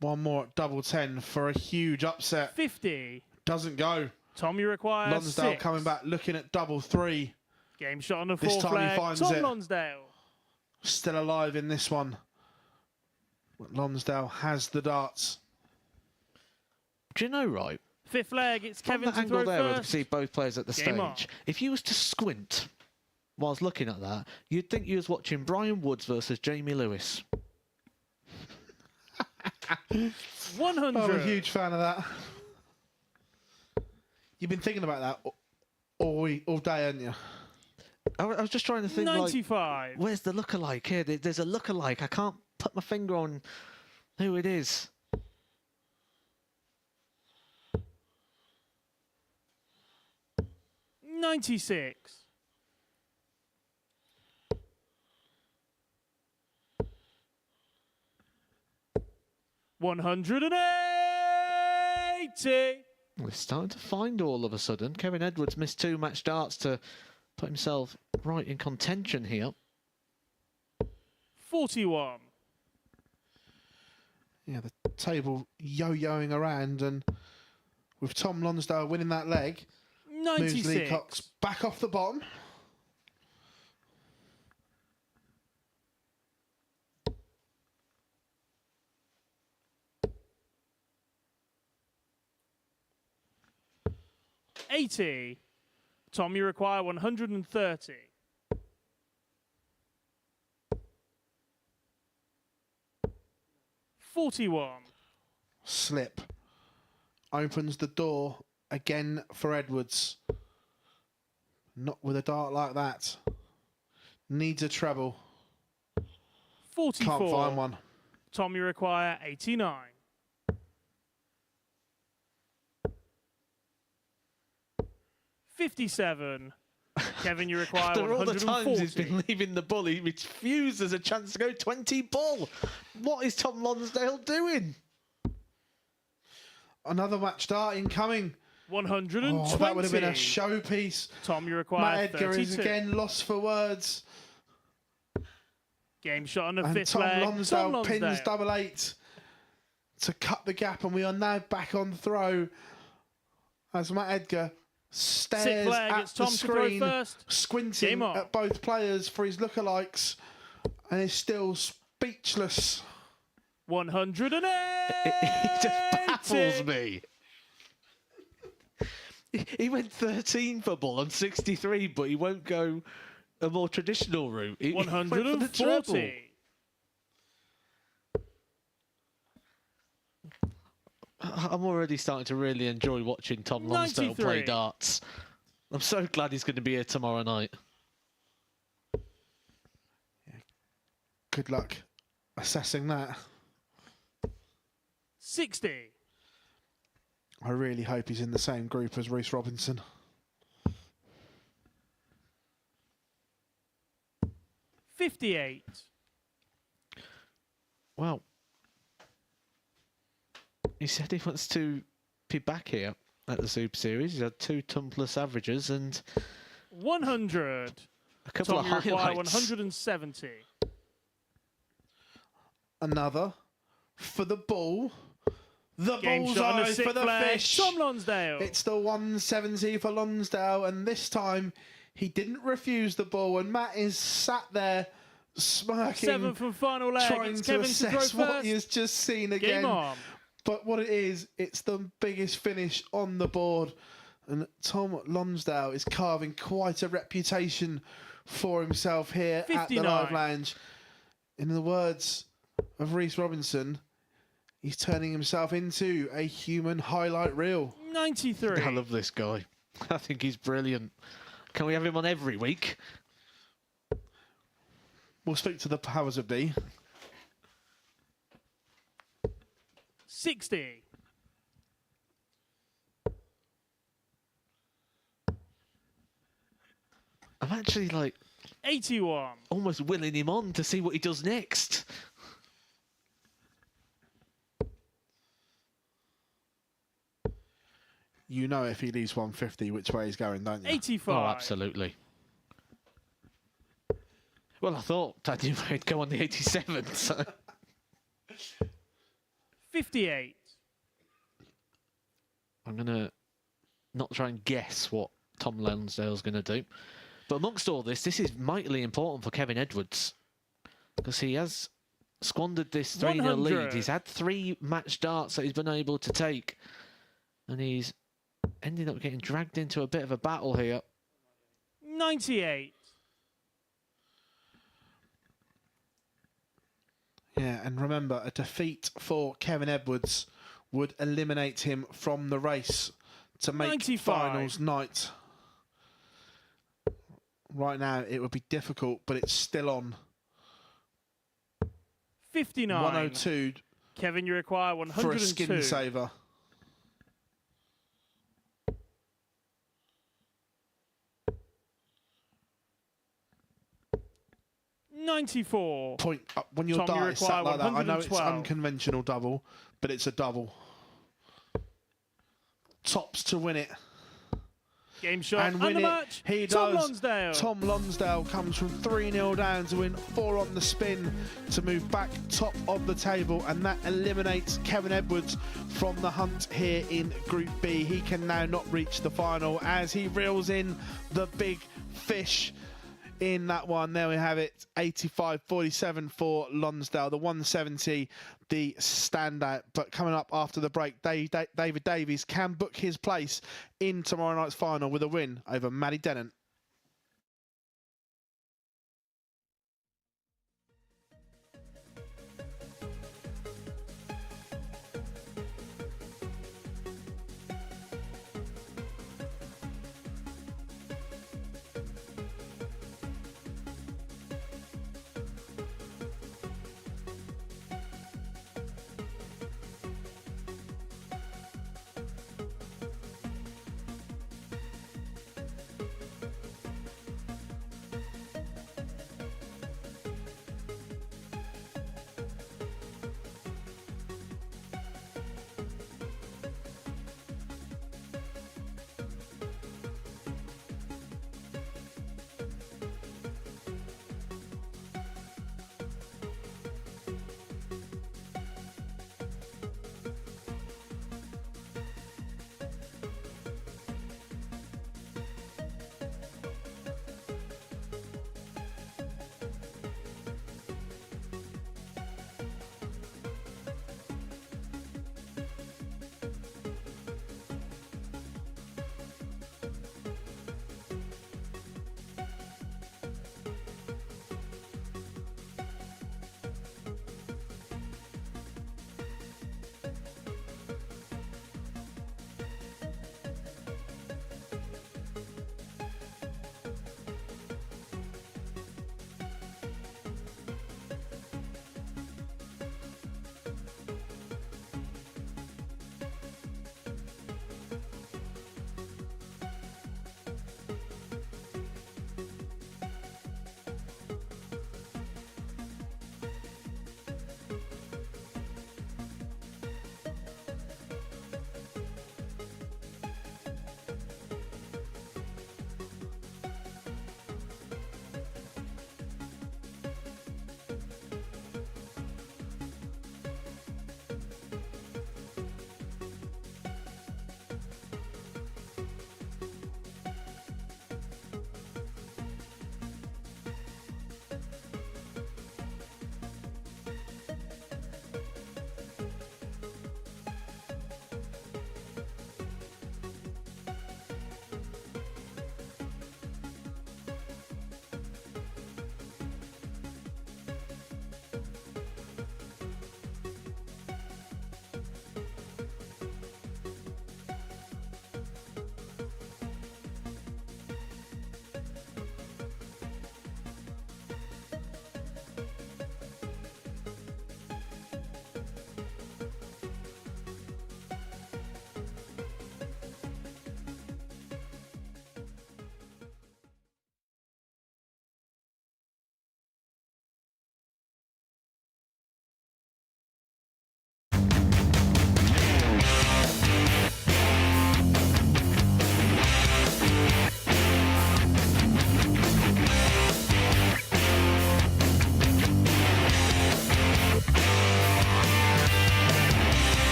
One more at double 10 for a huge upset. 50. Doesn't go. Tom, you require Lonsdale 6. coming back, looking at double 3. Game shot on the This fourth time he flag. finds Tom it. Lonsdale. Still alive in this one. But Lonsdale has the darts. Do you know, right? Fifth leg, it's From Kevin that to angle throw there, where we can first. see both players at the Game on. stage. If you was to squint whilst looking at that, you'd think you was watching Brian Woods versus Jamie Lewis. 100. I'm a huge fan of that. You've been thinking about that all day, haven't you? I was just trying to think, like, 95. where's the lookalike here? There's a lookalike. I can't put my finger on who it is. $96. $180. We're starting to find all of a sudden. Kevin Edwards missed 2 match darts to put himself right in contention here. 41. Yeah, the table yo-yoing around, and with Tom Lonsdale winning that leg, moves Lee 96. Cox back off the bottom. $80. Tom, you require 130. $41. Slip. Opens the door again for Edwards. Not with a dart like that. Needs a treble. 44. Can't find one. Tom, you require 89. $57. Kevin, you require After all the 140. times he's been leaving the bull, he refuses a chance to go 20 bull. What is Tom Lonsdale doing? Another match dart incoming. 120. Oh, that would have been a showpiece. Tom, you require Matt Edgar 32. is again lost for words. Game shot on the And fifth Tom leg. Lonsdale pins double 8 to cut the gap, and we are now back on throw as Matt Edgar stares Sixth leg, at it's Tom the to throw screen, first. squinting Game on. at both players for his lookalikes, and is still speechless. 180. It just baffles me. He went 13 for bull on 63, but he won't go a more traditional route. He went for the treble. 140. I'm already starting to really enjoy watching Tom Lonsdale play 93. darts. I'm so glad he's going to be here tomorrow night. Good luck assessing that. 60. I really hope he's in the same group as Reece Robinson. $58. Well, he said he wants to be back here at the Super Series. He's had 2 tumbless averages and 100. a couple Tom, of you require highlights. 170. Another for the bull. The Game shot on bullseye the for sixth the flag. fish. Tom Lonsdale. It's the 170 for Lonsdale, and this time he didn't refuse the ball, and Matt is sat there smirking, 7th and final leg. trying It's to Kevin to throw assess what first. he has just seen Game again. on. But what it is, it's the biggest finish on the board, and Tom Lonsdale is carving quite a reputation for himself here at the 59. Live Lounge. In the words of Reece Robinson, he's turning himself into a human highlight reel. 93. I love this guy. I think he's brilliant. Can we have him on every week? We'll speak to the powers that be. 60. actually like 81. almost willing him on to see what he does next. You know if he leaves 150, which way he's going, don't you? 85. Oh, absolutely. Well, I thought I knew he'd go on the 87, so... 58. I'm going to not try and guess what Tom Lonsdale's going to do. But amongst all this, this is mightily important for Kevin Edwards. Because he has squandered this 3-0 lead. 100. He's had 3 match darts that he's been able to take. And he's ended up getting dragged into a bit of a battle here. 98. Yeah, and remember, a defeat for Kevin Edwards would eliminate him from the race to make 95. finals night. Right now, it would be difficult, but it's still on. 59. 102 Kevin, you require 102. for a skin saver. $94. Point up when your Tom, you die is sat require like that. I know it's 112. unconventional double, but it's a double. Tops to win it. Game shot And and, win the it, match. he Tom does. Lonsdale. Tom Lonsdale comes from 3-0 down to win 4 on the spin to move back top of the table, and that eliminates Kevin Edwards from the hunt here in Group B. He can now not reach the final as he reels in the big fish in that one. There we have it, 85-47 for Lonsdale, the 170, the standout. But coming up after the break, David Davies can book his place in tomorrow night's final with a win over Matty Dennant.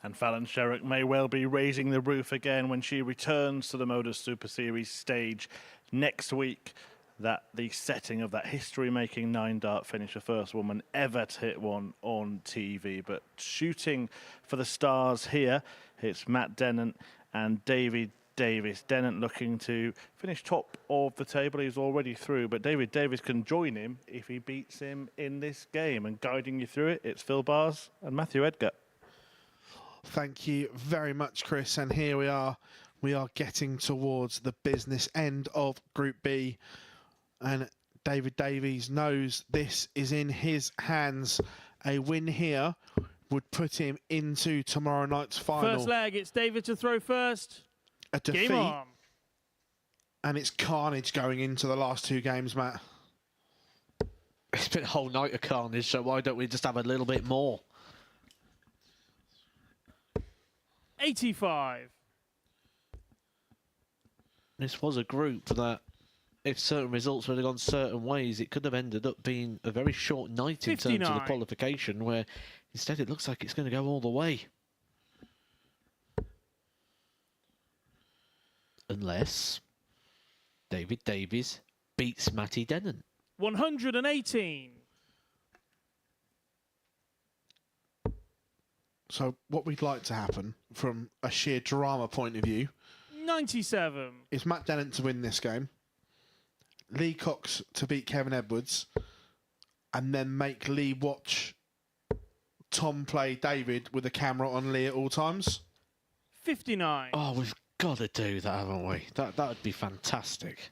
And Fallon Sherrock may well be raising the roof again when she returns to the MODUS Super Series stage next week. That the setting of that history-making 9-dart finish, the first woman ever to hit one on TV. But shooting for the stars here, it's Matt Dennant and David Davis. Dennant looking to finish top of the table. He's already through, but David Davis can join him if he beats him in this game. And guiding you through it, it's Phil Bars and Matthew Edgar. Thank you very much, Chris. And here we are. We are getting towards the business end of Group B. And David Davies knows this is in his hands. A win here would put him into tomorrow night's final. First leg, it's David to throw first. A defeat. Game on. And it's carnage going into the last two games, Matt. It's been a whole night of carnage, so why don't we just have a little bit more? 85. This was a group that, if certain results would have gone certain ways, it could have ended up being a very short night in terms of the 59. qualification, where instead it looks like it's going to go all the way. Unless David Davies beats Matty Dennant. 118. So what we'd like to happen from a sheer drama point of view 97. is Matt Dennant to win this game, Lee Cox to beat Kevin Edwards, and then make Lee watch Tom play David with a camera on Lee at all times. 59. Oh, we've got to do that, haven't we? That would be fantastic.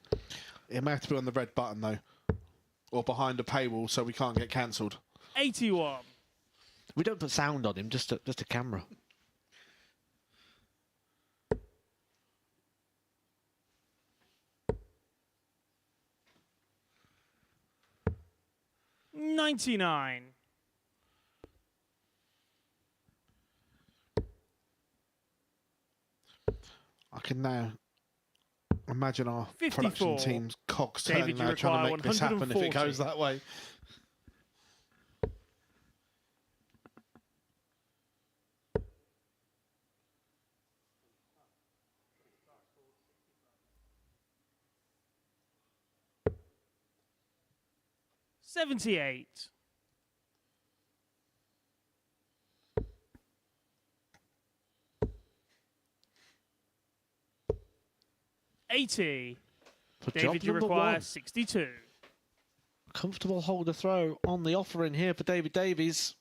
It may have to be on the red button, though, or behind a paywall so we can't get cancelled. 81. We don't put sound on him, just a camera. $99. I can now imagine our 54. production team's cogs David, turning you now, trying to require make this happen if it 140. goes that way. $78. $80. For David, job you number require one. 62. Comfortable holder throw on the offer in here for David Davies.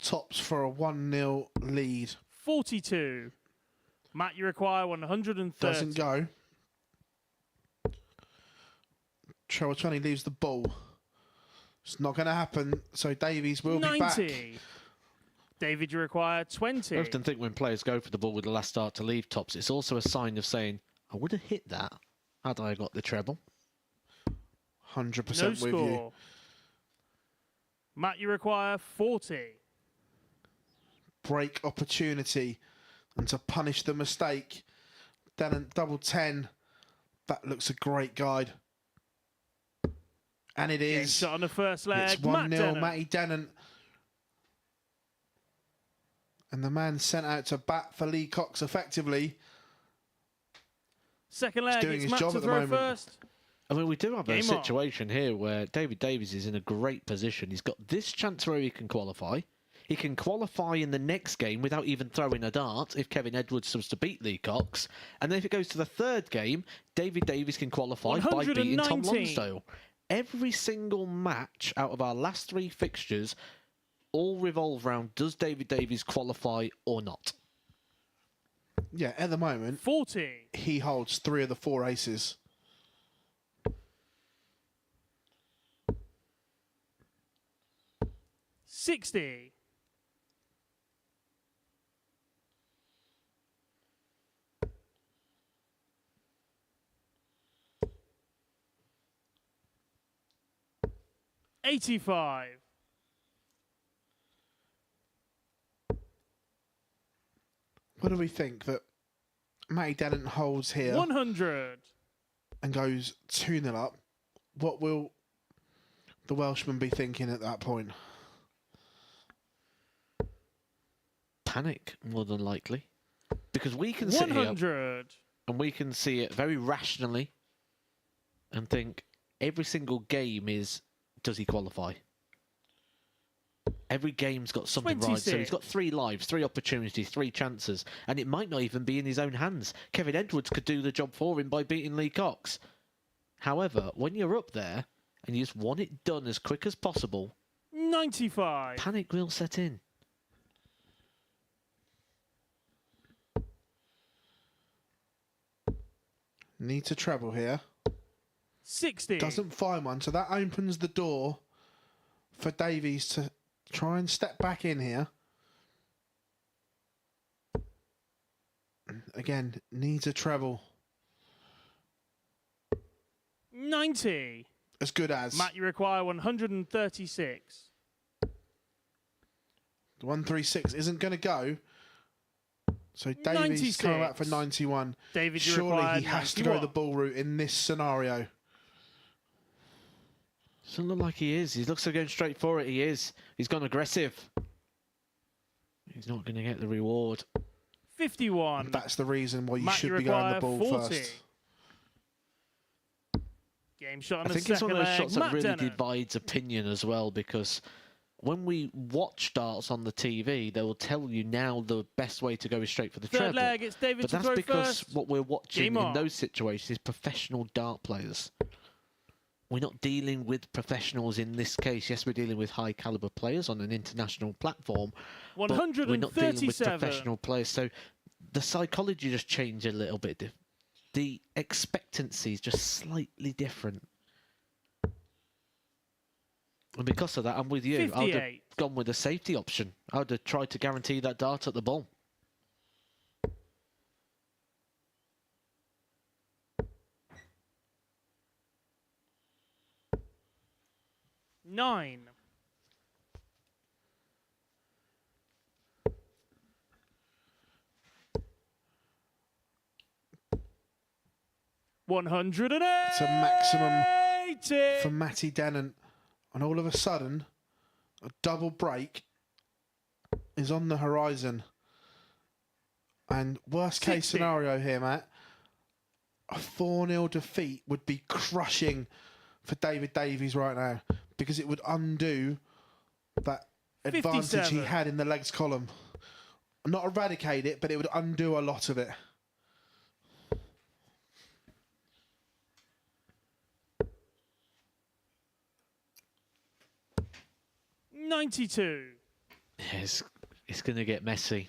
Tops for a 1-0 lead. 42. Matt, you require 130. Doesn't go. Trevor 20 leaves the ball. It's not going to happen, so Davies will 90. be back. David, you require 20. I often think when players go for the ball with the last start to leave tops, it's also a sign of saying, I would have hit that had I got the treble. 100% No with score. you. Matt, you require 40. Break opportunity and to punish the mistake. Dennant double 10. That looks a great guide. And it Game is. shot on the first leg. It's Matt 1-0 Dennant. Matty Dennant. And the man sent out to bat for Lee Cox effectively. Second leg, doing it's his Matt job to at the throw moment. first. I mean, we do have a Game on. situation here where David Davies is in a great position. He's got this chance where he can qualify. He can qualify in the next game without even throwing a dart if Kevin Edwards was to beat Lee Cox. And then if it goes to the third game, David Davies can qualify by beating Tom 119. Lonsdale. Every single match out of our last three fixtures all revolve around, does David Davies qualify or not? Yeah, at the moment, 40. he holds 3 of the 4 aces. $60. $85. What do we think that Matty Dennant holds here 100. and goes 2-0 up? What will the Welshman be thinking at that point? panic, more than likely. Because we can sit here 100. and we can see it very rationally and think every single game is, does he qualify? Every game's got something right. So he's 26. got 3 lives, 3 opportunities, 3 chances, and it might not even be in his own hands. Kevin Edwards could do the job for him by beating Lee Cox. However, when you're up there and you just want it done as quick as possible, 95. panic will set in. Need to treble here. 60. Doesn't find one, so that opens the door for Davies to try and step back in here. Again, needs a treble. 90. As good as. Matt, you require 136. The 136 isn't going to go. So Davies coming back for 91. David, you Surely require he has to 91. go the ball route in this scenario. Doesn't look like he is. He looks like going straight for it. He is. He's gone aggressive. He's not going to get the reward. 51. That's the reason why you Matt, should you be going the require ball 40. first. Game shot on I the think it's second one of those leg. shots that Matt really Dennett. divides opinion as well, because when we watch darts on the TV, they will tell you now the best way to go is straight for the Third treble. leg, it's David But to that's throw because first. what we're watching Game in on. those situations is professional dart players. We're not dealing with professionals in this case. Yes, we're dealing with high caliber players on an international platform, but we're not dealing with 137. professional players. So the psychology just changed a little bit. The expectancy is just slightly different. And because of that, I'm with you. I would have 58. gone with a safety option. I would have tried to guarantee that dart at the ball. Nine. It's a maximum 180. for Matty Dennant. And all of a sudden, a double break is on the horizon. And worst case 60. scenario here, Matt, a 4-0 defeat would be crushing for David Davies right now, because it would undo that advantage 57. he had in the legs column. Not eradicate it, but it would undo a lot of it. $92. It's going to get messy.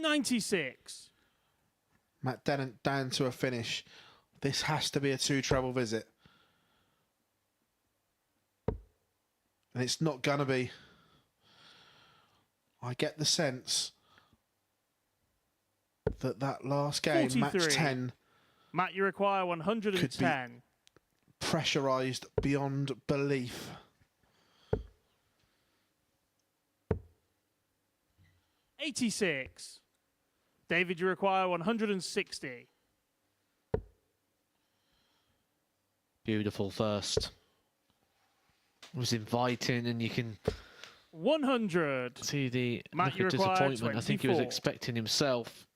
$96. Matt Dennant down to a finish. This has to be a 2 treble visit. And it's not going to be. I get the sense that that last game, 43. match 10, Matt, you require 110. pressurised beyond belief. $86. David, you require 160. Beautiful first. It was inviting, and you can 100. see the Matt, look you of require disappointment. I think he was 24. expecting himself.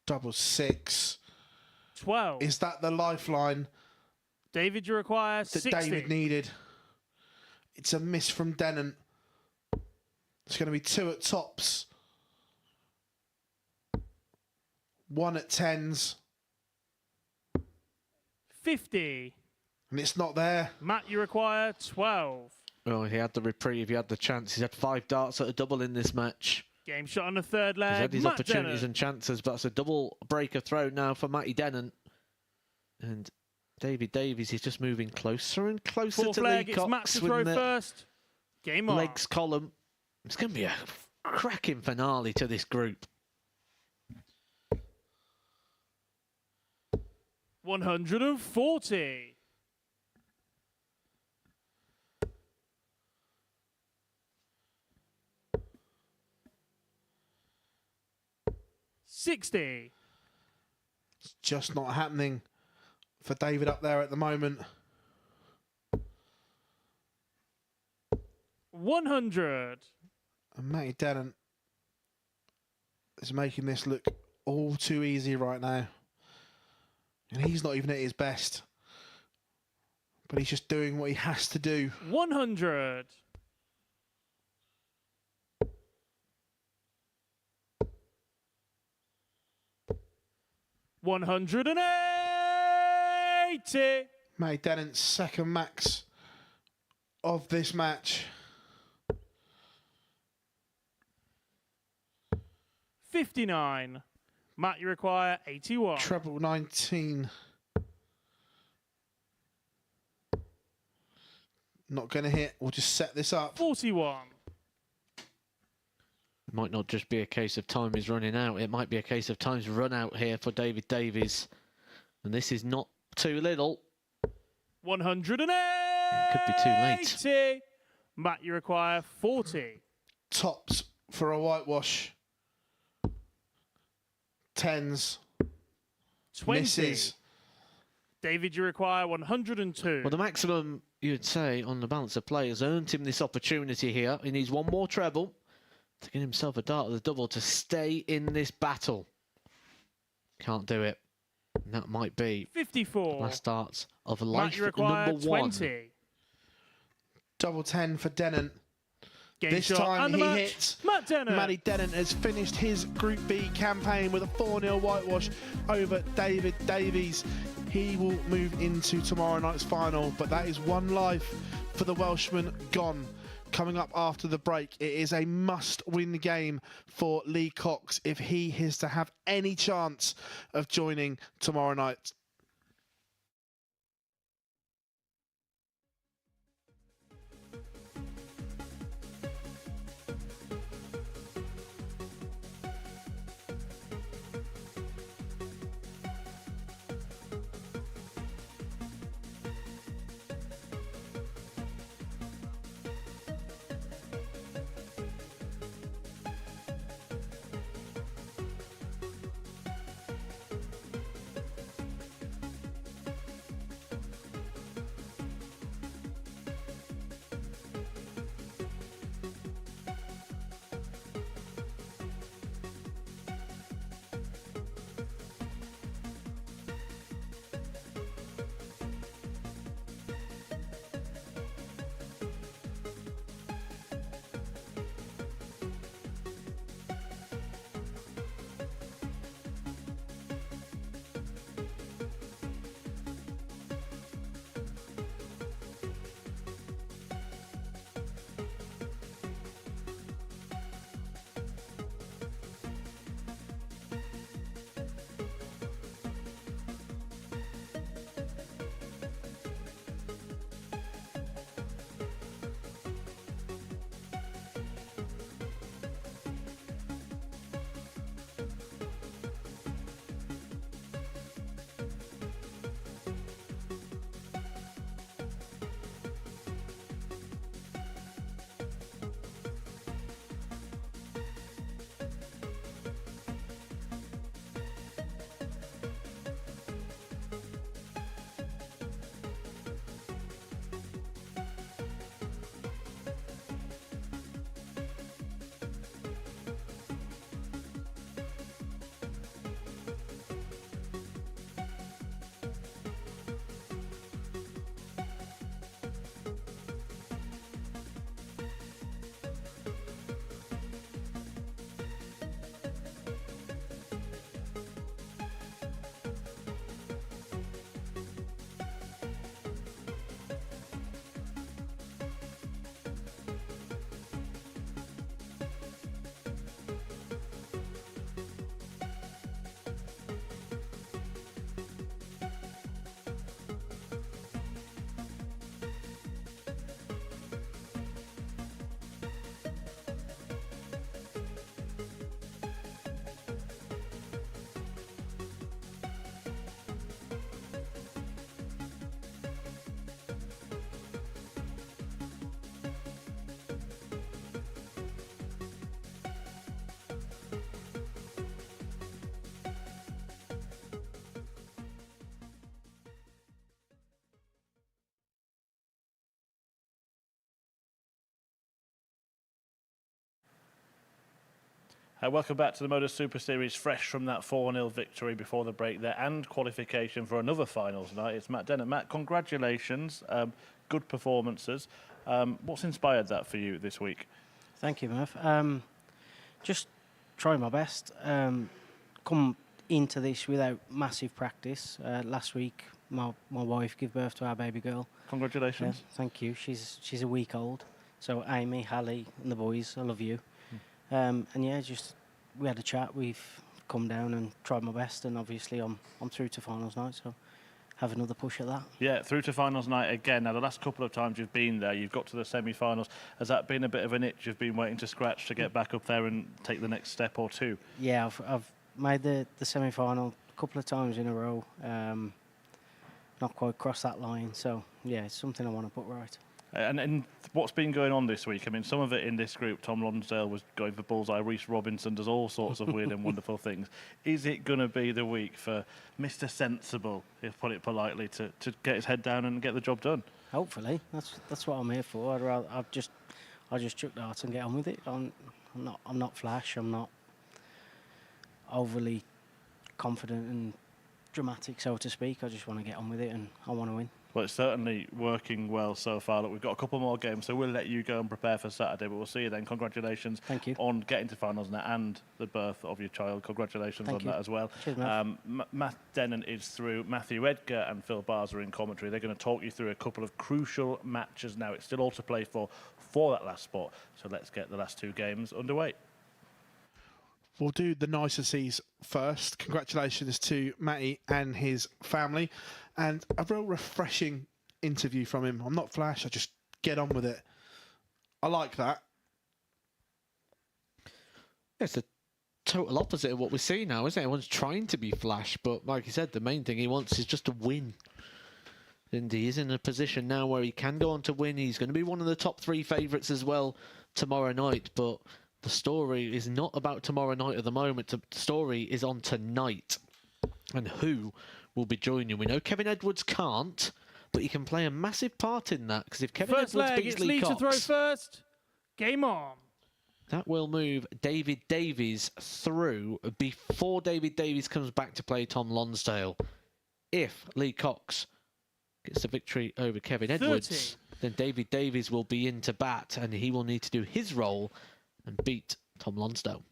Double 6. 12. Is that the lifeline David, you require that 60. David needed? It's a miss from Dennant. It's going to be 2 at tops. 1 at 10s. 50. And it's not there. Matt, you require 12. Well, he had the reprieve, he had the chance. He's had 5 darts at a double in this match. Game shot on the third leg. He's had his Matt opportunities Dennant. and chances, but it's a double breaker throw now for Matty Dennant. And David Davies is just moving closer and closer Fourth to leg, Lee it's Matt Cox to with throw the first. Game on. legs column. It's going to be a cracking finale to this group. 140. $60. It's just not happening. for David up there at the moment. 100. And Matty Dennant is making this look all too easy right now. And he's not even at his best. But he's just doing what he has to do. 100. 180. Matty Dennant's second max of this match. 59. Matt, you require 81. Treble 19. Not going to hit. We'll just set this up. 41. It might not just be a case of time is running out. It might be a case of time's run out here for David Davies. And this is not too little. 180. It could be too late. Matt, you require 40. Tops for a whitewash. Tens. 20. Misses. David, you require 102. Well, the maximum, you'd say, on the balance of play has earned him this opportunity here. He needs one more treble to get himself a dart of the double to stay in this battle. Can't do it. And that might be 54. last darts of Matt, life you require number 1. 20. Double 10 for Dennant. Game This shot time and the he match. hits. Matt Dennant. Matty Dennant has finished his Group B campaign with a 4-0 whitewash over David Davies. He will move into tomorrow night's final, but that is one life for the Welshman gone. Coming up after the break, it is a must-win game for Lee Cox if he is to have any chance of joining tomorrow night. Welcome back to the MODUS Super Series, fresh from that 4-0 victory before the break there and qualification for another finals night. It's Matt Dennett. Matt, congratulations. Good performances. What's inspired that for you this week? Thank you, Murph. Just trying my best. Come into this without massive practice. Last week, my wife gave birth to our baby girl. Congratulations. Thank you. She's a week old. So Amy, Hallie, and the boys, I love you. And yeah, just we had a chat. We've come down and tried my best, and obviously I'm through to finals night. So have another push at that. Yeah, through to finals night again. Now, the last couple of times you've been there, you've got to the semi-finals. Has that been a bit of an itch you've been waiting to scratch to get back up there and take the next step or two? Yeah, I've made the semi-final a couple of times in a row. Not quite crossed that line. So yeah, it's something I want to put right. And what's been going on this week? I mean, some of it in this group, Tom Lonsdale was going for bullseye. Reece Robinson does all sorts of weird and wonderful things. Is it going to be the week for Mr. Sensible, if put it politely, to get his head down and get the job done? Hopefully, that's what I'm here for. I just chuck the heart and get on with it. I'm not flash. I'm not overly confident and dramatic, so to speak. I just want to get on with it, and I want to win. Well, it's certainly working well so far. Look, we've got a couple more games, so we'll let you go and prepare for Saturday, but we'll see you then. Congratulations. Thank you. On getting to finals now and the birth of your child. Congratulations Thank on you. that as well. Cheers, Matt. Matt Dennett is through. Matthew Edgar and Phil Bars are in commentary. They're going to talk you through a couple of crucial matches now. It's still all to play for that last spot, so let's get the last two games underway. We'll do the niceties first. Congratulations to Matty and his family. And a real refreshing interview from him. I'm not flash, I just get on with it. I like that. It's a total opposite of what we see now, isn't it? Everyone's trying to be flash, but like you said, the main thing he wants is just to win. And he is in a position now where he can go on to win. He's going to be one of the top 3 favourites as well tomorrow night, but the story is not about tomorrow night at the moment. The story is on tonight and who will be joining. We know Kevin Edwards can't, but he can play a massive part in that, because if Kevin First Edwards leg, beats it's Lee Lee to throw Cox, first. Game on. that will move David Davies through before David Davies comes back to play Tom Lonsdale. If Lee Cox gets the victory over Kevin Edwards, then David Davies will be in to bat, and he will need to do his role and beat Tom Lonsdale.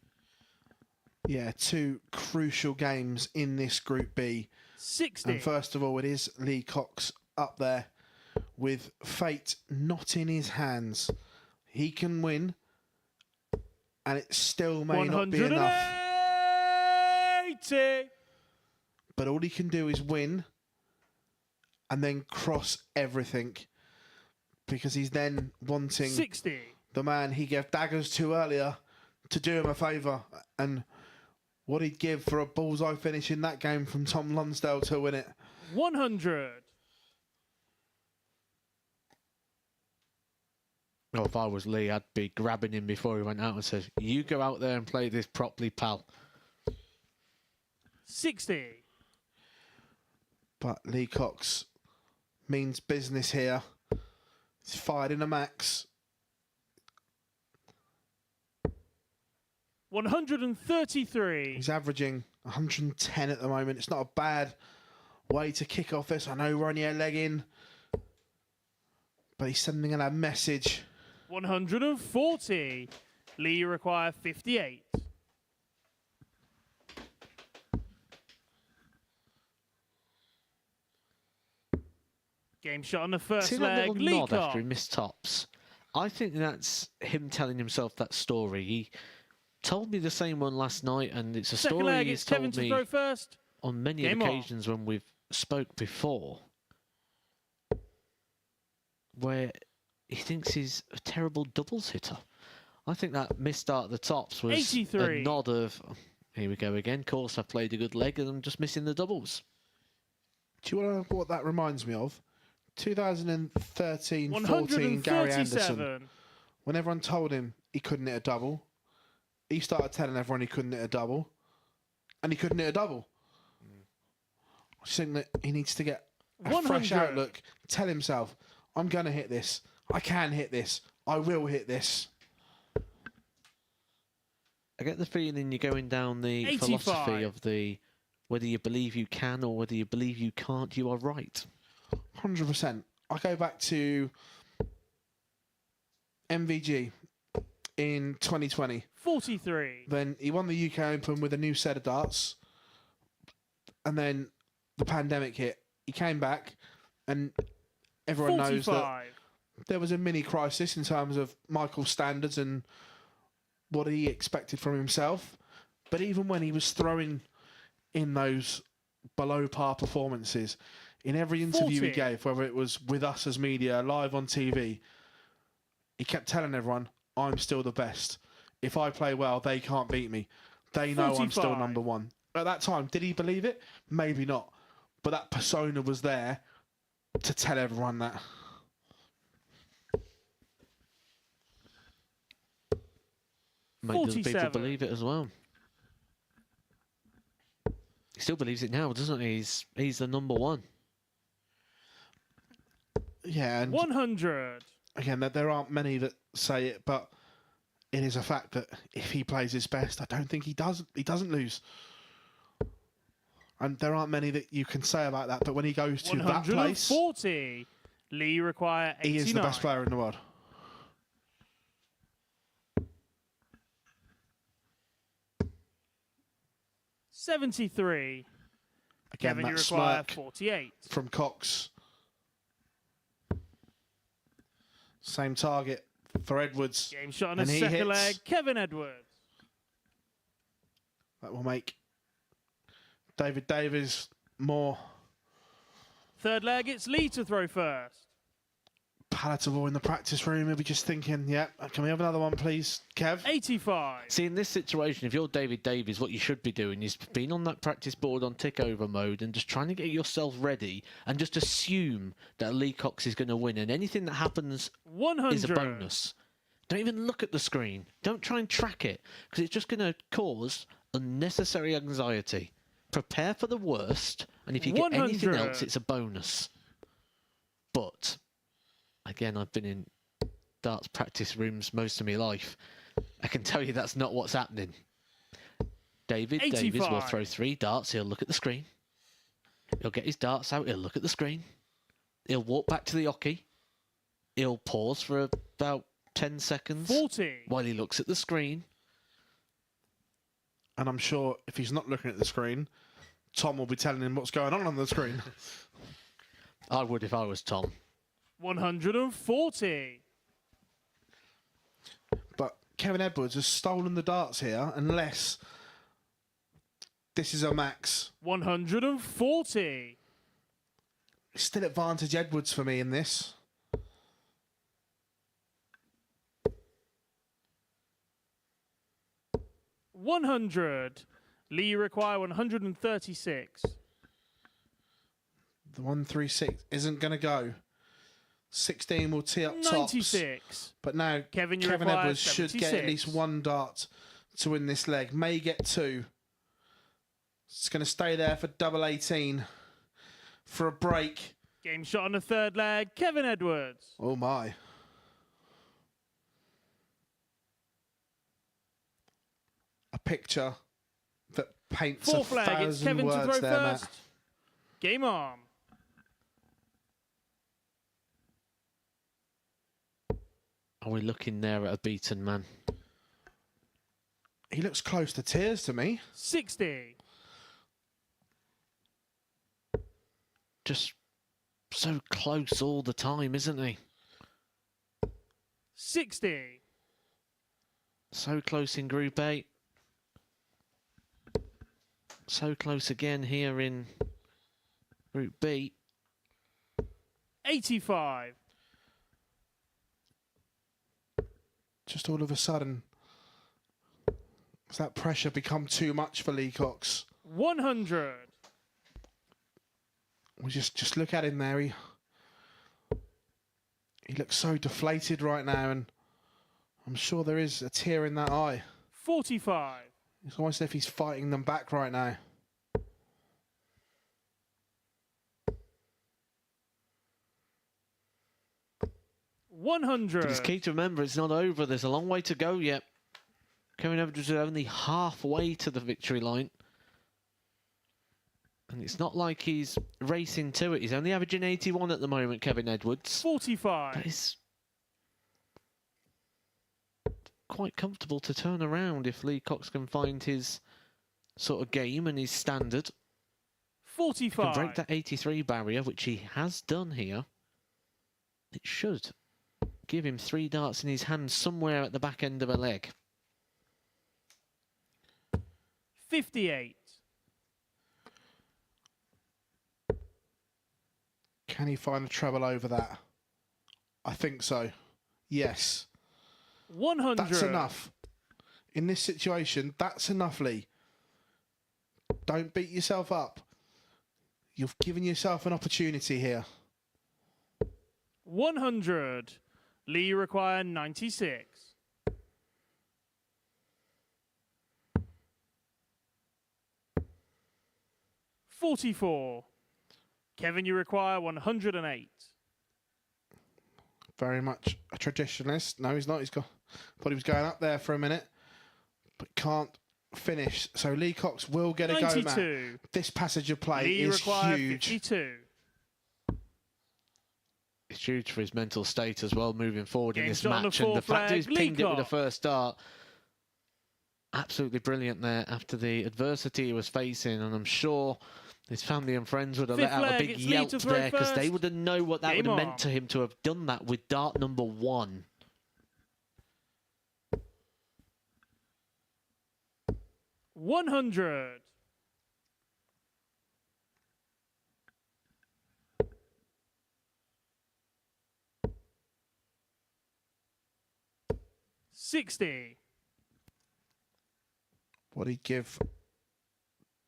Yeah, 2 crucial games in this Group B. 60. And first of all, it is Lee Cox up there with fate not in his hands. He can win, and it still may not be enough. 180. But all he can do is win and then cross everything, because he's then wanting 60. the man he gave daggers to earlier to do him a favour, and what he'd give for a bullseye finish in that game from Tom Lonsdale to win it. 100. Well, if I was Lee, I'd be grabbing him before he went out and said, "You go out there and play this properly, pal." 60. But Lee Cox means business here. He's fired in a max. 133. He's averaging 110 at the moment. It's not a bad way to kick off this. I know we're only a leg in, but he's sending a message. 140. Lee require 58. Game shot on the first See that leg. little Lee nod Cox. after he missed tops? I think that's him telling himself that story. He told me the same one last night, and it's a Second story leg, he's it's Kevin told to me throw first. on many Game on. occasions when we've spoke before, where he thinks he's a terrible doubles hitter. I think that misstart at the tops was 83. a nod of, "Oh, here we go again. Of course, I've played a good leg and I'm just missing the doubles." Do you want to know what that reminds me of? 2013-14 Gary Anderson. 137. When everyone told him he couldn't hit a double, he started telling everyone he couldn't hit a double, and he couldn't hit a double. I just think that he needs to get a 100. fresh outlook. Tell himself, I'm going to hit this. I can hit this. I will hit this. I get the feeling you're going down the 85. philosophy of the whether you believe you can or whether you believe you can't, you are right. 100%. I go back to MVG in 2020. 43. Then he won the UK Open with a new set of darts. And then the pandemic hit. He came back and everyone 45. knows that there was a mini crisis in terms of Michael's standards and what he expected from himself. But even when he was throwing in those below par performances, in every interview 40. he gave, whether it was with us as media, live on TV, he kept telling everyone, I'm still the best. If I play well, they can't beat me. They know I'm still 45. number one. At that time, did he believe it? Maybe not. But that persona was there to tell everyone that. Make the people 47. believe it as well. He still believes it now, doesn't he? He's the number one. Yeah, and 100. again, there aren't many that say it, but it is a fact that if he plays his best, I don't think he doesn't lose. And there aren't many that you can say about that, but when he goes to that place, 140. Lee require 89. he is the best player in the world. $73. Again, Kevin, you that require smirk 48. from Cox. Same target for Edwards. Game shot on And the he second hits. leg. Kevin Edwards. That will make David Davies more Third leg, it's Lee to throw first. palatable in the practice room. He'll be just thinking, yeah, can we have another one, please, Kev? 85. See, in this situation, if you're David Davies, what you should be doing is being on that practice board on tick over mode and just trying to get yourself ready and just assume that Lee Cox is going to win. And anything that happens 100. is a bonus. Don't even look at the screen. Don't try and track it because it's just going to cause unnecessary anxiety. Prepare for the worst, and if you get anything 100. else, it's a bonus. But, again, I've been in darts practice rooms most of my life. I can tell you that's not what's happening. David Davies will 85. throw 3 darts. He'll look at the screen. He'll get his darts out. He'll look at the screen. He'll walk back to the oche. He'll pause for about 10 seconds 40. while he looks at the screen. And I'm sure if he's not looking at the screen, Tom will be telling him what's going on the screen. I would if I was Tom. 140. But Kevin Edwards has stolen the darts here, unless this is a max. 140. Still advantage Edwards for me in this. $100. Lee require 136. The 136 isn't going to go. 16 will tee up tops. 96. But now Kevin, you Kevin require Edwards should get at 76. least 1 dart to win this leg. May get 2. It's going to stay there for double 18 for a break. Game shot on the third leg. Kevin Edwards. Oh my. A picture that paints Fourth a leg. It's thousand Kevin to words throw there, first. Matt. Game on. Are we looking there at a beaten man? He looks close to tears to me. 60. Just so close all the time, isn't he? 60. So close in Group 8. So close again here in Group B. 85. Just all of a sudden, has that pressure become too much for Lee Cox? 100. We just look at him there. He looks so deflated right now, and I'm sure there is a tear in that eye. 45. It's almost as if he's fighting them back right now. But it's 100. key to remember it's not over. There's a long way to go yet. Kevin Edwards is only halfway to the victory line. And it's not like he's racing to it. He's only averaging 81 at the moment, Kevin Edwards. 45. That is quite comfortable to turn around if Lee Cox can find his sort of game and his standard. 45. Can break that 83 barrier, which he has done here. It should give him 3 darts in his hand somewhere at the back end of a leg. 58. Can he find a treble over that? I think so. Yes. 100. That's enough. In this situation, that's enough, Lee. Don't beat yourself up. You've given yourself an opportunity here. 100. Lee, you require 96. 44. Kevin, you require 108. Very much a traditionalist. No, he's not. He's got. Thought he was going up there for a minute, but can't finish. So Lee Cox will get a go, 92. Matt. This passage of play Lee, you is require huge. 52. It's huge for his mental state as well, moving forward in Game this shot on the match. And the fourth fact that he's flag, pinged Lee it with the Cox. first dart, absolutely brilliant there after the adversity he was facing. And I'm sure his family and friends would have Fifth let out a leg, big it's Lee yelp to throw there because they first. would have known what that Game would have on. meant to him to have done that with dart number 1. $100. $60. What'd he give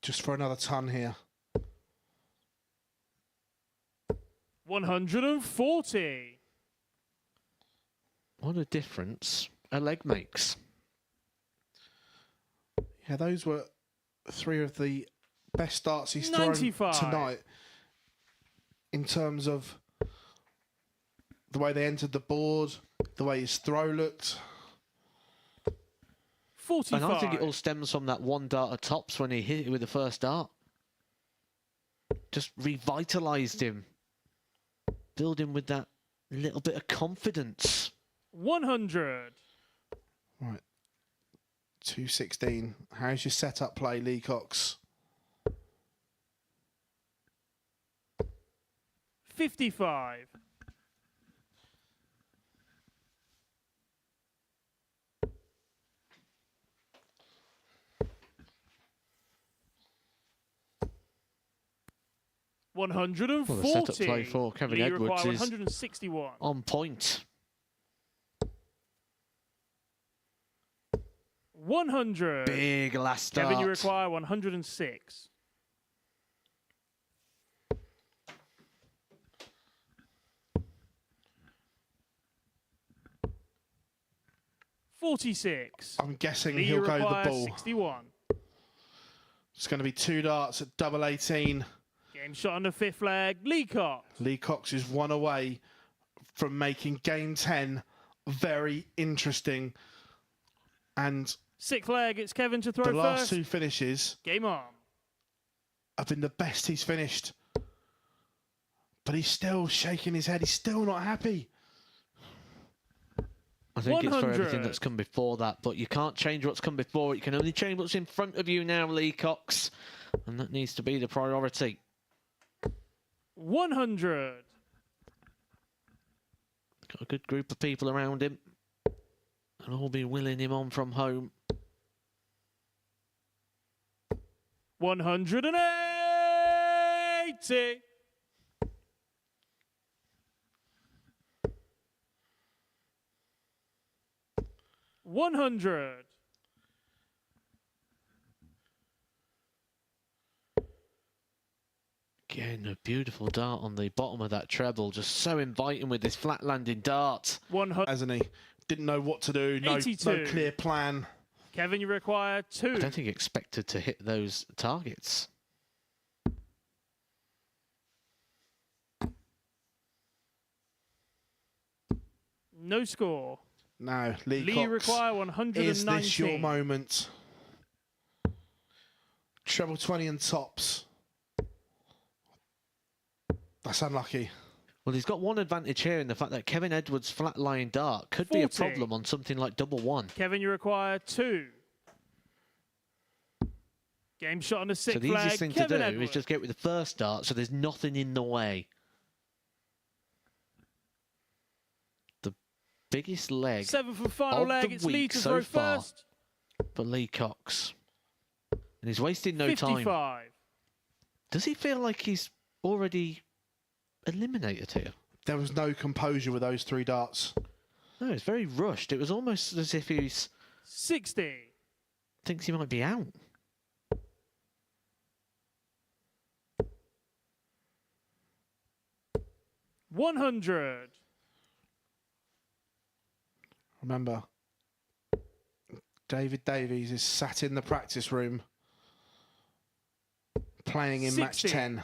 just for another ton here? 140. What a difference a leg makes. Yeah, those were 3 of the best darts he's thrown 95. tonight in terms of the way they entered the board, the way his throw looked. 45. And I think it all stems from that one dart at tops when he hit it with the first dart. Just revitalised him. Filled him with that little bit of confidence. 100. Right. 216. How's your setup play, Lee Cox? 55. Well, the setup play for Kevin Lee Edwards require is 161. on point. 100. Big last Kevin, you start. require 106. $46. I'm guessing Lee, he'll you go the require ball. 61. It's going to be 2 darts at double 18. Game shot on the 5th leg. Lee Cox. Lee Cox is 1 away from making game 10 very interesting. And 6th leg. It's Kevin to throw the first. last 2 finishes Game on. have been the best he's finished. But he's still shaking his head. He's still not happy. I think it's for 100. everything that's come before that, but you can't change what's come before. You can only change what's in front of you now, Lee Cox. And that needs to be the priority. 100. Got a good group of people around him. And all be willing him on from home. 180. $100. Again, a beautiful dart on the bottom of that treble. Just so inviting with this flat landing dart. 100. Hasn't he? Didn't know what to do. No 82. clear plan. Kevin, you require 2. I don't think he expected to hit those targets. No score. No, Lee Lee Cox. require 119. Is this your moment? Treble 20 and tops. That's unlucky. Well, he's got one advantage here in the fact that Kevin Edwards' flat-lying dart could be a 40. problem on something like double one. Kevin, you require 2. Game shot on the So sixth the flag. easiest thing Kevin to do Edwards. is just get with the first dart, so there's nothing in the way. The biggest leg 7th and final of leg. the It's Lee week to so throw far first. for Lee Cox. And he's wasting no 55. time. Does he feel like he's already eliminated here? There was no composure with those 3 darts. No, it's very rushed. It was almost as if he 60. thinks he might be out. $100. Remember, David Davies is sat in the practice room playing in match 60. 10.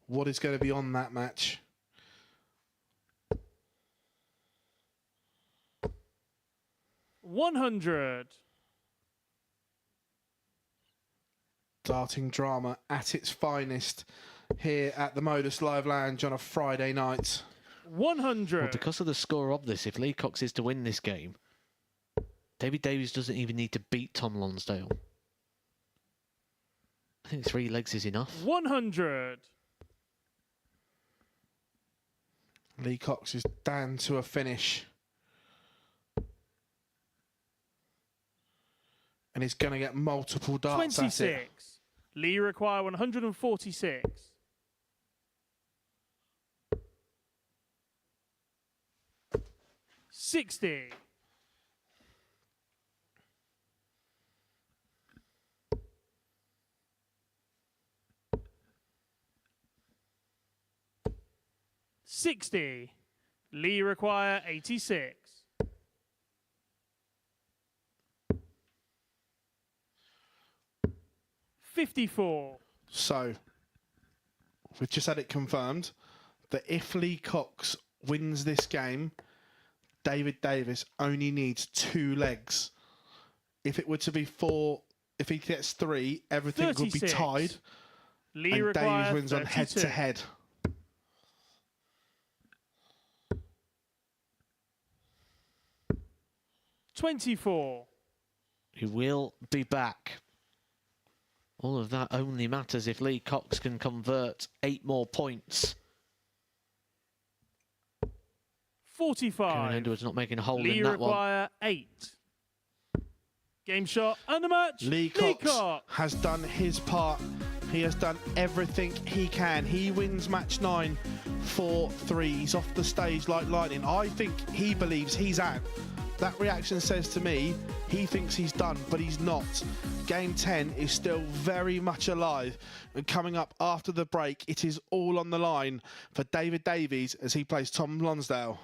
What is going to be on that match? $100. Darting drama at its finest here at the Modus Live Lounge on a Friday night. 100. Well, because of the score of this, if Lee Cox is to win this game, David Davies doesn't even need to beat Tom Lonsdale. I think 3 legs is enough. 100. Lee Cox is down to a finish. And he's going to get multiple darts at it. 26. Lee require 146. $60. $60. Lee require 86. $54. So, we've just had it confirmed that if Lee Cox wins this game, David Davis only needs 2 legs. If it were to be 4, if he gets 3, everything would be 36. tied. Lee And require Davies wins on 32. head-to-head. $24. He will be back. All of that only matters if Lee Cox can convert 8 more points. Kevin 45. Edwards not making a hole Lee in that one. require 8. Game shot and the match. Lee Cox has done his part. He has done everything he can. He wins match 9, 4-3. He's off the stage like lightning. I think he believes he's out. That reaction says to me he thinks he's done, but he's not. Game 10 is still very much alive. And coming up after the break, it is all on the line for David Davies as he plays Tom Lonsdale.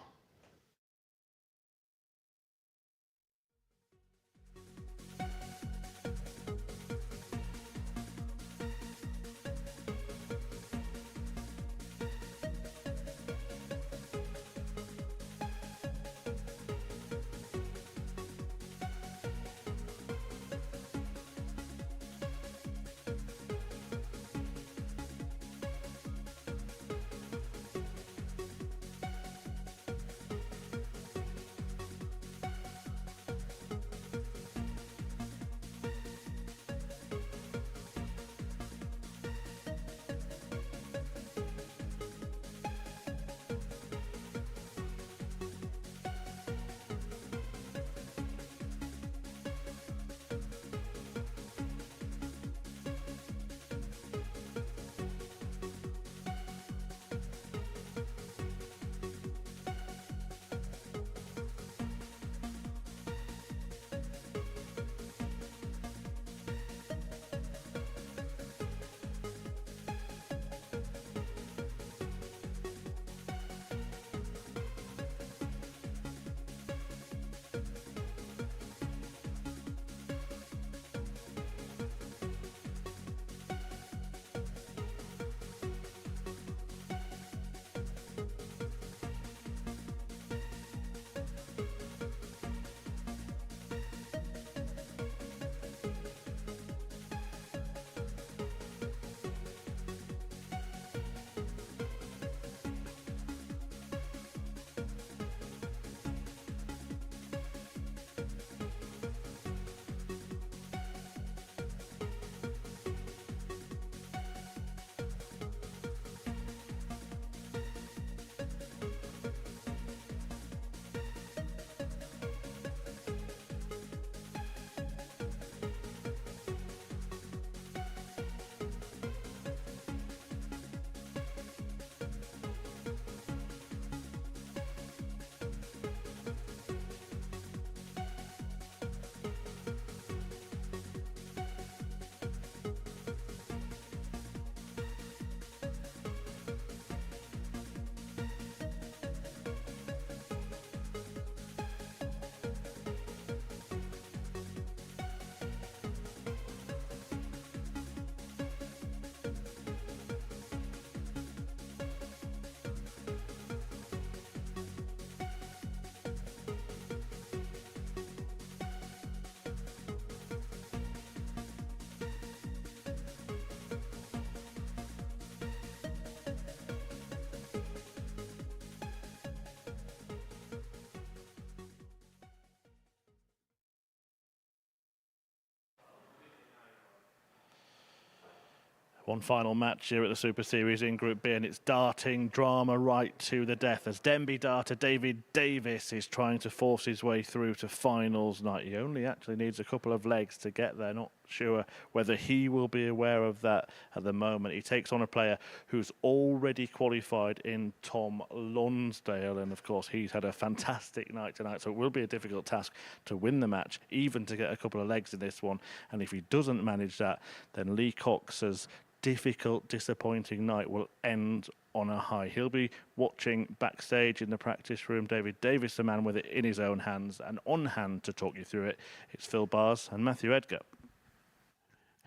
One final match here at the Super Series in Group B, and it's darting drama right to the death as Denby darter David Davis is trying to force his way through to finals night. He only actually needs a couple of legs to get there. Not sure whether he will be aware of that at the moment. He takes on a player who's already qualified in Tom Lonsdale, and of course he's had a fantastic night tonight, so it will be a difficult task to win the match, even to get a couple of legs in this one. And if he doesn't manage that, then Lee Cox's difficult, disappointing night will end on a high. He'll be watching backstage in the practice room. David Davis, the man with it in his own hands, and on hand to talk you through it, it's Phil Bars and Matthew Edgar.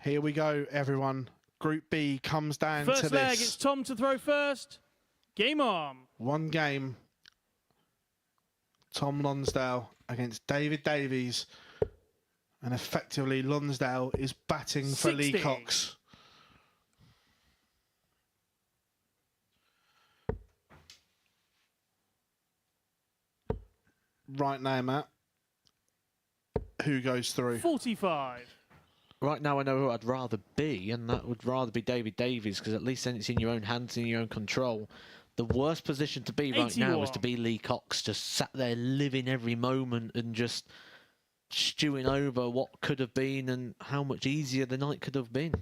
Here we go, everyone. Group B comes down to First this. leg, it's Tom to throw first. Game on. One game. Tom Lonsdale against David Davies. And effectively, Lonsdale is batting for 60. Lee Cox. Right now, Matt, who goes through? 45. Right now I know who I'd rather be, and that would rather be David Davies, because at least then it's in your own hands, in your own control. The worst position to be right now is to be Lee Cox, just sat there living every moment and just stewing over what could have been and how much easier the night could have been.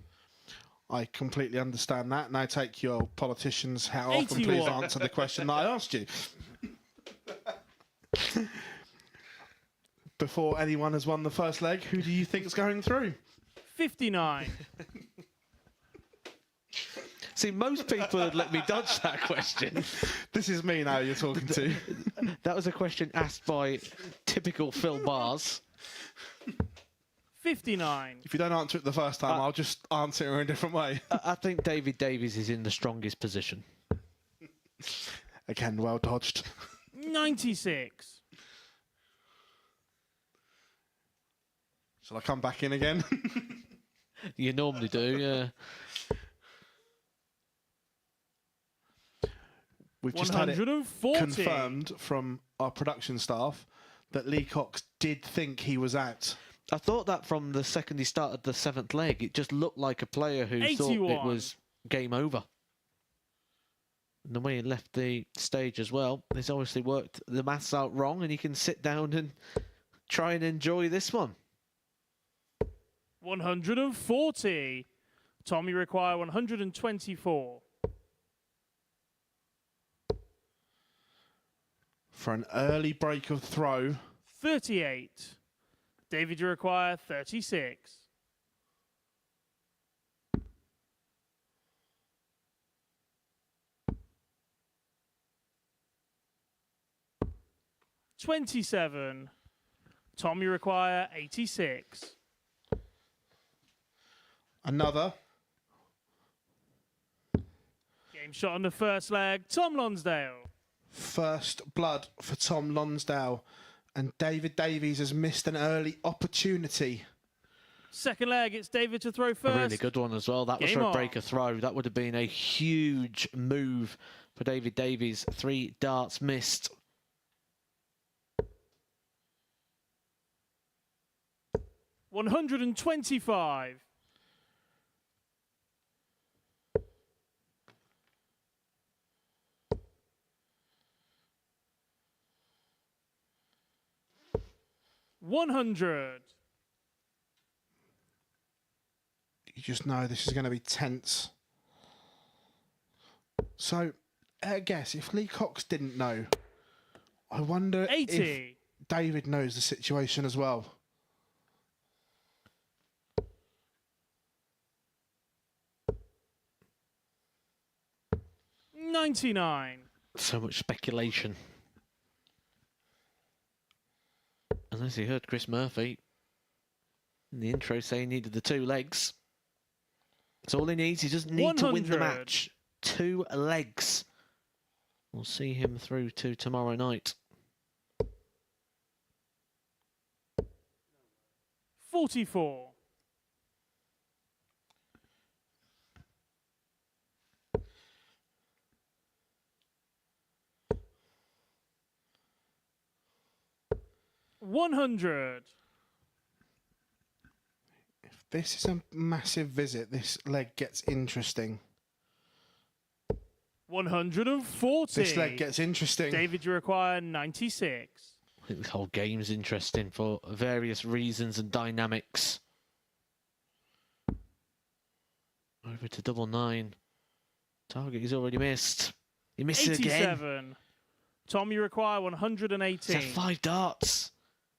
I completely understand that. Now take your politicians' hat off and 81. please answer the question that I asked you. Before anyone has won the first leg, who do you think's going through? 59. See, most people would let me dodge that question. This is me now you're talking to. That was a question asked by typical Phil Bars. 59. If you don't answer it the first time, I'll just answer it in a different way. I think David Davies is in the strongest position. Again, well dodged. 96. Shall I come back in again? You normally do, yeah. We've just had it 140. confirmed from our production staff that Lee Cox did think he was out. I thought that from the second he started the seventh leg. It just looked like a player who thought 81. it was game over. And the way he left the stage as well, he's obviously worked the maths out wrong, and he can sit down and try and enjoy this one. 140. Tom, you require 124. For an early break of throw. 38. David, you require 36. 27. Tom, you require 86. Another. Game shot on the first leg. Tom Lonsdale. First blood for Tom Lonsdale. And David Davies has missed an early opportunity. Second leg, it's David to throw first. A really good one as well. That was Game for a on. breaker throw. That would have been a huge move for David Davies. 3 darts missed. 125. $100. You just know this is going to be tense. So, I guess if Lee Cox didn't know, I wonder 80. if David knows the situation as well. $99. So much speculation. Unless he heard Chris Murphy in the intro say he needed the 2 legs. That's all he needs. He just need to win the 100. match. 2 legs. We'll see him through to tomorrow night. 44. $100. If this is a massive visit, this leg gets interesting. 140. This leg gets interesting. David, you require 96. I think this whole game's interesting for various reasons and dynamics. Over to double 9. Target he's already missed. He missed it again. 87. Tom, you require 118. He's had 5 darts.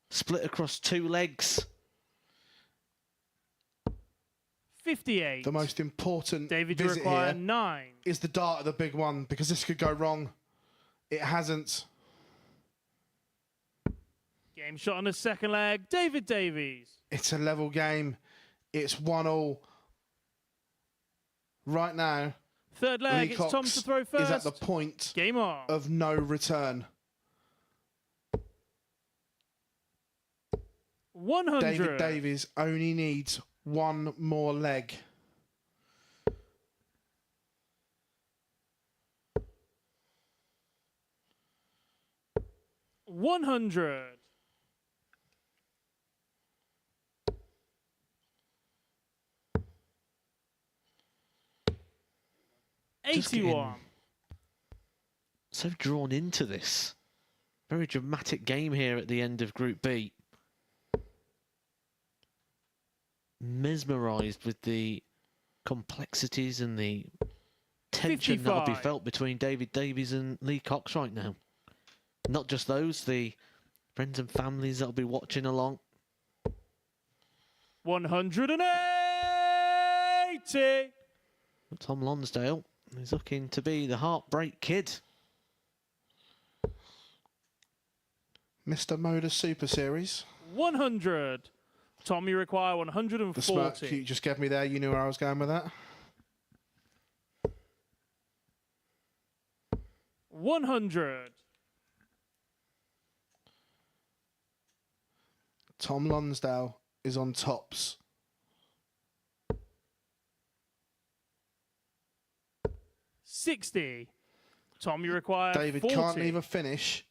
Split across 2 legs. 58. The most important David, you visit require here 9. is the dart of the big one, because this could go wrong. It hasn't. Game shot on the second leg. David Davies. It's a level game. It's 1-1. Right now, Third leg. Lee It's Tom Cox to throw first. is at the point Game on. of no return. 100. David Davies only needs 1 more leg. $100. 81. So drawn into this. Very dramatic game here at the end of Group B. Mesmerised with the complexities and the tension that'll be 55. felt between David Davies and Lee Cox right now. Not just those, the friends and families that'll be watching along. 180. Tom Lonsdale is looking to be the heartbreak kid. Mr. MODUS Super Series. 100. Tom, you require The smirk 140. you just gave me there, you knew where I was going with that. 100. Tom Lonsdale is on tops. 60. Tom, you require David 40. can't leave a finish.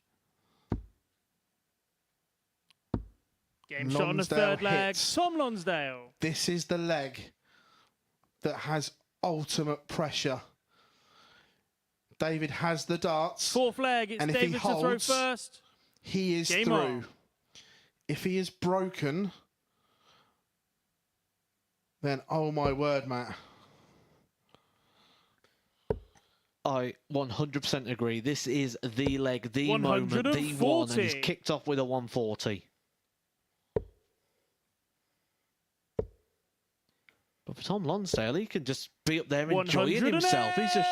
Game shot on the Lonsdale third leg. hits. Tom Lonsdale. This is the leg that has ultimate pressure. David has the darts. Fourth leg. It's And if he David to throw holds, first. He is Game through. on. If he is broken, then oh my word, Matt. I 100% agree. This is the leg, the moment, the one, and he's 140. kicked off with a 140. But for Tom Lonsdale, he can just be up there enjoying himself. He's just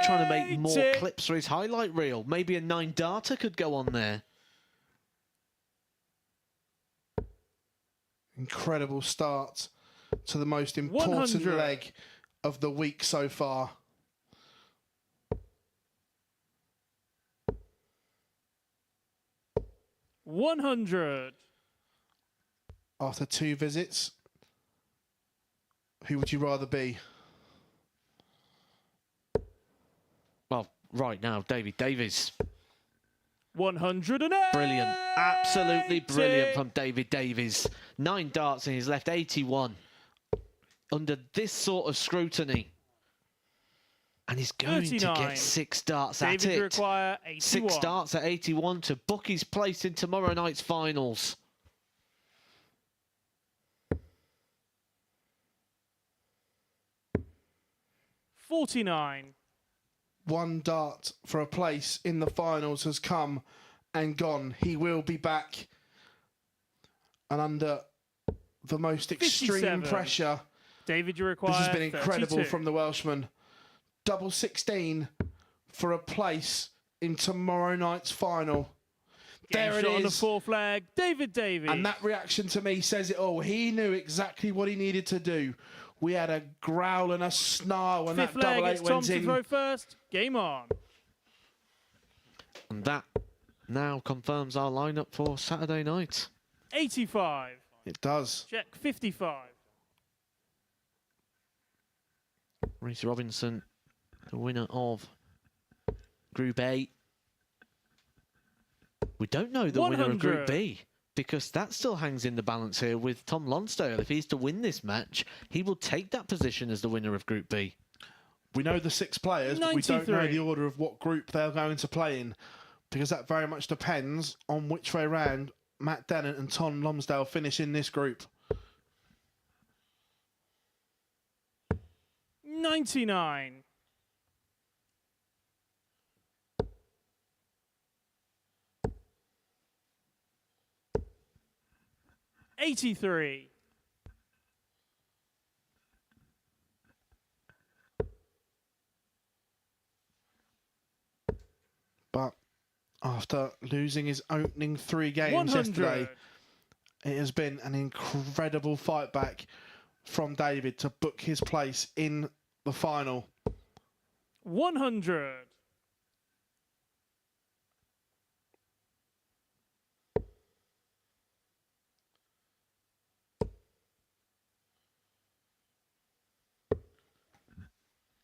trying to make more 180. clips for his highlight reel. Maybe a 9-darter could go on there. Incredible start to the most important 100. leg of the week so far. $100. After 2 visits, who would you rather be? Well, right now, David Davies. 180. Brilliant. Absolutely brilliant from David Davies. 9 darts and he's left 81. Under this sort of scrutiny. And he's going 39. to get 6 darts David, at you it. require 81. 6 darts at 81 to book his place in tomorrow night's finals. $49. 1 dart for a place in the finals has come and gone. He will be back. And under the most extreme 57. pressure, David, you require this has been incredible 32. from the Welshman. Double 16 for a place in tomorrow night's final. Game There shot it on the is. fourth leg. David Davies. And that reaction to me says it all. He knew exactly what he needed to do. We had a growl and a snarl when Fifth that double leg. 8 It's Tom went to in. throw first. Game on. And that now confirms our lineup for Saturday night. 85. It does. Check 55. Reece Robinson, the winner of Group A. We don't know the winner of Group 100. B because that still hangs in the balance here with Tom Lonsdale. If he's to win this match, he will take that position as the winner of Group B. We know the 6 players, but we don't know 93. the order of what group they're going to play in, because that very much depends on which way round Matt Dennett and Tom Lonsdale finish in this group. 99. $83. But after losing his opening 3 games 100. yesterday, it has been an incredible fight back from David to book his place in the final. 100.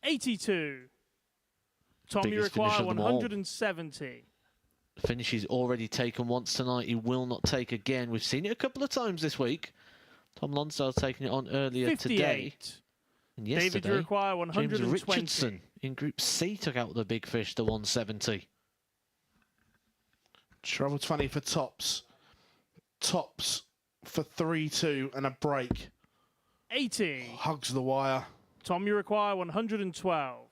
$82. Tom, you Biggest finish require of them all. 170. Finish he's already taken once tonight. He will not take again. We've seen it a couple of times this week. Tom Lonsdale's taking it on earlier today. 58. And David, yesterday, you require James 120. Richardson in Group C took out the big fish, the 170. Treble 20 for Tops. Tops for 3-2 and a break. 80. Hugs the wire. Tom, you require 112.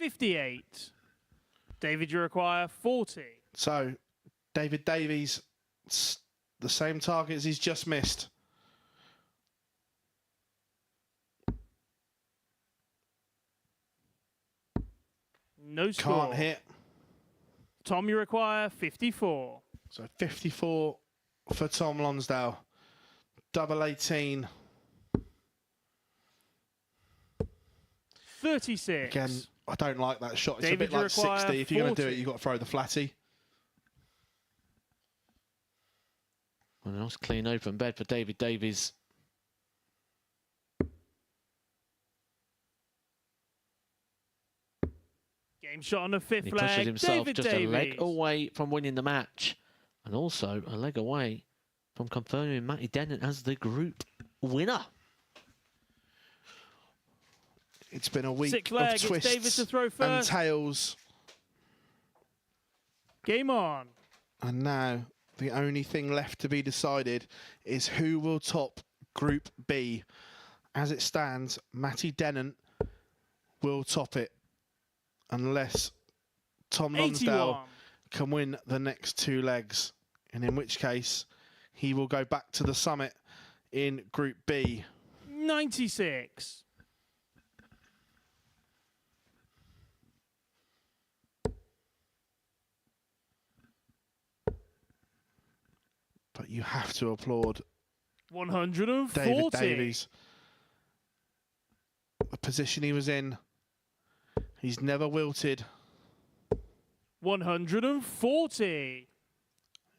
$58. David, you require 40. So, David Davies, the same targets he's just missed. No score. Can't hit. Tom, you require 54. So 54 for Tom Lonsdale. Double 18. 36. Again, I don't like that shot. It's David, a bit you like require 60. If you're going to do 40. it, you've got to throw the flatty. Well, a nice clean open bed for David Davies. Game shot on the fifth He leg. pushes himself David just Davies. a leg away from winning the match. And also a leg away from confirming Matty Dennett as the group winner. It's been a week Sixth leg, of it's twists David to throw and first. tails. Game on. And now the only thing left to be decided is who will top Group B. As it stands, Matty Dennett will top it unless Tom 81. Lonsdale can win the next 2 legs. And in which case, he will go back to the summit in Group B. 96. But you have to applaud 140. David Davies. The position he was in, he's never wilted. 140.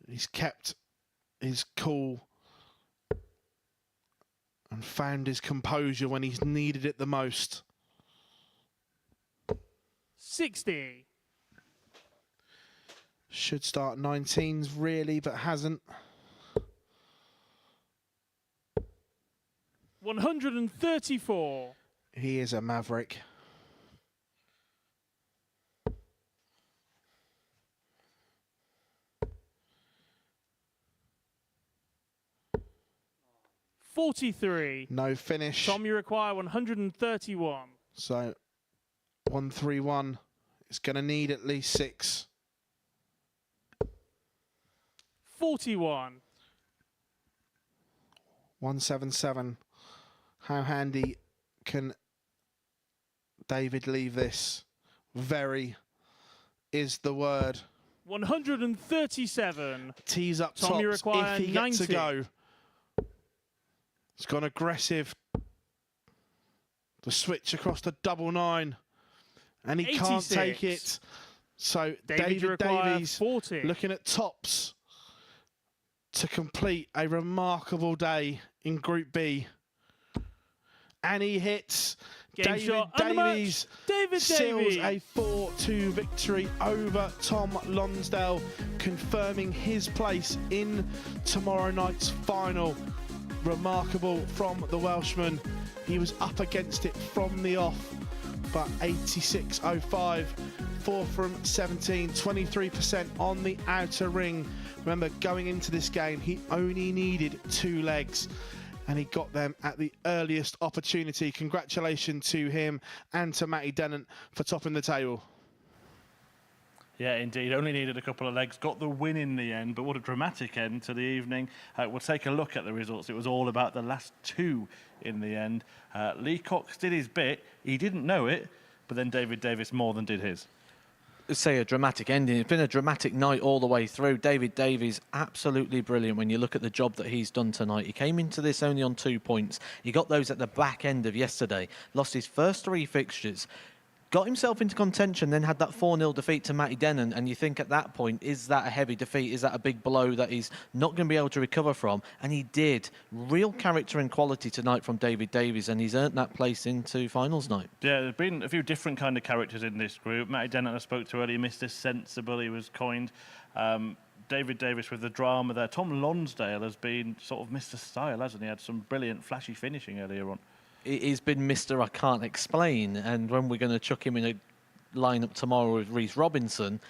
He's kept his cool and found his composure when he's needed it the most. 60. Should start 19s really, but hasn't. 134. He is a maverick. $43. No finish. Tom, you require 131. So 131 is going to need at least 6. 41. 177. How handy can David leave this? Very is the word. 137. Tees up Tom, you tops require if he gets 90. to go. It's gone aggressive. The switch across the double 9. And he can't take 86. it. So David, you David require Davies 40. looking at tops to complete a remarkable day in Group B. And he hits. Game shot, and the match, Davies David seals Davies. a 4-2 victory over Tom Lonsdale, confirming his place in tomorrow night's final. Remarkable from the Welshman. He was up against it from the off, but 86.05, 4 from 17, 23% on the outer ring. Remember, going into this game, he only needed 2 legs, and he got them at the earliest opportunity. Congratulations to him and to Matty Dennant for topping the table. Yeah, indeed. Only needed a couple of legs. Got the win in the end, but what a dramatic end to the evening. We'll take a look at the results. It was all about the last 2 in the end. Lee Cox did his bit. He didn't know it, but then David Davis more than did his. Say a dramatic ending. It's been a dramatic night all the way through. David Davies, absolutely brilliant when you look at the job that he's done tonight. He came into this only on 2 points. He got those at the back end of yesterday. Lost his first 3 fixtures. Got himself into contention, then had that 4-0 defeat to Matty Dennant, and you think at that point, is that a heavy defeat? Is that a big blow that he's not going to be able to recover from? And he did. Real character and quality tonight from David Davies, and he's earned that place into finals night. Yeah, there's been a few different kind of characters in this group. Matty Dennant I spoke to earlier, Mr. Sensible, he was coined. David Davis with the drama there. Tom Lonsdale has been sort of Mr. Style, hasn't he? Had some brilliant flashy finishing earlier on. He's been Mr. I Can't Explain, and when we're going to chuck him in a lineup tomorrow with Reece Robinson,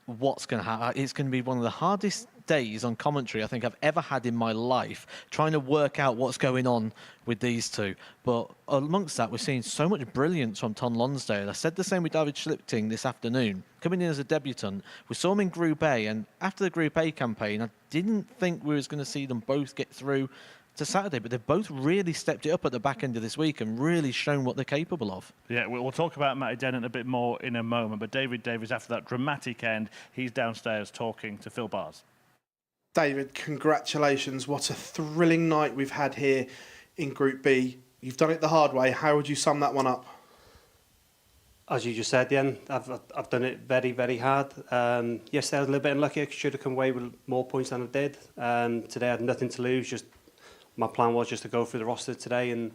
what's going to happen? It's going to be one of the hardest days on commentary I think I've ever had in my life, trying to work out what's going on with these two. But amongst that, we're seeing so much brilliance from Tom Lonsdale. I said the same with David Schlichting this afternoon. Coming in as a debutant, we saw him in Group A, and after the Group A campaign, I didn't think we was going to see them both get through to Saturday, but they've both really stepped it up at the back end of this week and really shown what they're capable of. Yeah, we'll talk about Matty Dennant a bit more in a moment, but David Davis, after that dramatic end, he's downstairs talking to Phil Bars. David, congratulations. What a thrilling night we've had here in Group B. You've done it the hard way. How would you sum that one up? As you just said, Ian, I've done it very, very hard. Yesterday I was a little bit unlucky. I should have come away with more points than I did. Today I had nothing to lose. Just my plan was just to go through the roster today, and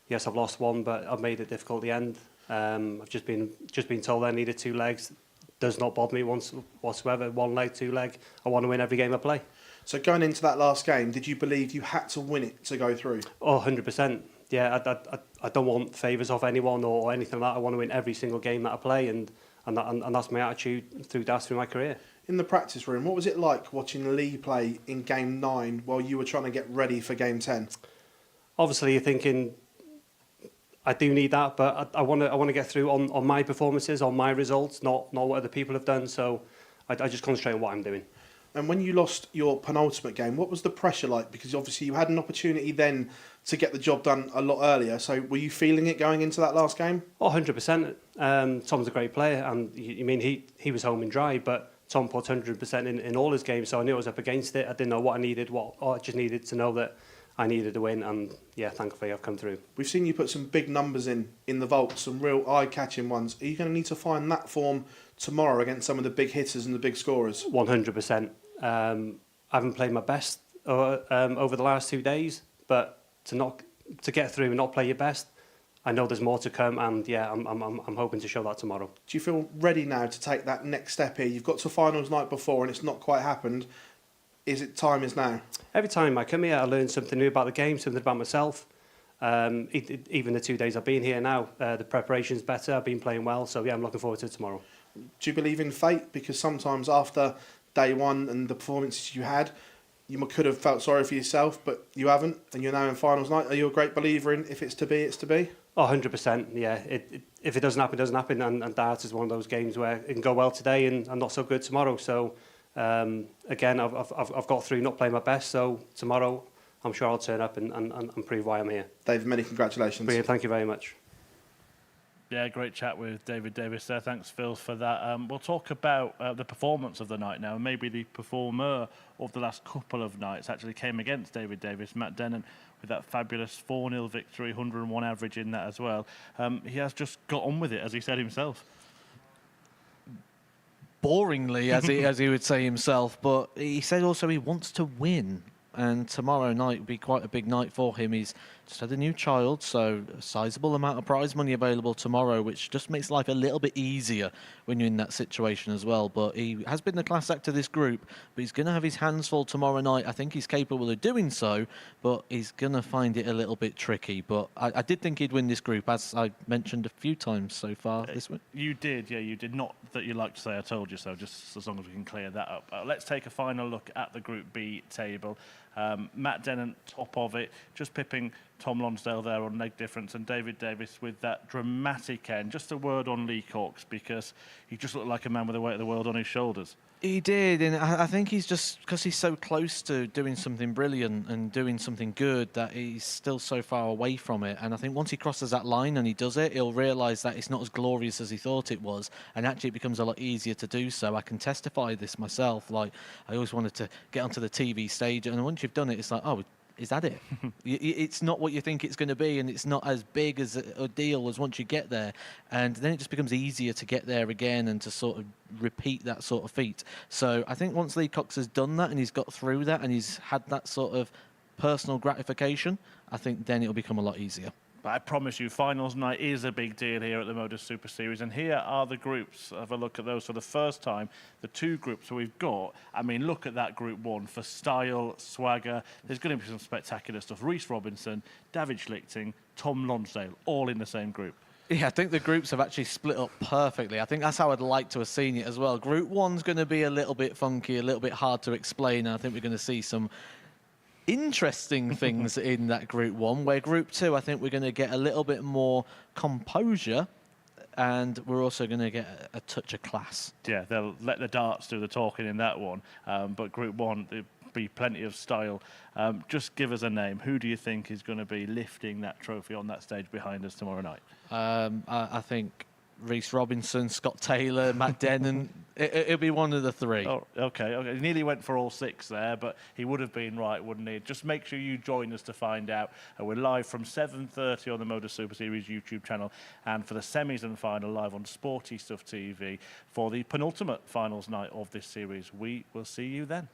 yes, I've lost one, but I've made it difficult at the end. I've just been told I needed 2 legs. Does not bother me whatsoever. 1 leg, 2 leg. I want to win every game I play. So going into that last game, did you believe you had to win it to go through? Oh, 100%. Yeah, I don't want favours off anyone or anything like that. I want to win every single game that I play, and that's my attitude through my career. In the practice room, what was it like watching Lee play in Game 9 while you were trying to get ready for Game 10? Obviously, you're thinking, I do need that, but I want to get through on my performances, on my results, not what other people have done. So I just concentrate on what I'm doing. And when you lost your penultimate game, what was the pressure like? Because obviously you had an opportunity then to get the job done a lot earlier. So were you feeling it going into that last game? Oh, 100%. Tom's a great player, and you mean he was home and dry, but Tom put 100% in all his games, so I knew I was up against it. I didn't know what I needed. I just needed to know that I needed to win, and yeah, thankfully I've come through. We've seen you put some big numbers in the vault, some real eye-catching ones. Are you going to need to find that form tomorrow against some of the big hitters and the big scorers? 100%. I haven't played my best over the last 2 days, but to get through and not play your best, I know there's more to come, and yeah, I'm hoping to show that tomorrow. Do you feel ready now to take that next step here? You've got to finals night before, and it's not quite happened. Time is now? Every time I come here, I learn something new about the game, something about myself. Even the 2 days I've been here now, the preparation's better. I've been playing well, so yeah, I'm looking forward to tomorrow. Do you believe in fate? Because sometimes after day one and the performances you had, you could have felt sorry for yourself, but you haven't, and you're now in finals night. Are you a great believer in if it's to be, it's to be? Oh, 100%, yeah. If it doesn't happen, it doesn't happen, and darts is one of those games where it can go well today and not so good tomorrow. So, again, I've got through not playing my best, so tomorrow I'm sure I'll turn up and prove why I'm here. Dave, many congratulations. Brilliant, thank you very much. Yeah, great chat with David Davis there. Thanks, Phil, for that. We'll talk about the performance of the night now. Maybe the performer of the last couple of nights actually came against David Davis, Matt Dennant, with that fabulous 4-0 victory, 101 average in that as well. He has just got on with it, as he said himself. Boringly, as he would say himself, but he said also he wants to win. And tomorrow night will be quite a big night for him. He's just had a new child, so a sizable amount of prize money available tomorrow, which just makes life a little bit easier when you're in that situation as well. But he has been the class act of this group, but he's going to have his hands full tomorrow night. I think he's capable of doing so, but he's going to find it a little bit tricky. But I did think he'd win this group, as I mentioned a few times so far this week. You did, yeah, you did. Not that you like to say I told you so, just as long as we can clear that up. Let's take a final look at the Group B table. Matt Dennant, top of it, just pipping Tom Lonsdale there on leg difference, and David Davis with that dramatic end. Just a word on Lee Cox, because he just looked like a man with the weight of the world on his shoulders. He did, and I think he's just, because he's so close to doing something brilliant and doing something good, that he's still so far away from it. And I think once he crosses that line and he does it, he'll realise that it's not as glorious as he thought it was, and actually it becomes a lot easier to do so. I can testify this myself. Like, I always wanted to get onto the TV stage, and once you've done it, it's like, oh, is that it? It's not what you think it's going to be, and it's not as big as a deal as once you get there. And then it just becomes easier to get there again and to sort of repeat that sort of feat. So I think once Lee Cox has done that and he's got through that and he's had that sort of personal gratification, I think then it'll become a lot easier. But I promise you, finals night is a big deal here at the MODUS Super Series. And here are the groups. Have a look at those for the first time. The two groups we've got. I mean, look at that Group 1 for style, swagger. There's going to be some spectacular stuff. Reece Robinson, David Schlichting, Tom Lonsdale, all in the same group. Yeah, I think the groups have actually split up perfectly. I think that's how I'd like to have seen it as well. Group 1's going to be a little bit funky, a little bit hard to explain. And I think we're going to see some interesting things in that Group 1, where Group 2, I think we're going to get a little bit more composure, and we're also going to get a touch of class. Yeah, they'll let the darts do the talking in that one. But Group 1, there'll be plenty of style. Just give us a name. Who do you think is going to be lifting that trophy on that stage behind us tomorrow night? I think Reece Robinson, Scott Taylor, Matt Dennant. It'll be one of the three. Oh, okay. He nearly went for all six there, but he would have been right, wouldn't he? Just make sure you join us to find out. We're live from 7:30 on the MODUS Super Series YouTube channel, and for the semis and final, live on Sporty Stuff TV for the penultimate finals night of this series. We will see you then.